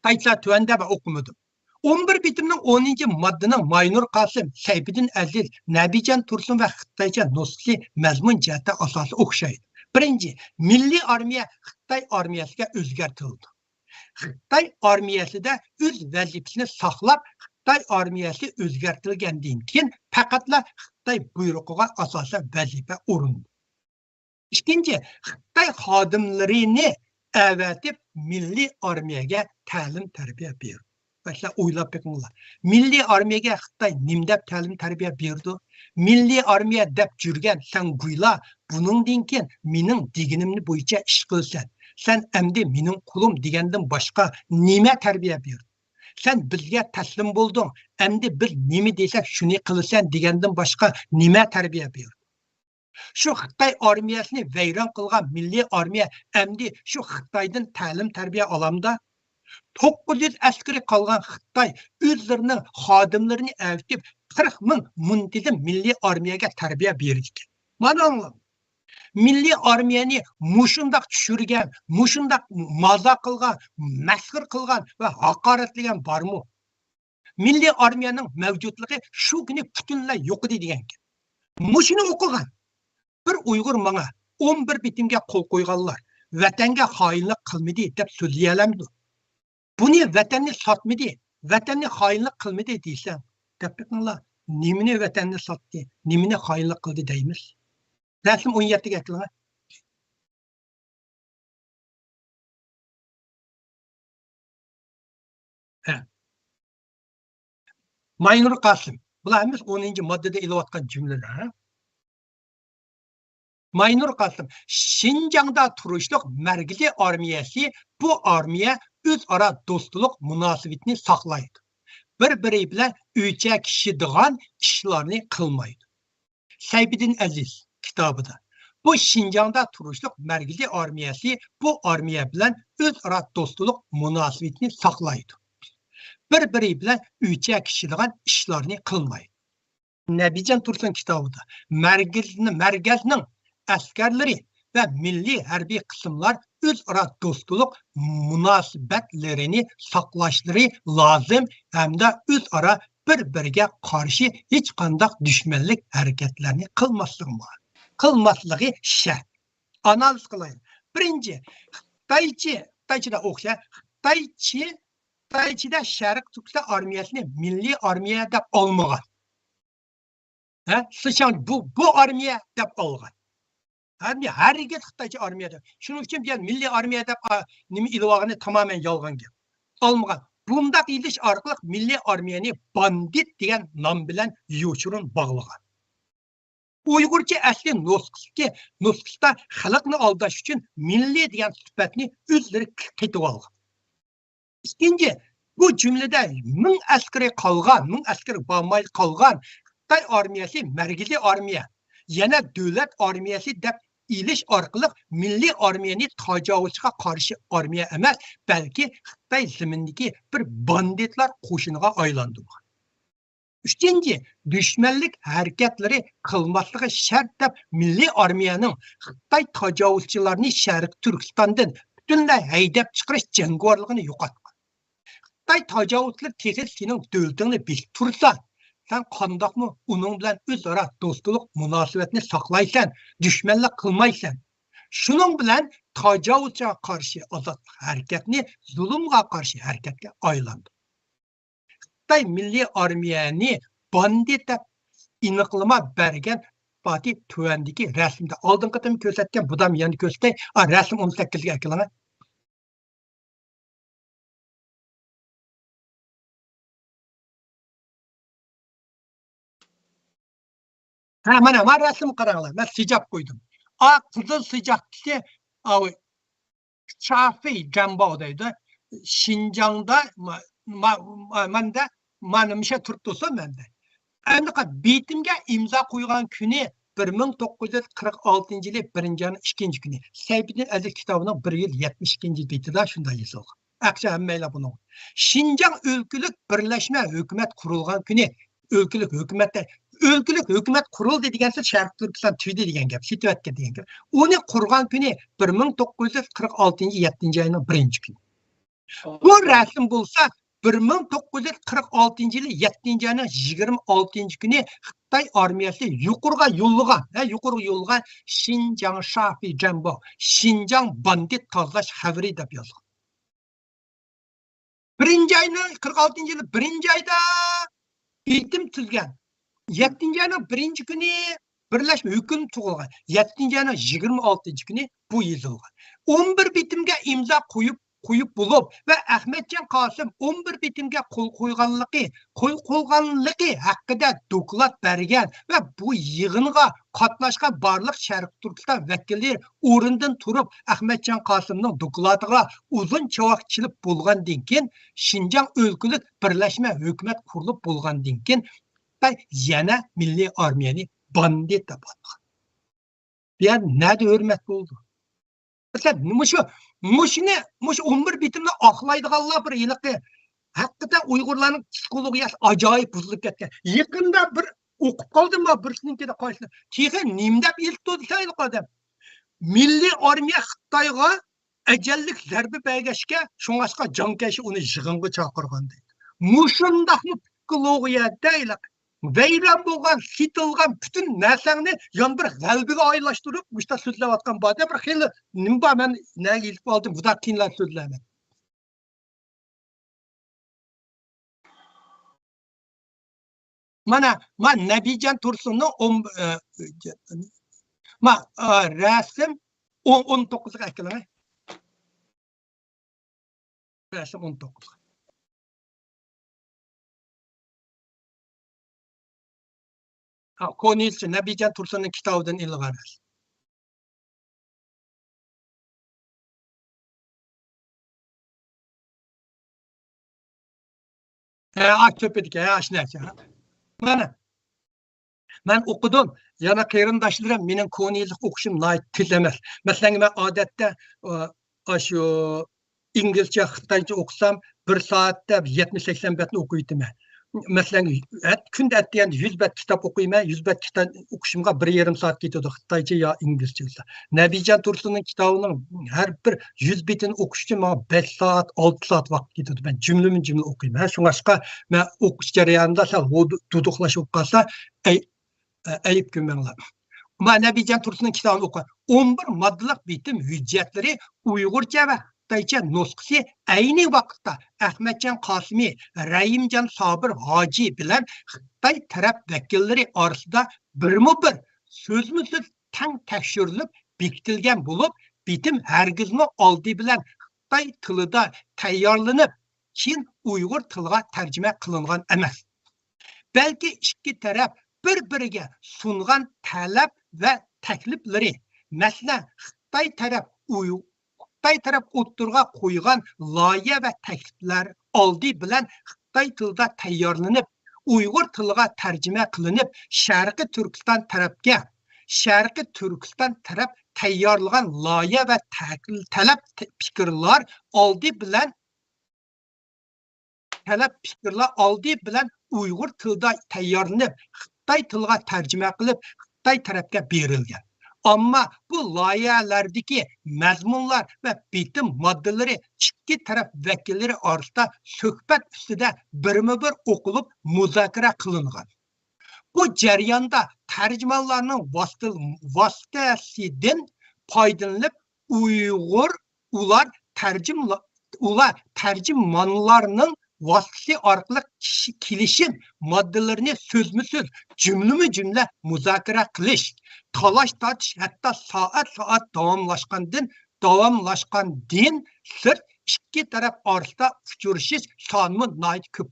Kaysa tüvende ve okumadım. 11 bitiminin 10. maddenin Maynur Kasım, Saybidin Aziz, Nabijan Tursun ve Xitayca nusxası mazmun cihati asası okşaydı. Birinci, Milli Armiya Xitay armiyasiga o'zgartirildi. Xitay armiyasi de öz vazifasini saqlab, Xitay armiyasi o'zgartirilgandan keyin faqatla Xitay buyrug'iga asosan vazifa o'rindi. İkinci, Xitay xodimlarini avatib Milli Armiyaga ta'lim tarbiya berdi. Mesela o'ylab bakinglar. Milli Armiyaga Xitay nimdab ta'lim tarbiya berdi? Milli Armiya deb jurgan sen guyla buningdan keyin mening deganimni bo'yicha ish qilsan. Sen endi mening qulim degandan boshqa nima tarbiya berdi? Sen bizga taslim bo'lding. Endi biz nima desak shuni qilsan degandan boshqa nima tarbiya berdi? Şu Xitay armiyasini vayron qilgan Milli Armiya endi şu Xitaydan ta'lim tarbiya olamda 900 askeri kalgan Xitay özlerinin xodimlarini avtib 40 ming muntizim Milli Armiyaga tarbiya berdi. Mana anlam. Milli Armiyani mushundaq tushirgan, mushundaq maza qilgan, masxir qilgan va haqoratlagan bormi? Milli Armiyaning mavjudligi shu kuni butunlay yo'q edi degan. Mushuni o'qigan bir Uygur mana 11 bitimga qo'l qo'yganlar vatanga xoinlik qilmadi deb so'zlayalamdi. Bunu vatanni satmadı, vatanni xoinlik qilmadi deysan, depinglar, nimini vatanni satdi, nimini xoinlik qildi deymiz. Resim 17 ga kelinglar. Maynur Kasım, bularimiz 10. maddede ilayotgan cümleler. Maynur Kasım, Şinjan'da turuşluq Merkezi Armiyasi bu armiya özara dostluk münasibetini saqlaydı. Bir-biri bilan o'cha kishadigan ishlarni qilmaydi. Saybidin Aziz kitabida bu Şinjan'da turuşluq Merkezi Armiyasi bu armiya bilan özara dostluk münasibetini saqlaydı. Bir-biri bilan o'cha kishadigan ishlarni qilmaydi. Nabijan Tursun kitabida merkezning askerleri ve milli harbiy kısımlar özara dostluk münasibetlerini saqlashları lazım hem de özara bir-biriga qarshi hech qanday düşmanlik hareketlerini qilmaslığı şart. Analiz qilaylik. Birinci, Xitaychida o'xsha, Xitaychida Sharq Turkiston armiyasini Milli Armiya deb olmagan. Sıçan bu armiya deb olgan. Herkes Xitaycha armiyada. Şunun için ben milli armiyada nima ilvagını tamamen yalgan gap. Almagan. Bundaq iliş arqılıq milli armiyani bandit degan nom bilan yo'churun bog'lagan. Uyg'urcha asli nusxada xalqni aldash uchun milli degan sifatni o'zlari qetib olgan. İkinci, bu cümlede ming askari qolgan, ming askari bo'lmay qolgan Xitoy armiyasi markaziy armiya, yana davlat armiyasi deb ilish orqali milliy armiyani tajovuzga qarshi armiya emas, balki Xitoy zimindagi bir banditlar qo'shiniga aylantirgan. Üçüncü, düşmanlık hareketleri kılmaslığı şart deb milliy armiyaning Xitoy tajovuzchilarini Sharq Turkistondan butunlay haydab chiqarish jangovarligini yo'qotgan. Xitoy tajovuzchilar texnik sening davlatingni bekitib tursa, sen qandoqmi uning bilan o'zaro do'stlik munosabatni saqlaysan, dushmanlik qilmaysan. Shuning bilan tajovuzga qarshi ozodlik harakatni zulmga qarshi harakatga aylandi. Xitoy milliy armiyani bandit deb aniqlama bergan Fatih tuvandagi rasmda oldin qatam ko'rsatgan budam yana ko'rsatay. Rasm 18ga akilana. Mana rasm qaranglar. Men sijab qo'ydim. Qizil sijabdiki Shafiy Jambo deydi. Şinjan'da manda manimcha turibdi menda. Endi betimga imzo qo'ygan kuni 1946 yili 1-2 kuni. Saybidin Aziz kitobining 1-72 betida shunday yozilgan. Aqsha hammaylar buni. Şinjan o'lkalik birlashma hukumat qurilgan kuni, o'lkalik hukumat qurildi degan so'z Sharq Turkiston tuydi degan gap, Sitvatga degan gap. Uni qurgan kuni 1946-7 oyning 1-kuni. Bu rasm bo'lsa 1946 yili 7 oyning 26 kuni Xitoy armiyasi yuqorga yo'llagan Şinjan Shafiy Jambo, Şinjan bandit tozlash xabari deb yozgan. 1-oyning 46 yili 1-oyda bitim tuzgan. 7 oyning 1-kuni birlashma hukum tug'ilgan. 7 oyning 26 kuni bu yozilgan. 11 bitimga imzo qo'yib bo'lib va Ahmedjon Qosim 11 bitimga qo'l qo'yganligi haqida doklad bergan va bu yig'inga qatnashgan barliq Sharq Turkiston vakillari o'rindan turib Ahmedjon Qosimning dokladiga uzun chavoq chilib bo'lgandan keyin Şinjan o'lkalik birlashma hukumat qurilib bo'lgandan keyin yana milliy armiyani bandit deb atgan. Yani nada hurmat bo'ldi. Mush 11 bitimni oqlaydiganlar bir yiliqi haqiqatan Uyg'urlarning psixologiyasi ajoyib buzilib ketgan. Yaqinda bir o'qib qoldim va birsinikida qo'yishdi. Keyin nimdab iltdi sayli qoldim. Milliy armiya Xitoyga ajallik zarba bergashga, shunga jonkashi uni yig'inga chaqirgan deydi. Mushundaqmi psixologiya deylik. Vayron bo'lgan, sitilgan bütün narsani yon bir g'albiga aylashtirib, bushta so'zlayotgan bo'ldi. Bir xil nima men nega ilib oldim, bu da qiyinlar so'zlayman. Mana Nabijon Tursunning rasm 19ga akilana. Rasm 19. Konilchi Nabijon Tursunning kitobidan ilg'an. Ko'pediki, ashnacha. Mana men o'qidim. Yana qarindoshlarim mening konillik o'qishim tez emas. Masalan, men odatda shu inglizcha, xitoycha o'qisam 1 soatda 70-80 betni o'qiydiman. Masalan, kunda atgan 100 bet kitap o'qiyman, 100 bet kitap o'qishimga 1,5 soat ketadi, xitoycha yo inglizcha bo'lsa. Nabijon Tursunning kitobining har bir 100 betini o'qish uchun menga 5 soat, 6 soat vaqt ketadi. Men jumla o'qiyman. Shunga men o'qish jarayonida sal duduqlashib qolsa, ayib ko'manglar. Men Nabijon Tursunning kitobini o'qidim. 11 moddalik bitim hujjatlari Uyg'urcha va Xitoycha nusxasi ayni vaqtda Ahmedjon Qosimi, Raimjon Sobir Hoji bilan Xitoy taraf vakillari orasida birma-bir so'zma-so'z tang tekshirilib bekitilgan bo'lib, bitim hargizmi oldi bilan Xitoy tilida tayyorlanib, keyin Uyg'ur tiliga tarjima qilingan emas. Balki ikki taraf bir-biriga sungan talab va takliflari, masalan, Xitoy taraf o'ttirga qo'ygan loyiha va takliflar oldi bilan Xitoy tilida tayyorlanib, Uyg'ur tiliga tarjima qilinib, Sharqiy Turkiston taraf tayyorlagan loyiha va talab fikrlar oldi bilan Uyg'ur tilida tayyorlanib, Xitoy tiliga tarjima qilib, Xitoy tarafga berilgan. Ammo bu loyihalardagi mazmunlar va bitim moddalari ikki taraf vakillari orasida suhbat ustida birma-bir o'qilib, muzokara qilingan. Bu jarayonda tarjimonlarning vositasidan foydalanib, ular tarjimonlarning vasitasi orqali kelishim moddalarini so'zma-so'z, jumla muzokara qilish, talash tortish hatto soat davomlashgandan sirt ikki taraf orasida uchrashish soni ko'p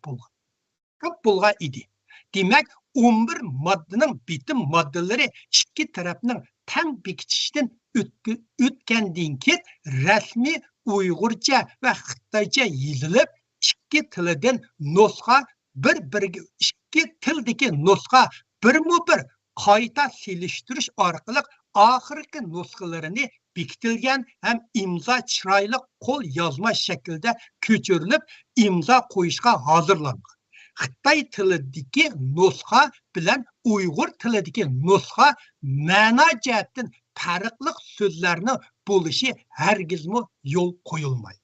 bo'lgan edi. Demak, 11 moddaning bitim moddalari ikki tarafning tang bekitishdan o'tgandan keyin rasmiy Uyg'urcha va Xitoycha yozilib, ikki tilidan nusxa ikki tildagi nusxa birma-bir qayta selishtirish orqali oxirgi nusxalarini bekitilgan ham imzo chiroyli qo'l yozma shaklda ko'chirilib, imzo qo'yishga hozirlangan. Xitoy tilidagi nusxa bilan Uyg'ur tilidagi nusxa ma'no jihatdan farqli so'zlarni bo'lishi hargizmi yo'l qo'yilmaydi.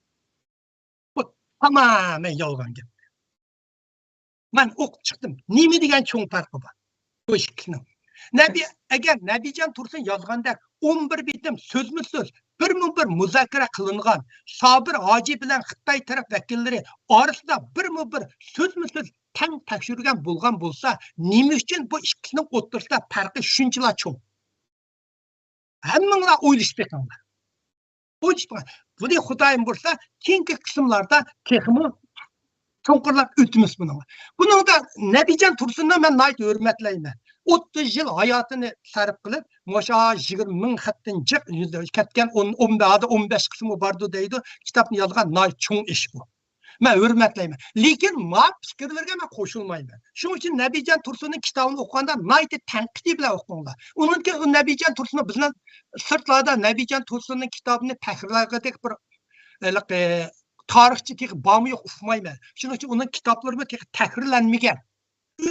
Bu tamamen yolg'on gap. Men o'qib chiqdim. Nima degan cho'ng farqi bor? Bu ikkisini. Agar Nabijon Tursun yozganda 11 bitim so'zma-so'z birma-bir muzokara qilingan, Sobir Hoji bilan Xitoy taraf vakillari orasida birma-bir so'zma-so'z tang tekshirgan bo'lgan bo'lsa, nima uchun bu ikkisining o'rtasida farqi shunchalar cho'ng? Hammanglar o'ylashib beqinglar. Buni Xudoyim bo'lsa, keyingi qismlarda texmi cho'nqirlab o'timiz buni. Buningda Nabijon Tursunni men nayt hurmatlayman. 30 yil hayotini sarf qilib, mosha 20 ming xatdan jiq ketgan 15 qismi bordi deydi. Kitobni yozgan nayt cho'ng ish bu. Men hurmatlayman. Lekin ma fikrlarga men qo'shilmayman. Shuning uchun Nabijon Tursunning kitobini o'qiganda nayt tanqidiy bilan o'qinglar. Uningki Nabijon Tursunni bizning sirtlarda Nabijon Tursunning kitobini tahrirlagadek bir tarixchi texi bağımı yo'q uqmayman. Shuning uchun uning kitoblari texi tahrirlanmagan.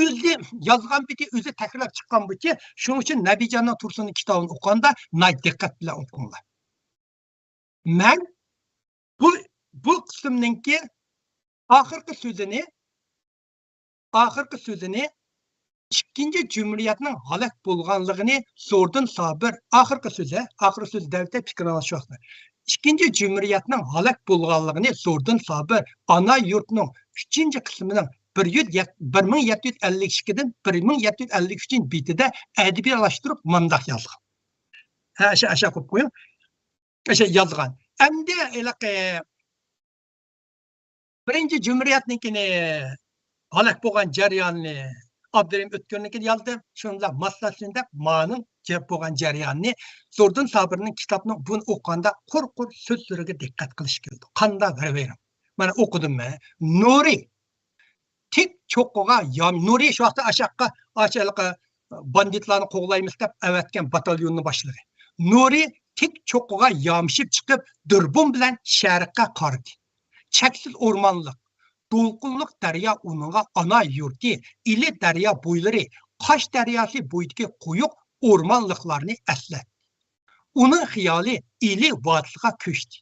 O'zi yozgan biti o'zi tahrirlab chiqqan biti. Shuning uchun Nabijon Tursunning kitobini o'qiganda nay diqqat bilan o'qinglar. Men bu qismninki oxirgi so'zini ikkinchi jumriyatning halok bo'lganligini Zo'rdin Sobir oxirgi so'z davlatda fikr olishmoqda. İkinci Cumhuriyet'nin halak bulganlığını Zo'rdin Sobir ana yurtning 3. qismining 1752'den 1753 bitida adabiyatlaştırıp mandaq yazgan. Aşağı qo'yib qo'ying. Yozgan. Endi birinchi Cumhuriyet'ninkini halak bo'lgan jarayonni Abdurrahim O'tkannikini yozdi. Shunda maslahatında ma'ning kelib bo'lgan jarayonni Zo'rdin Sobirning kitobini buni o'qiganda qurqur so'zlariga diqqat qilish keldi. Qanday beraverim. Mana o'qidim men. Nuri tik cho'qqiga Nuri shu vaqtda ashaqqa banditlarni qo'g'laymiz deb avatgan batalyonni boshladi. Nuri tik cho'qqiga yamshib chiqib, durbun bilan sharqqa qaradi. Cheksiz o'rmonlik, to'lqinliq daryo uninga ana yurti, ili daryo bo'ylari, Qosh daryosi bo'yidagi quyuq o'rmonliqlarni eslatdi. Uning xiyoli ili vodiyga ko'chdi.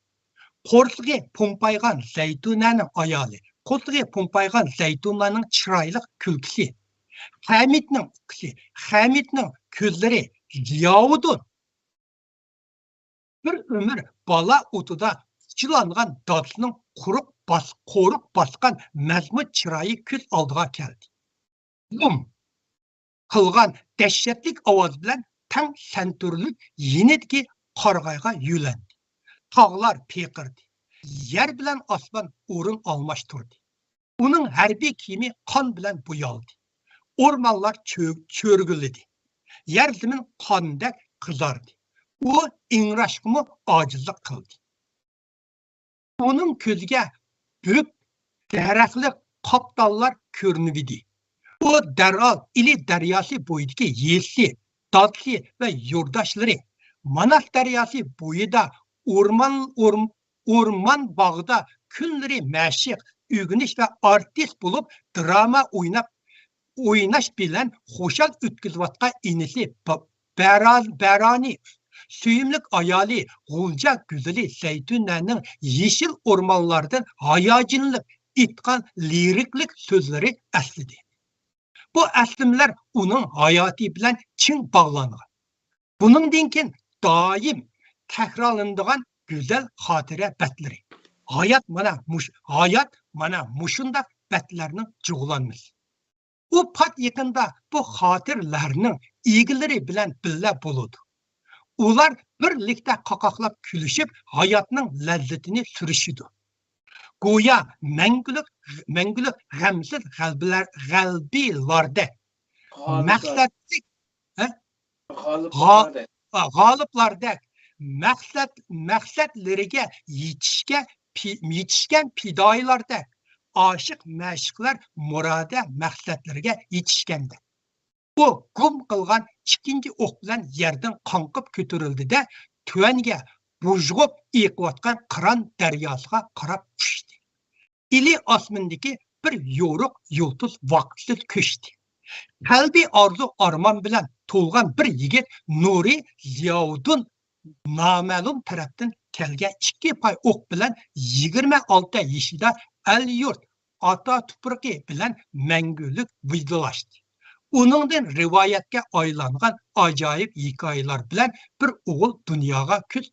Qo'rsig'i pumpaygan zaytunaning ayoli, qo'rsig'i pumpaygan zaytunlarning chiroyli kulkisi, Hamidning ko'zlari ziyovudun. Bir umr bola o'tida chilangan dodsining qo'ruq bosgan mazmun chiroyi ko'z oldiga keldi. Bum qilgan dahshatli ovoz bilan tang santurlik yenidagi qarg'ayga yo'landi. Tog'lar peqirdi. Yer bilan osmon o'rin almashtirdi. Uning harbiy kiyimi qon bilan bo'yaldi. O'rmonlar cho'rgilidi. Yer zamin qondek qizardi. U ingrashqimi ojizlik qildi. Uning ko'ziga büyük daraxtli qoptallar ko'rinibdi. O darhol ili daryosi bo'yidagi yesi, dodsi va yurdoshlari Manas daryosi bo'yida o'rmon bog'ida kunlari mashq, o'rganish va artist bo'lib drama o'ynash bilan xo'shal o'tkazayotgan inisi Barani suyumlik ayoli G'ulja güzeli Zeytunlarning yeşil o'rmonlardan hayajonlanib aytgan liriklik so'zlari aslidi. Bu aslimlar uning hayoti bilan chin bog'langan. Buningdan keyin doim takrorlanadigan go'zal xotira batlari. Hayot mana mushunda batlarning jug'lanmasi. U pat yaqinda bu xotirlarning egilari bilan billa bo'ladi. Ular birlikda qoqoqlab kulishib hayotning lazzatini surishidi. Go'yo mangulik g'amsiz g'albilarda maqsadlik g'oliblarda maqsadlariga yetishgan fidoyilarda oshiq mashqlar murada maqsadlariga yetishganda u gum qilgan ikkinchi o'q bilan yerdan qonqib ko'tarildi-da, tuvanga bujg'ib eqiyotgan qiron daryosiga qarab tushdi. İli osmondagi bir yo'riq yulduz vaqtsiz ko'chdi. Qalbi orzu armon bilan to'lgan bir yigit Nuri Ziyovuddin noma'lum tarafdan kelgan 2 pay o'q bilan 26 yoshida al-yurt ota tuprog'i bilan mangulik vijdolashdi. Uningdan rivoyatga aylangan ajoyib hikoyalar bilan bir o'g'il dunyoga ko'z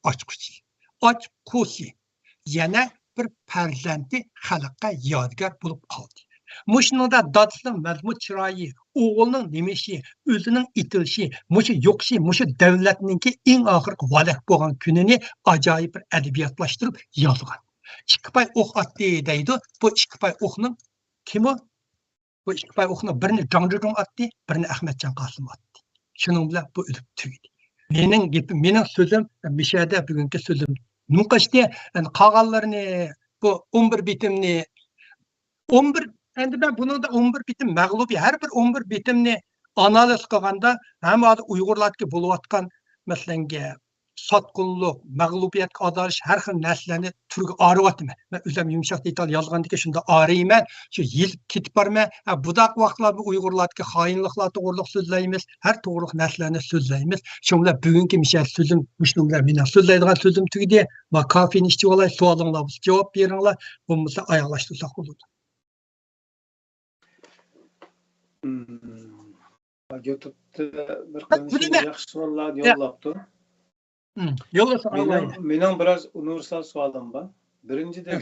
ochqusi. Yana bir farzandi xalqqa yodgor bo'lib qoldi. Mushunda dadasining mazmun chiroyi, o'g'ilning nimishi, o'zining itilishi, mushu yo'qishi, mushu davlatninki eng oxirgi valaq bo'lgan kunini ajoyib bir adabiyotlashtirib yozgan. 2 pay o'q otdi deydi. Bu 2 pay o'qning kimi? Bu 2 pay o'qni birini Jangjudong otdi, birini Ahmadjon Qosim otdi. Shuning bilan bu o'lib tugadi. Mening so'zim mishada bugungi so'zim Nuqashda qolganlarini bu 11 bitimni 11 endi ben bunun da 11 bitim mag'lubiy har bir 11 bitimni analiz qilganda hamma Uyg'urlarga bo'layotgan masalanga sotqinlik, mag'lubiyatga odalish har xil narsalarni turga ariyapman. Men o'zim yumshoq detal yozgandiki shunda ariyman, shu yil ketib borman. Budoq vaqtlarda Uyg'urlarga xoinliklar to'g'riliq so'zlaymiz, har to'g'riliq narsalarni so'zlaymiz. Shuningdek bugungi misha so'zim mushunlar meni so'zlaydigan so'zim tugdi. Va kafini ichib olay, savolinglar bo'lsa javob beringlar, bo'lmasa oyoqlashtirsak bo'ladi. YouTube'da bir qancha yaxshi savollar yo'llabdi. Mening biraz universal savolim bor. Birinchidan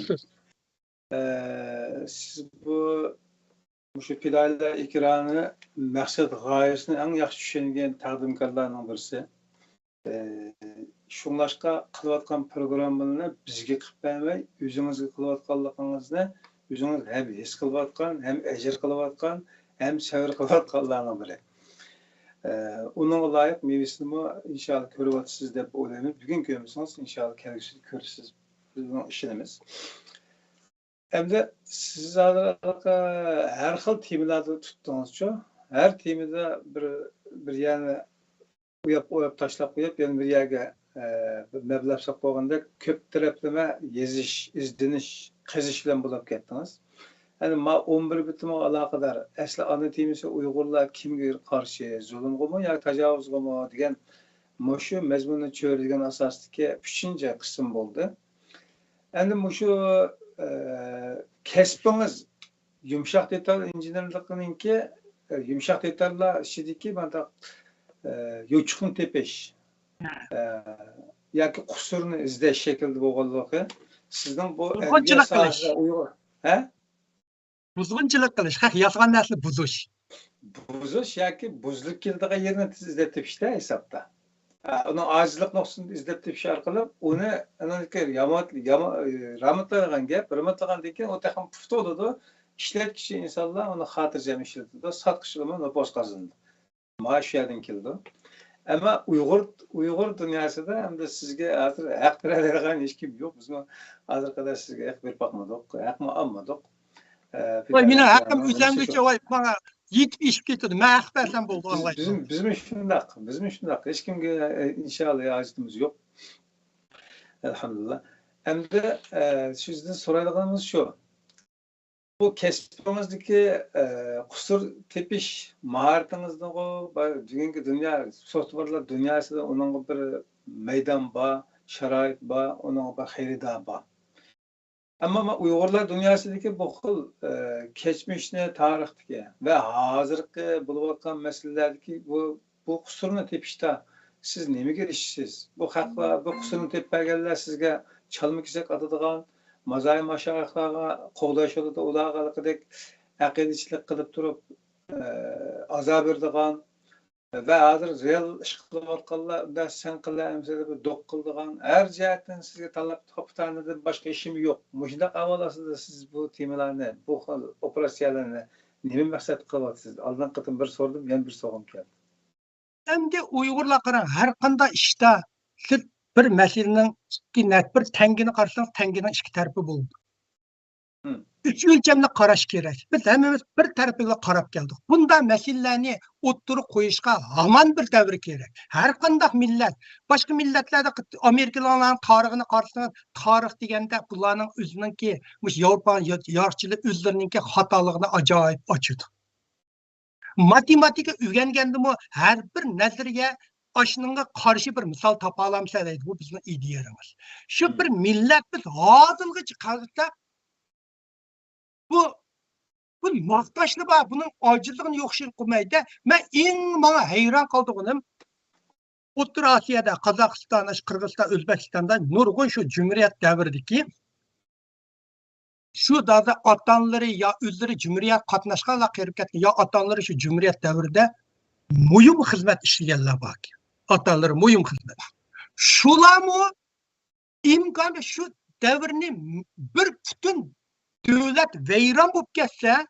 siz bu shu fidoyilar ekrani maqsad g'oyasini eng yaxshi tushungan taqdimkorlarning birisi. Shunlashqa qilayotgan programmalarni bizga qilib bermay, o'zingizga qilayotganligingizni o'zingiz ham his qilayotgan, ham ajr qilayotgan, hem sevir qilayotganlarning biri. Onun layık meyvesini inşallah görüyorsunuz deb o'ylaymiz. Bugün görmüyorsunuz, inşallah kelgusida ko'rasiz bizning ishimiz. Endi siz har xil temalarni tutdingiz-ku. Har temada bir yana o'yab tashlab qo'yib, yana bir yerga mablag' solib qo'yganda ko'p taraflama yozish, izdinish, qizish bilan bo'lib ketdingiz. Yani 11 bitime alakadar asli ana temisi Uyg'urlar kimga qarshi zulmgami yoki tajovuzgami degan mushu mazmunni cho'radigan asosdagi 3-chi qism bo'ldi. Endi mushu kasbingiz yumshoq detal injenerliginingki yumshoq detallar ishidagi mana yo'chuqni tepish yoki qusurni izlash shaklida bo'lganligi sizning bu Uyg'ur buzg'unchilik qilish, yozgan narsa buzish. Buzish yoki buzilib keladigan yerni izlab tepishda hisobda. Onun acizlik noktasını izlep tepiş arkalı onu rahmetlagan gap, rahmetlagan deken o takım puftu oldu. İşletkiçi insanlar onu hatırcam işletti. Satkışılığımın o boz kazandı. Maaş yerden kildi. Ama Uygur dünyasında hem de sizge hazır hak veradigan hiç kim yok. Biz hazır kadar sizge hak verip bakmadık, hak mı almadık. Mine hakkım üzerindeki bana yitip işip getirdi. Ben hak versem buldu anlayın. Bizim şundak. Hiç kimge inşallah acitimiz yok. Elhamdülillah. Hem de sizden soracağımız şu. Bu kesbimizdeki kusur tepiş maharetinizde o bugünkü dünya software'lar dünyasında onun bir meydan ba, şarait ba, onun bir xerida ba. Ama Uygurlar dünyasındaki bu xil geçmişine, tarixdeki ve hazırki bulup atkan meselelerdeki bu kusurunu tepişte siz nemi girişsiz? Bu hakla bu kusurunu tepbergeller sizge çalma kesek atıdığan mazay maşayihlarga qoğdaş olup ulağalıqdek aqidiçilik qılıp turup azab berdigan ve hazır real iş qılıp atqanlar da sen qıla emsede bir doq qıldigan her cihetten sizge talap tapıtanıdan başka işim yok. Muşundaq avalasında siz bu temalarni, bu operatsiyalarni nemi maqsad qılatsız? Aldan qıtım bir sordum, yan bir soğum geldi. Hem de Uygurlar qaran her qanda işte siz bir meselenin bir tengini qarsanız tenginin iki tarafı buldu. Üç ölçemli qaraş gerek. Biz hemimiz bir tarafıyla qarab geldik. Bunda meselelerini oturup koyuşqa haman bir devri gerek. Her qandaq millet, başka milletlerde Amerikalıların tarixini qarsanız, tarix degende bularning özününki, Avrupa yarçılık özlerininki hatalığını acayip açıdı. Matematika öğrengendi mi her bir nazariye aşınınga karşı bir misal tapa alamsa deydi. Bu bizim ideyamız. Şu bir millet biz hazırlığı çıkardıkta bu maqtaşlı var. Bunun acizliğini yokşun koymaydı. Ben en bana hayran kaldığım O'rta Asiyada, Qozog'iston, Qirg'iziston, O'zbekistonda nurg'un şu Cumhuriyet davridagi şu dada atanları ya özleri Cumhuriyet qatnaşqanlar qirib ketgan ya atanları şu Cumhuriyet davrida muhim xizmat ishlaganlar bor. Atanları muhim xizmat. Şularmı imkanı şu davrini bir bütün devlet veyran bo'lib ketsa,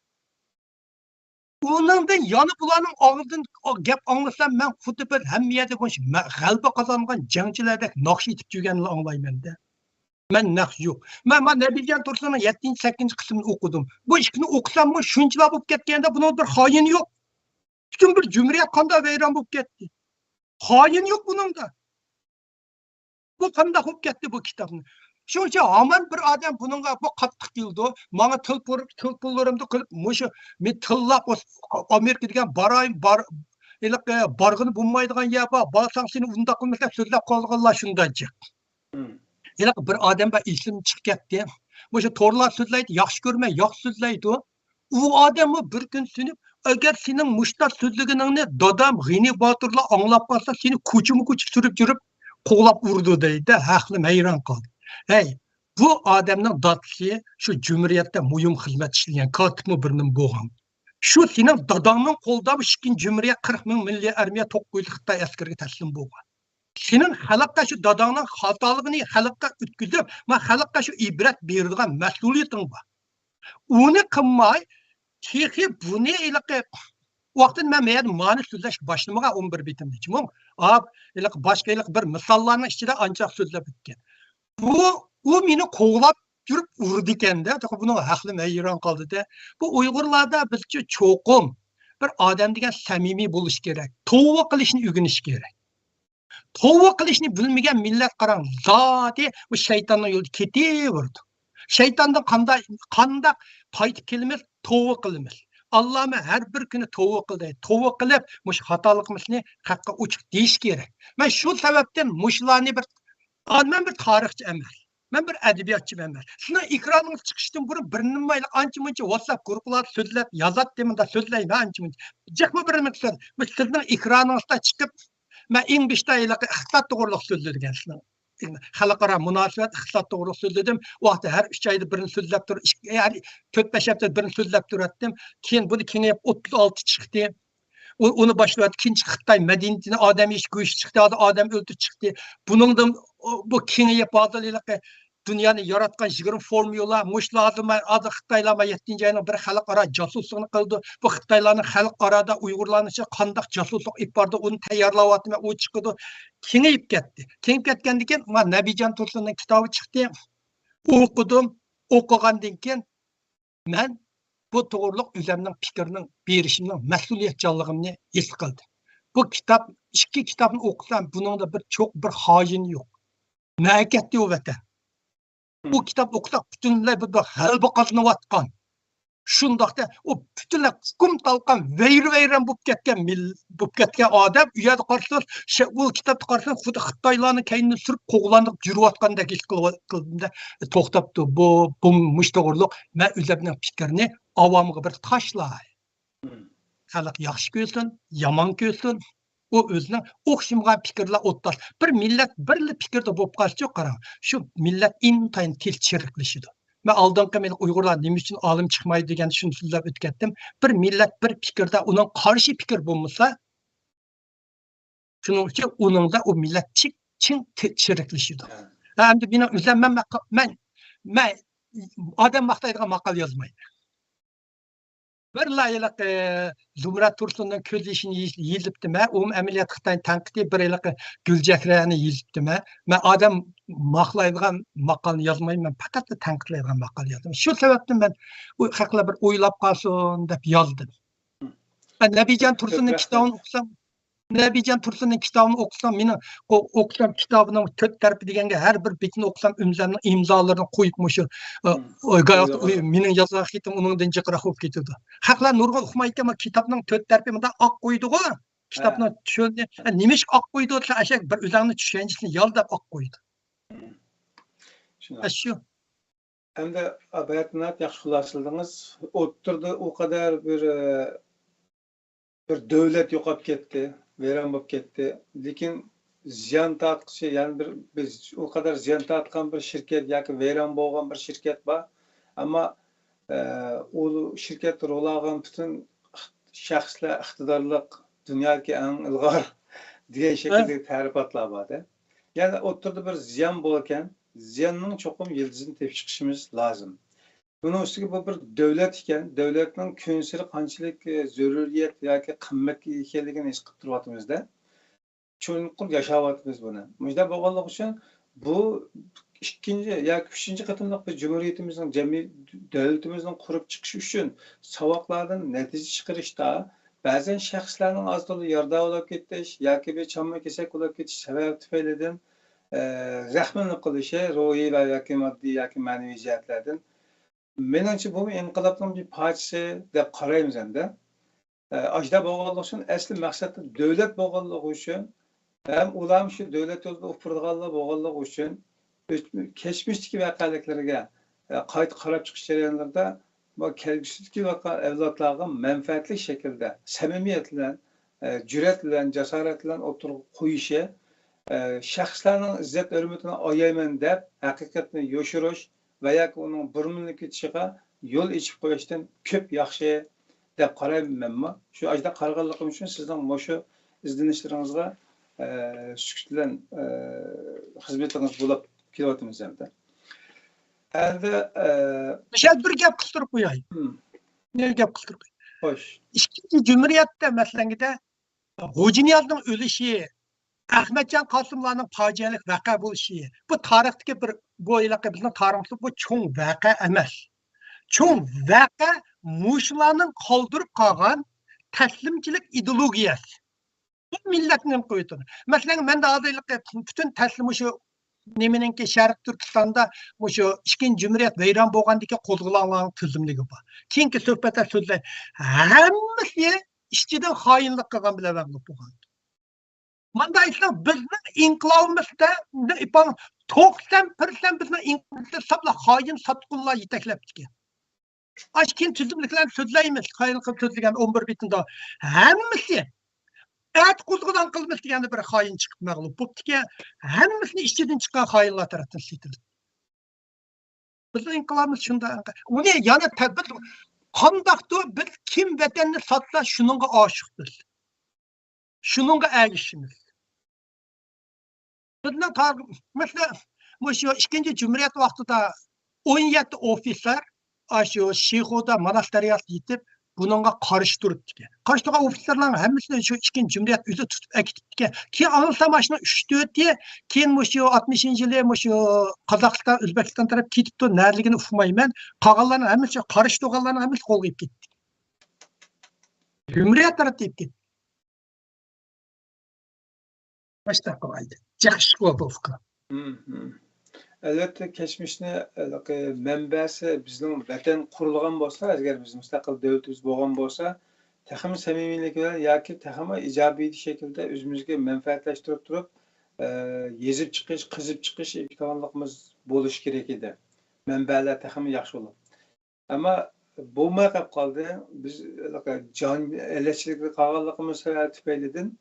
onundan yanı bulanın ağzından gap anlasam ben xuddi bir hamiyeti boş g'alaba qozongan jangchilardek naqsh etib yurganini anglayman da. Ben naqsh yo'q. Men Nabijan Tursun'un 7-8 qismini o'qidim. Bu ishni o'qisam mı shunchalar bo'lib ketganda bunun bir xoin yo'q. Bütün bir cumhuriyet qanday vayron bo'lib ketdi. Xoin yo'q buningda. Bu qanday bo'lib ketdi bu kitobni. Shuning uchun hamon bir odam buningga bu qattiq keldi. Menga til pullarimni qilib, mushu men tillab Amerika degan barg'ini bo'lmaydigan yer bor. Borsang seni undaq qilmasa so'zlab qolganlar shundancha. Bir odam bor esim chiqib ketdi. Mushu to'rlar so'zlaydi, yaxshi ko'rmay, yaxshi so'zlaydi. U odamni bir kun sinib, agar sening mushtar so'zligingni dadam G'ini Boturlar anglab qolsa, seni ko'chma-ko'ch surib yurib, qo'lab urdi deydi. Haqli hayron qoldi. Hey, bu adamning dadasi şu Cumhuriyetde muhim xizmat ishlagan katibmi birinin bo'lgan. Şu sening dadangning qo'lida ishkin Cumhuriyet 40 ming milliy armiya 900 Xitoy askariga taslim bo'lgan. Senin xalqqa şu dadangning xatoligini xalqqa o'tkazib, men xalqqa şu ibrat beradigan mas'uliyating bor. Uni qilmay, texi buni ilaqi vaqtin men meni ma'ni so'zlash boshlamagan 11 bitimda. Chimon, boshqa bir misollarning ichida ancha so'zlab o'tgan. Bu meni qo'g'lab yurib urdi ekanda, buni haqlim hayron qoldi-da. Bu Uyg'urlarda bizcha cho'qim bir odam degan samimiy bo'lish kerak. Tavba qilishni o'rganish kerak. Tavba qilishni bilmagan millat qarang, zoti bu shaytonning yo'lida ketaverdi. Shaytondan qanday qaytib kelamiz, tavba qilamiz. Allohga har bir kuni tavba qildi. Tavba qilib, mush xatoligimizni haqqa ochiq deyish kerak. Men shu sababdan mushlarni men bir tarixchi emas. Men bir adabiyotchi emas. Sizning ekraningizga chiqishdan burun bir nimayla ancha-muncha WhatsApp guruhlarida so'zlab yozyapman da so'zlayman ancha-muncha. Jiqmi birini so'z. Biz sizning ekraningizga chiqib, men Englishda iqtisod to'g'riliq so'zlagan sizlar. Xalqaro munosabat iqtisod to'g'riliq so'zladim. U vaqtda har 3 oyda birini so'zlab turib, ya'ni 4-5 haftada birini so'zlab turatdim. Keyin buni kengayib 36 chiqdi. onu başlayıp ikinci Xitay medeniyetine adam iş göç çıktı, adam öldü çıktı. Bunun da bu kengayip bazılarıyla dünyanı yaratkan 20 formula, muşlardı adı Xitaylarma 7. ayının bir xalqara casusluğunu kıldı. Bu Xitaylarning xalqarada Uygurlarning içinde qandaq casusluq ip bardı, onu tayyorlayaptı, o çıktı. Kengayip ketdi. Kengayip ketgandan keyin Nabijon Tursunning kitobi chiqdi. O'qidim. O'qigandan keyin men bu to'g'riliq o'zimning fikrimning berishimning mas'uliyatchanligimni his qildim. Bu kitap, ikki kitobni o'qisam, buningda bir xoin yo'q. Nakatdi u vatan. Bu kitap o'qisa butunlay bir g'alaba qozonayotgan. Shundaqda o butunlay hukm talqan vayron bo'lib ketgan odam u yerda qarasa, u kitobni qarasa, xuddi Xitoylarni keynini surib qo'g'lanib yurayotgandek his qildimda, to'xtabdi. Bu mush to'g'riliq men o'zimning fikrini avomga bir tashlay. Xalq yaxshi ko'rsin, yomon ko'rsin, u o'zining o'xshamgan fikrlar o'tdash. Bir millat birli fikrda bo'lib qolsa, qarang, shu millat intayin tilchiriklashidi. Ben aldığım men Uygurlar nima uchun olim chiqmaydi degan shuni so'zlab o'tgandim. Bir millat bir fikrda uning qarshi fikr bo'lmasa, shuning uchun uningda u millat chin chiriklashidi. Endi men odam maqtaydigan maqol yozmayman. Bir layliq Zumrat Tursunning ko'z ishini yezibdimi? U amaliyot Xitoy tanqidi bir layliq Guljakrani yezibdimi? Men odam maqlaydigan maqolni yozmayman, faqat tanqidlaydigan maqol yozaman. Shu sababdan men u haqida bir o'ylab qolsin deb yozdim. Nabijon Tursunning kitobini o'qisam, Nabijon Tursunning kitobini o'qisam, meni o'qisam kitobining 4 tarafi deganga har bir betini o'qisam o'zimning imzolarini qo'yib mushu mening yozgan xitim uningdan jiqroq bo'lib ketadi. Haqlar nurg'un o'qimaydi, ammo kitobning 4 tarafi bunda oq qo'ydi-ku. Kitobni tushundi. Nima ish oq qo'ydi desa, ashak bir o'zingni tushunchisini yozdab oq qo'ydi. Shu. Endi bayatnat yaxshi xulosaladingiz. O'ttirdi o kadar bir devlet yo'qolib ketdi. Vayron bo'lib ketdi. Lekin ziyon tortqichi, ya'ni biz o kadar ziyon tortgan bir shirkat yoki vayron bo'lgan bir shirkat bor. Ammo o shirkat rol olgan butun shaxslar iqtidorliq dunyodagi eng ilg'or degan shekilde ta'rifotlar bor. Ya'ni o'ttirdi bir ziyon bo'larkan, ziyonning cho'qim yıldızını tepib chiqishimiz lozim. Bunun üstüne bu bir devlet iken, devletinin könseli qanchalik zaruriyat yoki qimmatga ekanligini his qilib turibmizda. Cho'nqur yashayapmiz buni. Mujda bo'lganligi uchun bu ikkinchi yoki uchinchi qatimliq bir jumhuriyatimizning davlatimizning qurib chiqishi uchun saboqlardan natija chiqarishda ba'zan shaxslarning aslida yarda bo'lib ketish yoki bir chamma kesak bo'lib ketish sabab tufaylidan rahmini qilishi ruhiy va yoki moddiy yoki ma'naviy jihatlardan menimcha bu inqilobning bir parchasi deb qaraymiz endi. Ajda bo'lganligi uchun asli maqsadi davlat bo'lganligi uchun ham ular shu davlat yo'lida o'pirganlar bo'lganligi uchun keçmişdeki vakaliklarga qayta qarab chiqish jarayonlarida bu kelgusidagi avlodlarga manfaatli shaklda samimiyat bilan, jur'at bilan, jasorat bilan o'tirib qo'yishi, shaxslarning izzat hurmatini oyayman deb haqiqatni yoshirish va yoki uning burunini ketishiga yo'l ochib qo'yishdan ko'p yaxshi deb qaraymanmi? Shu ajda qaraganligim uchun sizning shu izlanishlaringizga sukut bilan xizmatingiz bo'lib kelyapmiz endi. Endi bir gap qilib qo'yay. Ne gap qilib qo'y. Xo'sh. Ikkinchi Cumhuriyatda masalangida G'o'jiniyozning o'lishi, Ahmadjon Qosimlarning fojialik voqea bo'lishi, bu tarixdagi bir bo'yilaqa bizning tariximizda bu cho'ng voqea emas. Cho'ng voqea mushlarning qoldirib qolgan taslimchilik ideologiyasi. Bu millatning qo'ydi. Masalan, menda hozirlik butun taslim shu neminingki Sharq Turkistonda shu ikkinchi Cumhuriyat vayron bo'lgandagi qo'zg'olonlarning tizimligi bor. Keyingi suhbatda so'zlar hammasi ichidan xoinlik qilgan bilan bog'liq bo'lgan. Manda esa bizning inqilobimizda 90% bizning inqilobimizda sabla xoin sotqunlar yetaklab ketgan. Aşkin tüzümlüklerini sözleyimiz, kaynaklı sözleyen 11 bitinde hemmisi et kuzgudan kılmış degende bir hain çıkıp mağlup. Bu ki hemmisini işçiden çıkan hainler tarafından setildi. Bizim inkılabımız şunda. O ne? Yani biz kandakta biz kim vatanını satsa şununla aşıktır. Şununla erişimiz. Mesela şu ikinci Cumhuriyet vaxtida 17 ofisler şu Şeyxo'da monasteriya yetip bununla qarşı turibdi. Qarşı turgan ofislerlerin hemmisini şu ikinci Cumhuriyet özü tutup ekitibdi. Ki anılsam aşına 3-4 diye keyin şu 60-yılı şu Kazakistan, Özbekistan taraf ketipdi, nərligini uqmayman. Qağanların hemmisi qarşı turganların hemmisi qolga ketdi. Cumhuriyet taraf deyip ketdi. Başta kolaydı. Yaxşı oldu fikir. Elbette geçmişine mənbəsi bizim vətən qurulğan bolsa, əgər biz müstəqil dövlətimiz bolğan bolsa, təxmin səmimilik bilan yoki təxmin ijobiy şəkildə özümüzə mənfəətləşdirib turib, yezib chiqish, qizib chiqish imkonligimiz bo'lishi kerak edi. Mənbələr təxmin yaxşı olub. Amma bo'lmay qoldi. Biz jon elechilikli qolganligimiz tufaylidan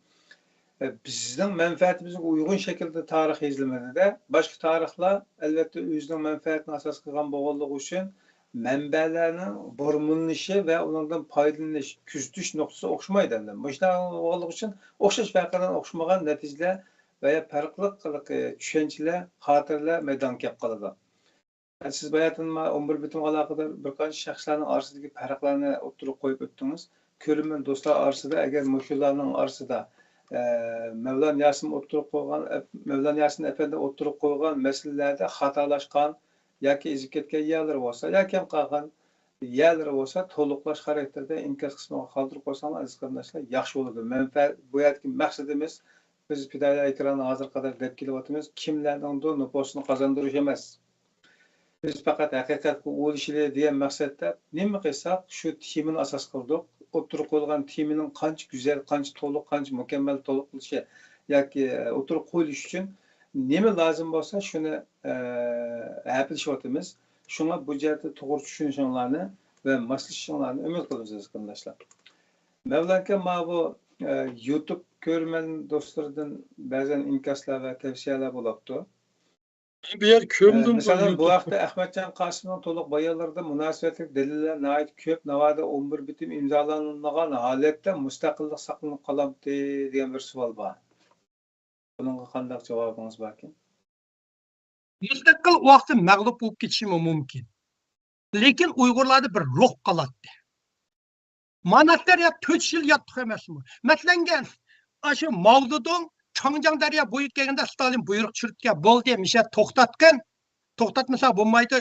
bizning manfaatimizga uyg'un shaklda tarix yozilmadi-da. Boshqa tarixlar albatta o'zining manfaatini asos qilgan bo'lganligi uchun manbalarning burmunlishi va ulardan foydalanish, kuzatish nuqtasi o'xshamaydi. Bular bo'lganligi uchun o'xshash farqlardan o'xshamagan natijalar va farqli tushunchalar, xotiralar maydonga kelib qoladi. Siz bayatın 11 bitim alakadar bir qancha shaxslarning orasidagi farqlarni o'ttirib qo'yib o'tdingiz. Ko'raman do'stlar orasida agar mushullarning orasida Mevlana Yasin o'ttirib qo'ygan, Mevlana Yasin efendi o'ttirib qo'ygan masalalarda xatolashgan yoki ezib ketgan yerlar bo'lsa, yoki ham qolgan yerlar bo'lsa, to'liqlash xarakterda inkas qismiga qoldirib qo'ysangiz, aziz qarindoshlar, yaxshi bo'ladi. Manfaat bu yerdagi maqsadimiz biz Fidoyi ekranni hozir qadar deb kelyapmiz, kimlarningdir nufuzini qozondirish emas. Biz faqat haqiqatga o'lishili degan maqsadda nima qilsak, shu temani asos qildik. O'tirib qo'yilgan temining qancha go'zal, qancha to'liq, qancha mukammal to'liq qilishi yoki o'tirib qo'yilish uchun nima lozim bo'lsa, shuni bilishimiz. Shunga bu jihatda to'g'ri tushunishinglarni va moslashishinglarni umid qilamiz, aziz qarindoshlar. Mavlanka bu YouTube ko'rman do'stlardan ba'zan inkaslar va tavsiyalar bo'libdi. Mesela bu hafta Ahmetcan Qasım'ın to'liq bayonlarida munosabatli dalillar nəhayət ko'p, navada 11 bitim imzolangan holatda mustaqillik saqlanib qolamdi degan bir savol bor. Bunga qanday javobingiz borki? Mustaqil vaqti mag'lub bo'lib ketishi mumkin. Lekin Uyg'urlarda bir ruh qoladi. Monasteriya 4 yil yotdi emasmi? Masalan, shu Mao Zedong Changjiang boyut kelganda Stalin buyruq tushirtgan bo'ldi, misha to'xtatgan. To'xtatmasa bo'lmaydi,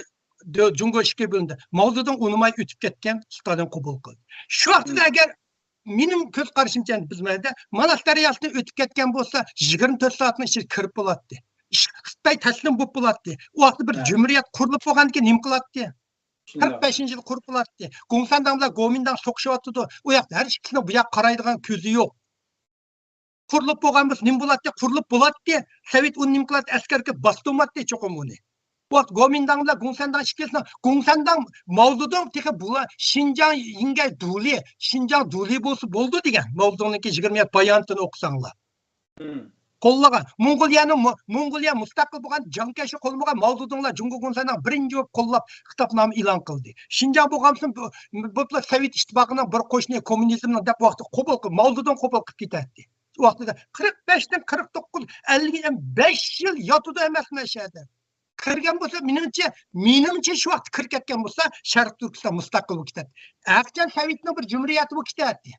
Jungo ishga bo'lindi. Mao Zedong unimay o'tib ketgan, Stalin qabul qildi. Shu vaqtda agar mening ko'z qarashimcha bizlarda monasteriyasini o'tib ketgan bo'lsa, 24 soatning ichida kirib bo'ladi. Xitoy taslim bo'lib bo'ladi. U vaqtda bir jumhuriyat qurilib bo'lgandan keyin nima qiladi? 45-yil qurib bo'ladi. Gongsandan bilan Gomindan so'qishyapti. U yoqda hech kimni bu yoqqa qaraydigan ko'zi yo'q. Qurilib bo'lgan bo'lsa nima bo'ladi? Qurilib bo'ladi. Sovet uni nima qiladi? Askarga bostirmoqdi cho'qim uni. Vaqt Gomindan bilan Gongsandan chiqsa, Gongsandan Mao Zedong teka bular Xinjiang Yingay Duli, Xinjiang Duli bo'lsa bo'ldi degan. Mao Zedongning 20 bayonini o'qisanglar. Qo'llagan Mongoliya mustaqil bo'lgan jankashi qo'lmagan Mao Zedonglar Jungo Gongsandan birinchi bo'lib qo'llab xitobnoma e'lon qildi. Xinjiang bo'lgansin bu Sovet ittifoqining bir qo'shni kommunizmni deb vaqtda qabul qilib, Mao Zedong qabul qilib ketadi. Shu vaqtda 45dan 49, 55 yil yotdi emasmi shahada. Kirgan bo'lsa, menimcha shu vaqt kirib ketgan bo'lsa, Sharq Turkiston mustaqil bo'lib ketadi. Aqchan Sovetning bir jumhuriyati bo'lib ketadi.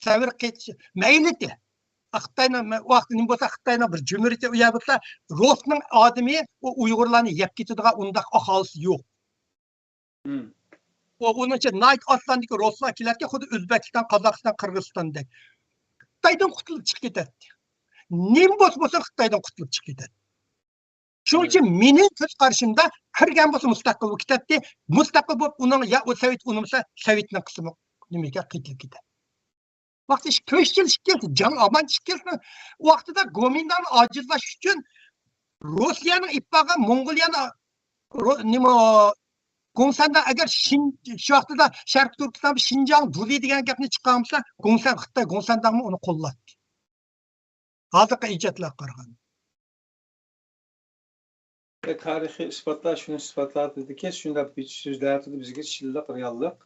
Savr ketishi maylidi. Xitoyning vaqti nima bo'lsa, Xitoyning bir jumhuriyati u bo'lsa, Rusning odami u Uyg'urlarni yeb ketadigan undaq aholisi yo'q. Onun için Nayt Aslan'daki Ruslar kilerken xuddi Özbekistan, Qozog'iston, Qirg'izistondek Xitoydan qutulib chiqib ketadi. Nim bo'lsa Xitoydan qutulib chiqib ketadi. Shuning uchun mening ko'z qarashimda kirgan bo'lsa mustaqil bo'lib ketadi. Mustaqil bo'lib uning ya o Sovet unimsa Sovetning qismi nimaga qitilib ketadi. Vaqti 4 yil chiqdi, jon aman chiqdi. Vaqtida Gomindan ojizlash uchun Rossiyaning ittifoqi Mongoliyani nima Gongsandan agar shu vaqtida Sharq Turkiston Xinjiang Duli degan gapni chiqqansa, Xitoy Gongsandanmi uni qo'lladi. Hozirgi ijodlar qaraganda. Tarixiy isbotlar shuni isbotladiki, shunday so'zlar bizga shilliq reallik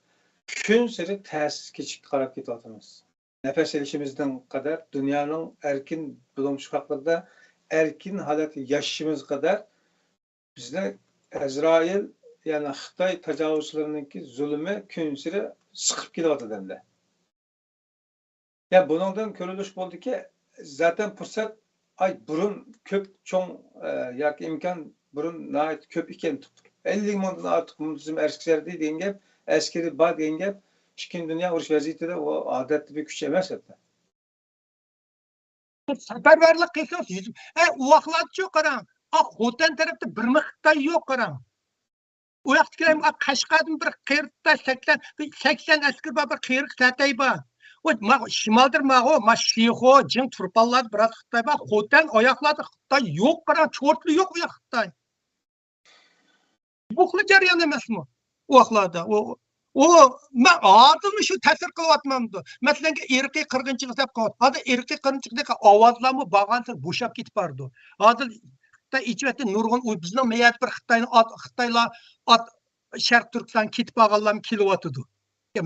kun sari ta'sis kechib qarab ketyapmiz. nefes alışımızdan kadar dünyanın erkin bulunmuş haklarda erkin haleti yaşımız kadar bizde Ezrail yani Xitay tecavüzlerinki zulmü künsürü sıkıp gidiyordu demde. Ya bundan körülüş oldu ki zaten fırsat ay burun köp çoğun yak imkan burun nait köp iken 50 milyon artık bizim erkekler dediğin gap askeri bad degan gap Ikkinchi dunyo urush vaziyatida o odatli bir kuch emas edi. Safarbarlik qilsangiz, u vaqtlarda yo'q qarang. Xotan tarafda bir miqdor yo'q qarang. U yoqda Qashqardan bir qirqta 80 askar bor, bir qirq tatay bor. O shimoldir ma'go, Mashixo, Jing turpanlar biroz Xitoy bor. Xotan oyoqlarda Xitoy yo'q qarang, cho'rtli yo'q u yoq Xitoy. Bu xil jarayon emasmi? U vaqtlarda o men adilmi shu ta'sir qilyapmanmi? Masalan, irqiy qirg'inchilik deb qo'yadi. Hozir irqiy qirg'inchilikdagi ovozlarmi bag'antir bo'shab ketib bordi. Hozir Xitoy ichida nurg'un bizning miyat bir Xitoylar Sharq Turkiston ketib qolganlarmi kelyotdi.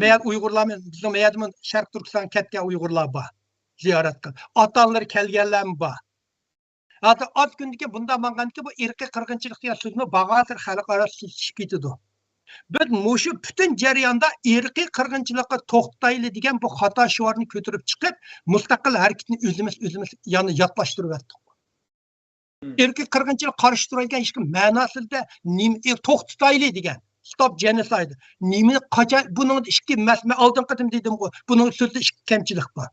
Miyat Uyg'urlarmi bizning miyatmi Sharq Turkiston ketgan Uyg'urlar bor. Ziyoratga. Ota-onalar kelganlarmi bor. Hozir az kundagi bunda mang'anki bu irqiy qirg'inchilik degan so'zni bag'antir xalqaro chiqib ketdi. Biz mushu bütün jarayonda irqiy qirg'inchilikqa to'xtayli degan bu xato shiorni ko'tarib chiqib, mustaqil harakatni o'zimiz yani yatlashtirib etdik. Irqiy qirg'inchilik qarshi turadigan hech kim ma'nosida to'xtatayli degan. Stop genocide. Nima qachon buning ikki masma oldin qatim dedim-ku, buning so'zida ikki kamchilik bor.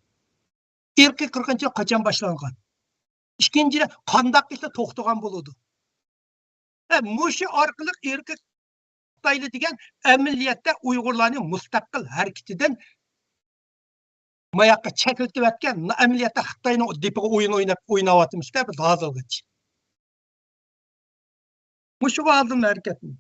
Irqiy qirg'inchilik qachon boshlangan? Ikkinchidan qandoq qilsa to'xtagan bo'ladi. Mushu orqali irqiy Xitoyli degan amaliyotda Uyg'urlarning mustaqil harakatidan mayoqqa chekilib o'tgan amaliyotda Xitoyning depiga o'yin o'ynayapmiz-da biz hozirgacha. Mushu oldin harakatni.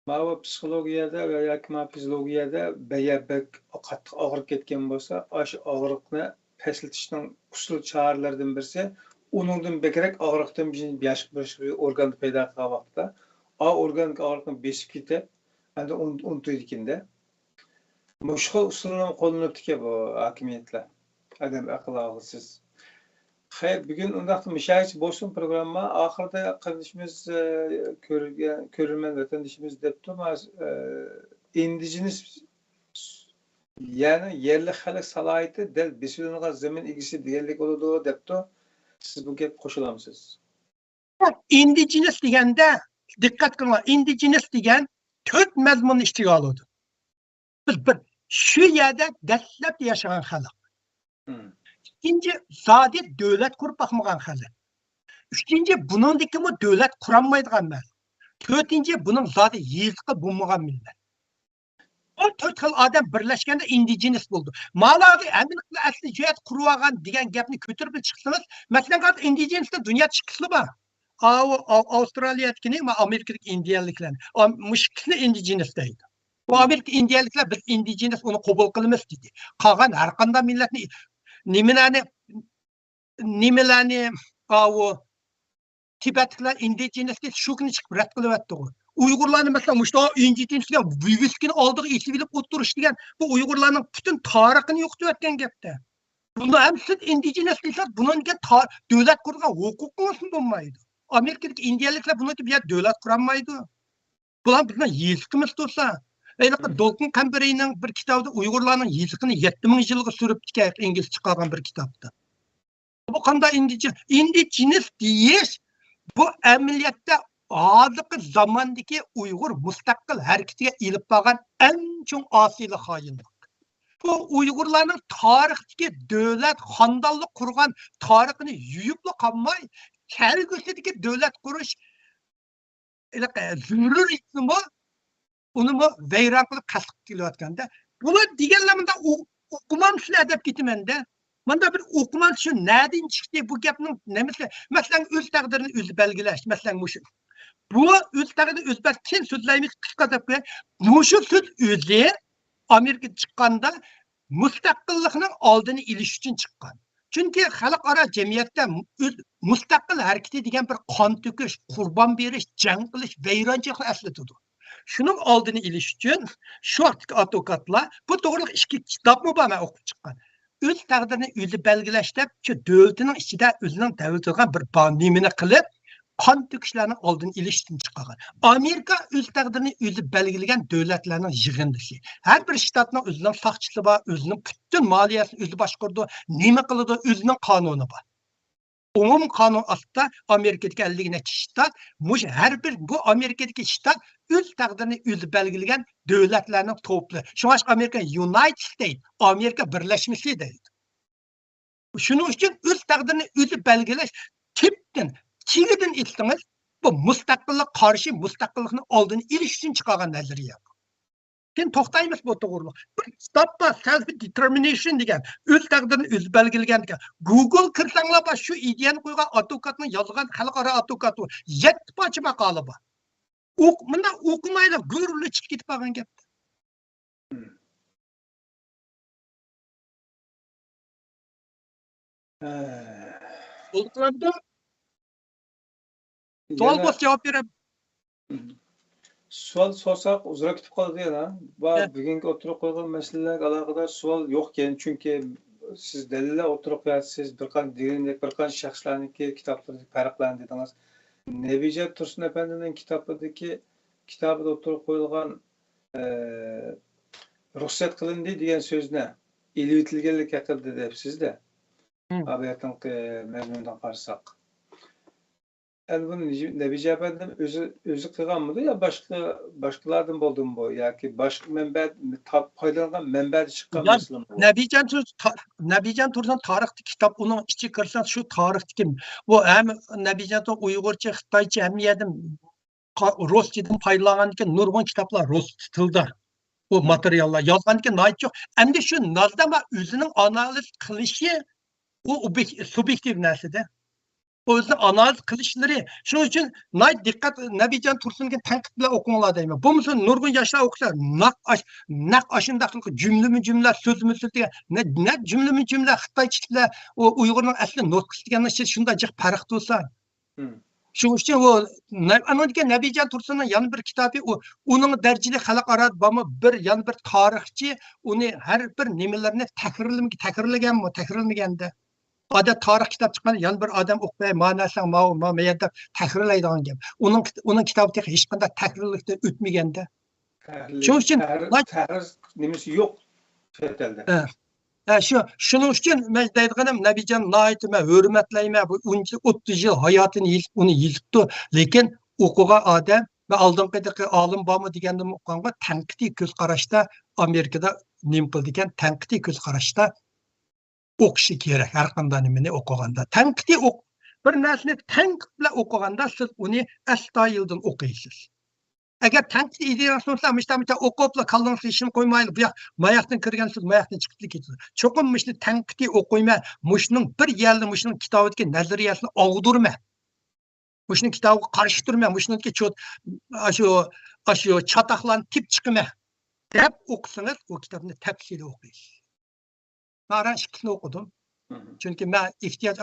Mana psixologiyada va yoki fiziologiyada bayabak qattiq og'rib ketgan bo'lsa, o'sha og'riqni paslatishning usul choralaridan birisi uningdan bekrak og'riqdan bir organ paydo qilgan vaqtda organik og'riqni besib ketib, endi unutmaydi ekanda. Mushkul usullar qo'llanibdi bu hokimiyatlar. Adam aqli og'siz. Hayır, bugün undaqda müşahit bo'lsin programma oxirida qardoshimiz ko'rgan vatandoshimiz debdi, indigenous ya'ni yerli xalq salohiyati del besilingan zamin egisi deganlik bo'ladi debdi. Siz bu gap qo'shilamisiz? Indigenous deganda diqqat qiling, indigenous degan 4 mazmunni ichiga oladi. Biz bir shu yerda dastlab yashagan xalq. İkinci, zadi devlet kurup bakmagan xalq. Üçüncü, bunundaki mi devlet kuranmaydigan millet. Dördüncü, bunun zadi yezqi bulmagan millet. O 4 xil adam birleşkende indigenous buldu. Malawi eminlikle asli cüyet kuruvagan diyen gapni kötürüp çıksınız. Mesela kadar indigenous'ta dünya çıkısı var. Avustralya'dakini, Amerika'daki indiyaliklerini. Müşkisini indigenous deydi. Bu Amerika indiyalikler biz indigenous onu kabul kılmaz dedi. Kalan her kanda milletini nimelerni o Tibetlikler indigenous değil, şu günü çıkıp ret kılıp etti o. Uygurlarını mesela muşta indigenous diyen büyüskini aldığı işi bilip oturuş diyen bu Uygurların bütün tarihini yoktu etken gepte. Bunda hem siz indigenous değilse bunun devlet kurgan hukuk olsun bulmaydı. Amerika'daki indiyalikler bunun gibi bir devlet kuranmaydı. Bunlar bizden yezkimiz dursa. Dolkun Kamberi'nin bir kitabında Uygurların yezikini 70 yılga sürüp diken İngiliz çıkargan bir kitapta. Bu kanda indigenous deyiş bu emeliyatta azıkı zamandaki Uygur mustakil hareketiga ilip bağan en çok asili hayınlık. Bu Uygurların tarihteki devlet, handallık kurgan tarihini yuyuplu kalmay, kelgüsüdeki devlet kuruş zürür ismi onu mu veyran kılıp kasık geliyorken bunu diğerlerinde okumam şunu edep gitimende. Bunda bir okumam şu nereden çıktı bu gapның mesela öz takdirini özü belgileş. Mesela muşu. Bu öz takdirini öz kim sözleymiş kısa dep muşu söz özü Amerika çıkkanda müstakillikning oldini ilish uchun chiqqan. Çünkü xalqaro jamiyatda mustaqil hareketi degan bir qon to'kish, qurbon berish, jang qilish, vayronchilik aslatadi. Şunun oldini ilish uchun şu vaqtdagi advokatlar bu to'g'riliq ikki kitobni bana o'qib chiqqan. öz taqdirini özü belgiləşdə ki, dövlətinin içində özünün dəvlətinin bir nimini qılıb, qan töküşlərini aldın ilişdən çıxarğan. Amerika öz taqdirini özü belgiləyən dövlətlərin yığındısı. Hər bir ştatın özünün saqçısı var, özünün bütün maliyyəsini özü başqurdu, nima qılıdı, özünün qanunu var. Umum kanun asında Amerika'daki 50 ştat, her bir bu Amerika'daki ştat öz taqdirini özü belgiləyən dövlətlərin toplu. Şuna Amerika United States, Amerika Birleşmesi deyil. Şunun için öz taqdirini özü belgiləş, tipdən, çiğdin istiniz, bu müstakillik karşı müstakilliğini aldığını iliş için çıkargan nəziriye. Sen toxtaymış bu doğruluq. Bir kitapta self-determination degen, öz taqdirini öz belgilegen degen. Google kırsanlar baş şu ideyani koygan advokatını yazgan xalqara advokatı 7 parça maqalı var. Bunda okumayla görülü çık gitip bağın gep. Olduqlarında sual boş cevap verem. Sual sorsak uzun kitip kaldı ya. Bugünkü oturup koyduğum meselelerle alakadar sual yok yani çünkü siz delille oturup siz bir kan dilindeki bir kan şahslarındaki kitaplardaki farklarını dediniz. Nebice Tursun Efendi'nin kitabı oturup koyulgan ruhsat kılındı diyen söz ne? İlvitilgelik yakıldı dedi sizde. Abiyetin mezmundan karşısak. Yani bunu Nebice Efendim özü kılgan mıydı ya başkalardan buldu mu bu? Yani başka paylanan menberde çıkan mesela bu. Nebican Tursun tarixti kitap onun içi kırsan şu tarixti bu hem Nebican Tursun Uygurca, Xitayca hem yedim Rusçadan paylanan nurgun kitaplar Rus tilda bu materyallar yazgan ki nait yok. Hem de şu nazlama özünün analiz kılışı o subjektif neside. O yüzden analiz kılışları. Şunun için dikkat Nebican Tursun'un tenkitle okumalar değil mi? Bu musun nurgun yaşlar okusa nak aşındaki cümle söz mü diye ne cümle Xitay çiftler o Uygur'un asli notkısı diyen şey şunda cık parık olsa. Şunun için o Nebican Tursun'un yanı bir kitabı onun dercili halk aradı ama bir yanı bir tarihçi onu her bir nimelerini tekrirlegen de. Adet tarih kitap çıkan yan bir adam okuyay manasını ma'yada tahrirlaydigan gap. Onun kitabı hiç qanday tahrirlikten ötmegende. Şunun için tahrir nimesi yok chet elde. Şunun için men deydiganim Nebican naitime hürmetleyme bu 30 yıl hayatını onu yilipti. Lekin okugan adam ve aldınqidagi olim bormi deganda o'qiganga tanqidiy ko'z qarashda Amerikada nim qildi ekan tanqidiy ko'z qarashda o'qishi kerak har qanday nimani o'qiganda. Tanqidiy bir narsani tanqid bilan o'qiganda siz uni astoydil o'qiysiz. Agar tanqidiy ideyasi bo'lsa, mishtamcha o'qibla qoldiringiz ishini qo'ymayli. Bu yoq mayaqdan kirgansiz, mayaqdan chiqib ketasiz. Cho'qim mishni tanqidiy o'qiyma, mushning bir yerda mushning kitobidagi nazariyasini og'dirma. Mushning kitobiga qarshi turma, mushniki shu chataqlarni tip chiqma. Deb o'qisangiz, o kitobni tafsili o'qiysiz. Ben ikisini okudum. Çünkü ben ihtiyaç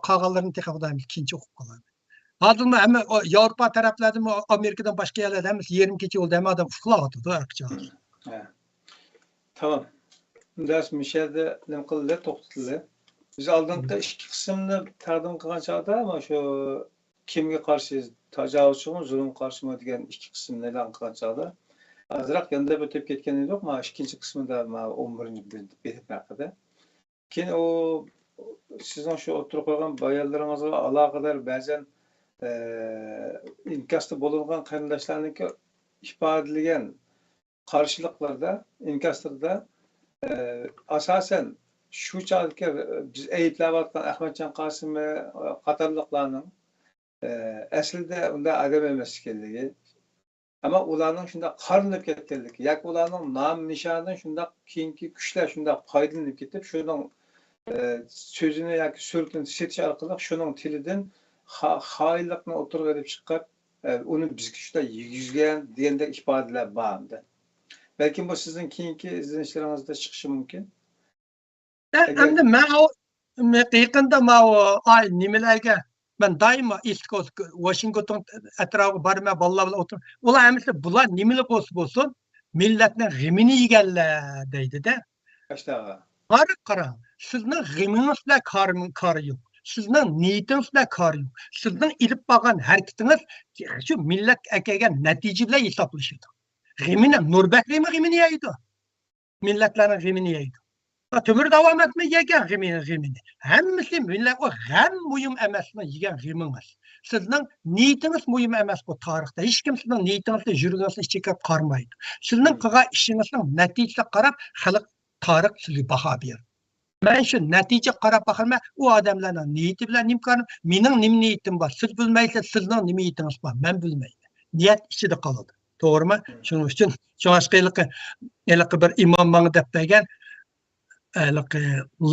qağalarını tekabudayım ikinci okup kalan. Hazırma hem Avrupa taraflardan Amerika'dan başka yerlerden 22 yılda hem adam fılavatı da arkadaşlar. Tamam. Ders Mişel'de ne kıldı toxtuldu. Biz aldığında iki kısımda tardım kılgan çağda ama şu kimge karşı tecavüzçü mü zulüm karşı mı diyen iki kısımda elan kılgan çağda. Azırak yanında ötüp ketken yok ama ikinci kısmında 11. betip hakkında. Keyin o sizin şu oturup koygan bayarlarınızga alakadar bazen inkasda bulungan qarindoshlarniki ifodalagan qarshiliklarda inkaslarda asosan shu chog'dagi biz ayblayotgan Ahmadjon Qosim qatorliqlarning aslida unda adam emas ekanligi ama ularning shunda qarinib ketganligi yoki ularning nom nishonidan shunda keyingi kuchlar shunda foydalanib ketib shundan sözünü yoki so'zini setish orqali shuning tilidan xoinlikni o'tirib olib chiqib uni bizga shunda yegizgan degandek ifodalar bor. Balkim bu sizning keyingi izlanishlaringizda chiqishi mumkin. Endi men yaqinda ay nimalarga men doimo East Coast Washington atrofiga borma bolalar bilan o'tirib ular hamisi bular nimalar bo'lsa bo'lsin millatning g'imini yeganlar deydi-da. Qara. Sizning g'imingiz bilan kori yo'q. Sizning niyatingiz bilan kori yo'q. Sizning ilib borgan harakatingiz shu millat akagan natija bilan hisoblashadi. G'imini Nurbakrimni g'imini yeydi. Millatlarning g'imini yeydi. Tömür davam etme yegan g'imini. Hammasi millat o g'am muhim emasmi yegan g'imimiz. Sizning niyatiniz muhim emas bu tarixda. Hech kim sizning niyatingizni yurgingizni chekib qarmaydi. Sizning qilgan ishingizning natijasiga qarab xalq tarix sizga baho beradi. Ben şu natija qarab baxırma, o adamlarning niyati bilan imkoni, mening nima niyatim bor. Siz bilmaysiz, sizning nima niyatingiz bor. Men bilmayman. Niyat ichida qoladi. To'g'rimi? Shuning uchun shoshqiyliqi bir imom menga deb bergan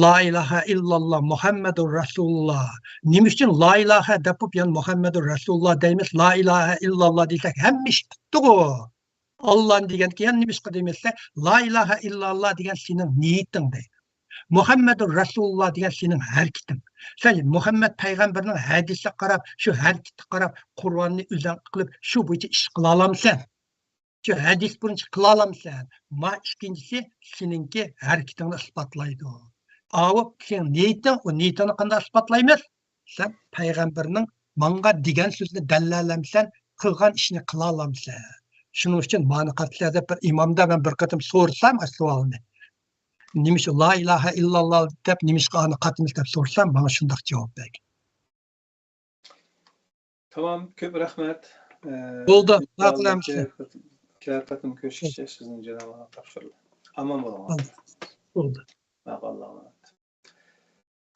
La ilahe illallah Muhammedur Rasulullah. Nima uchun la ilahe deb yan Muhammedur Rasulullah deymiz, la ilahe illallah desek hamma ish bitdi-ku. Allah degan keyin nima ish qilmaysa, la ilahe illallah degan sening niyating deydi. Muhammedur Rasulullah degan sening harakating. Sen Muhammed payg'ambarning hadisiga qarab, shu harakatga qarab Qur'onni o'zing qilib, shu bo'yicha ish qila olamsan. Shu hadis birinchi qila olamsan. Ma ikkinchisi seninki harakatingni isbotlaydi. Avu sen niyating, o niyatini qanday isbotlaymiz? Sen payg'ambarning menga degan so'zni dalalamsan, qilgan ishni qila olamsan. Shuning uchun mani qatlarda bir imomda men bir qatim so'rsam savolni. Nimish la ilahe illallah deb nimishqa ani qatimiz deb so'rsam bana shundoq javob bergan. Tamam, ko'p rahmat. Bo'ldi, naqlamiz. Keratatım köşkçe sizin Cenab-ı topşırılır. Aman bo'ladi. Bo'ldi. Allah'a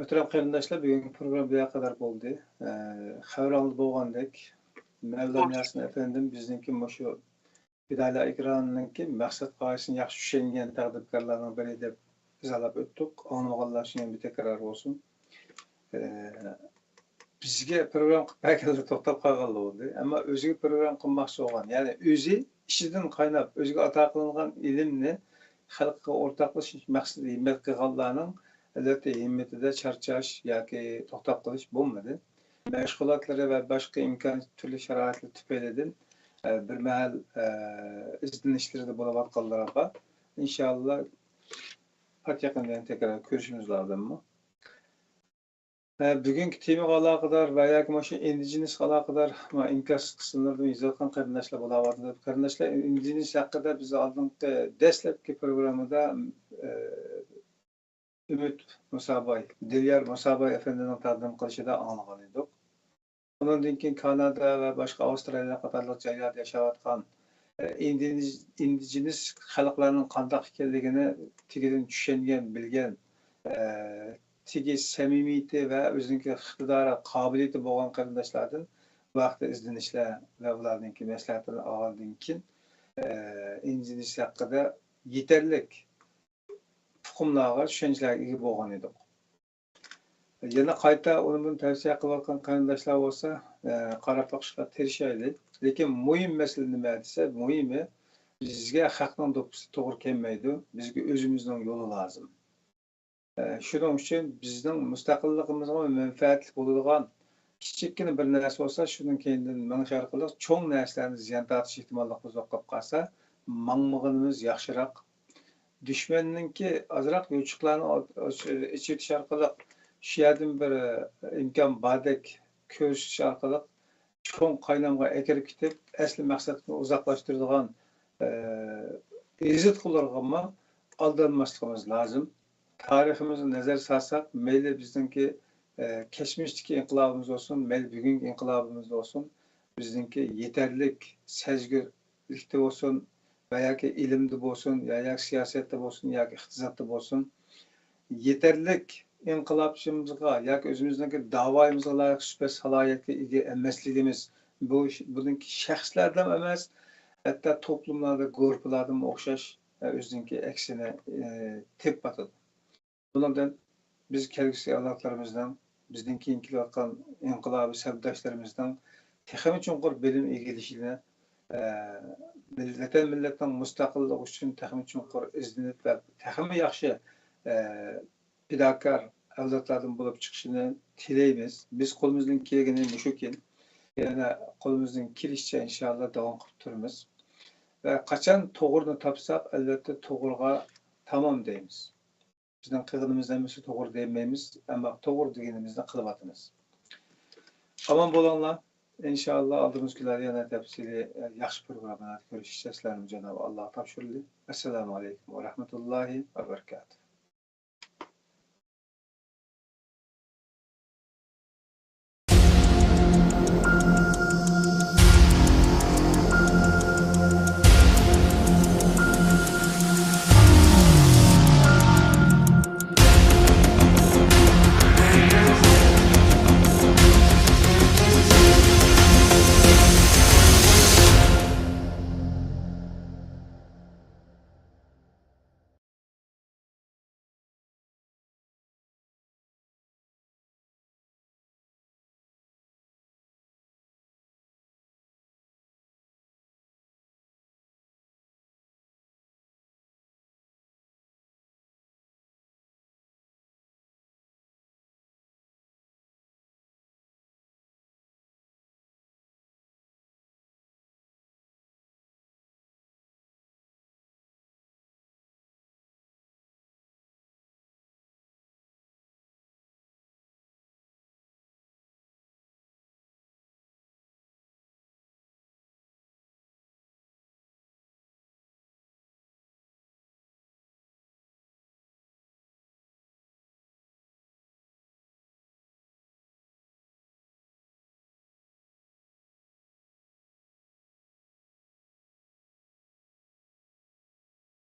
Muhterem qarindoshlar, bugungi program bu kadar bo'ldi. Xabarlar bo'lgandek, Mevlam Yasin efendim bizniki shu Bidayla ekranınki maqsad qoyasini yaxshi tushungan taqdirkorlarning biri deb izolab o'tdik. Anlamaganlar uchun bir tekrar olsun. Bizga program belki to'xtab qolgan bo'ldi, ammo o'ziga program qilmoqchi bo'lgan, ya'ni o'zi ishidan qaynab, o'ziga ato qilingan ilmni xalqqa o'rtoqlashish maqsadida himmat qilganlarning albatta himmatida charchash yoki to'xtab qolish bo'lmadi. Mashg'ulotlari va boshqa imkon turli sharoitlar tufaylidan bir mahal izlanishlarda bo'layotganlarga inshaalloh yaqindan tekrar ko'rishimiz lozimmi? Bugungi temaga aloqador va yoki shu indigenous aloqador inkos qismlarida yozilgan qarindoshlar bo'layotdi. Qarindoshlar indigenous haqida biz oldingi dastlabki programmada Ümit Musabay, Dilyar Musabay efendining taqdim qilishida anglagan edik. Ondan keyin Kanada va boshqa Avstraliya qatorliq joylarda yashayotgan indigenous xalqlarning qanday ekanligini tegidan tushungan, bilgan tigi samimiyeti ve özünki iqtidara, kabiliyeti bo'lgan qarindoshlardan vaqtda izlanishlar va ularninki maslahatini olgandan keyin indigenous haqida yetarlik tuxumlarga tushunchalarga ega bo'lgan edik. Yana qayta uni tavsiya qilayotgan qarindoshlar bo'lsa, qarab boqishga tirishaylik. Lekin muhim masala nima desa, muhimi bizga haqning do'ppisi to'g'ri kelmaydi, bizga o'zimizning yo'li lozim. Shuning uchun bizning mustaqilligimizga manfaatli bo'ladigan kichikgina bir narsa bo'lsa, shundan keyin menish orqali cho'ng narsalarni ziyon tortish ehtimolligi bo'lib qolsa, mangmaganimiz yaxshiroq. Dushmanninki ozroq yo'chiqlarni ichitish orqali shu yerdan bir imkon bordek ko'rish orqali cho'ng qaynamga akirib ketib, asli maqsadni uzoqlashtiradigan ezitqularga aldanmasligimiz lozim. Tariximizni nazar salsak, meyli bizdeki geçmişteki inqilabımız olsun, meyli bugünkü inqilabımız olsun, bizdeki yeterlik, sezgirlikte olsun, veya ki ilimde olsun, ya siyasette olsun, ya iktisatta olsun, yeterlik inqilabçımızga, ya ki özümüzdeki davayımıza layık süper salayetli emesliğimiz, bununki şəxslərdən emas, hatta toplumlarda, gruplardan oxşaş, özünki eksine tep batıdı. Bundan biz kelgusi avlodlarimizdan, bizden keyin kelayotgan inqilobiy sabdoshlarımızdan texnik chunqur bilim egilishini, millatning mustaqilligi uchun texnik chunqur izlanib va texnik yaxshi fidokor avlodlardan bo'lib chiqishini tilaymiz. Biz qo'limizdan kelgani mushukin, yana qo'limizdan kelishicha inshaalloh davom qilib turamiz. Va qachon to'g'rini topsak, albatta to'g'riga tamom deymiz. Bizden qılğınımızdan birisi toğru demeyimiz, ama toğru degenimizden qılıp atımız. Aman bolanlar, inşallah aldığımız günler yana tepsili yaxşı programlarda görüşeceğiz. Cenab-ı Allah tapşırıldı. Esselamu Aleyküm ve Rahmetullahi ve Berekatuhu.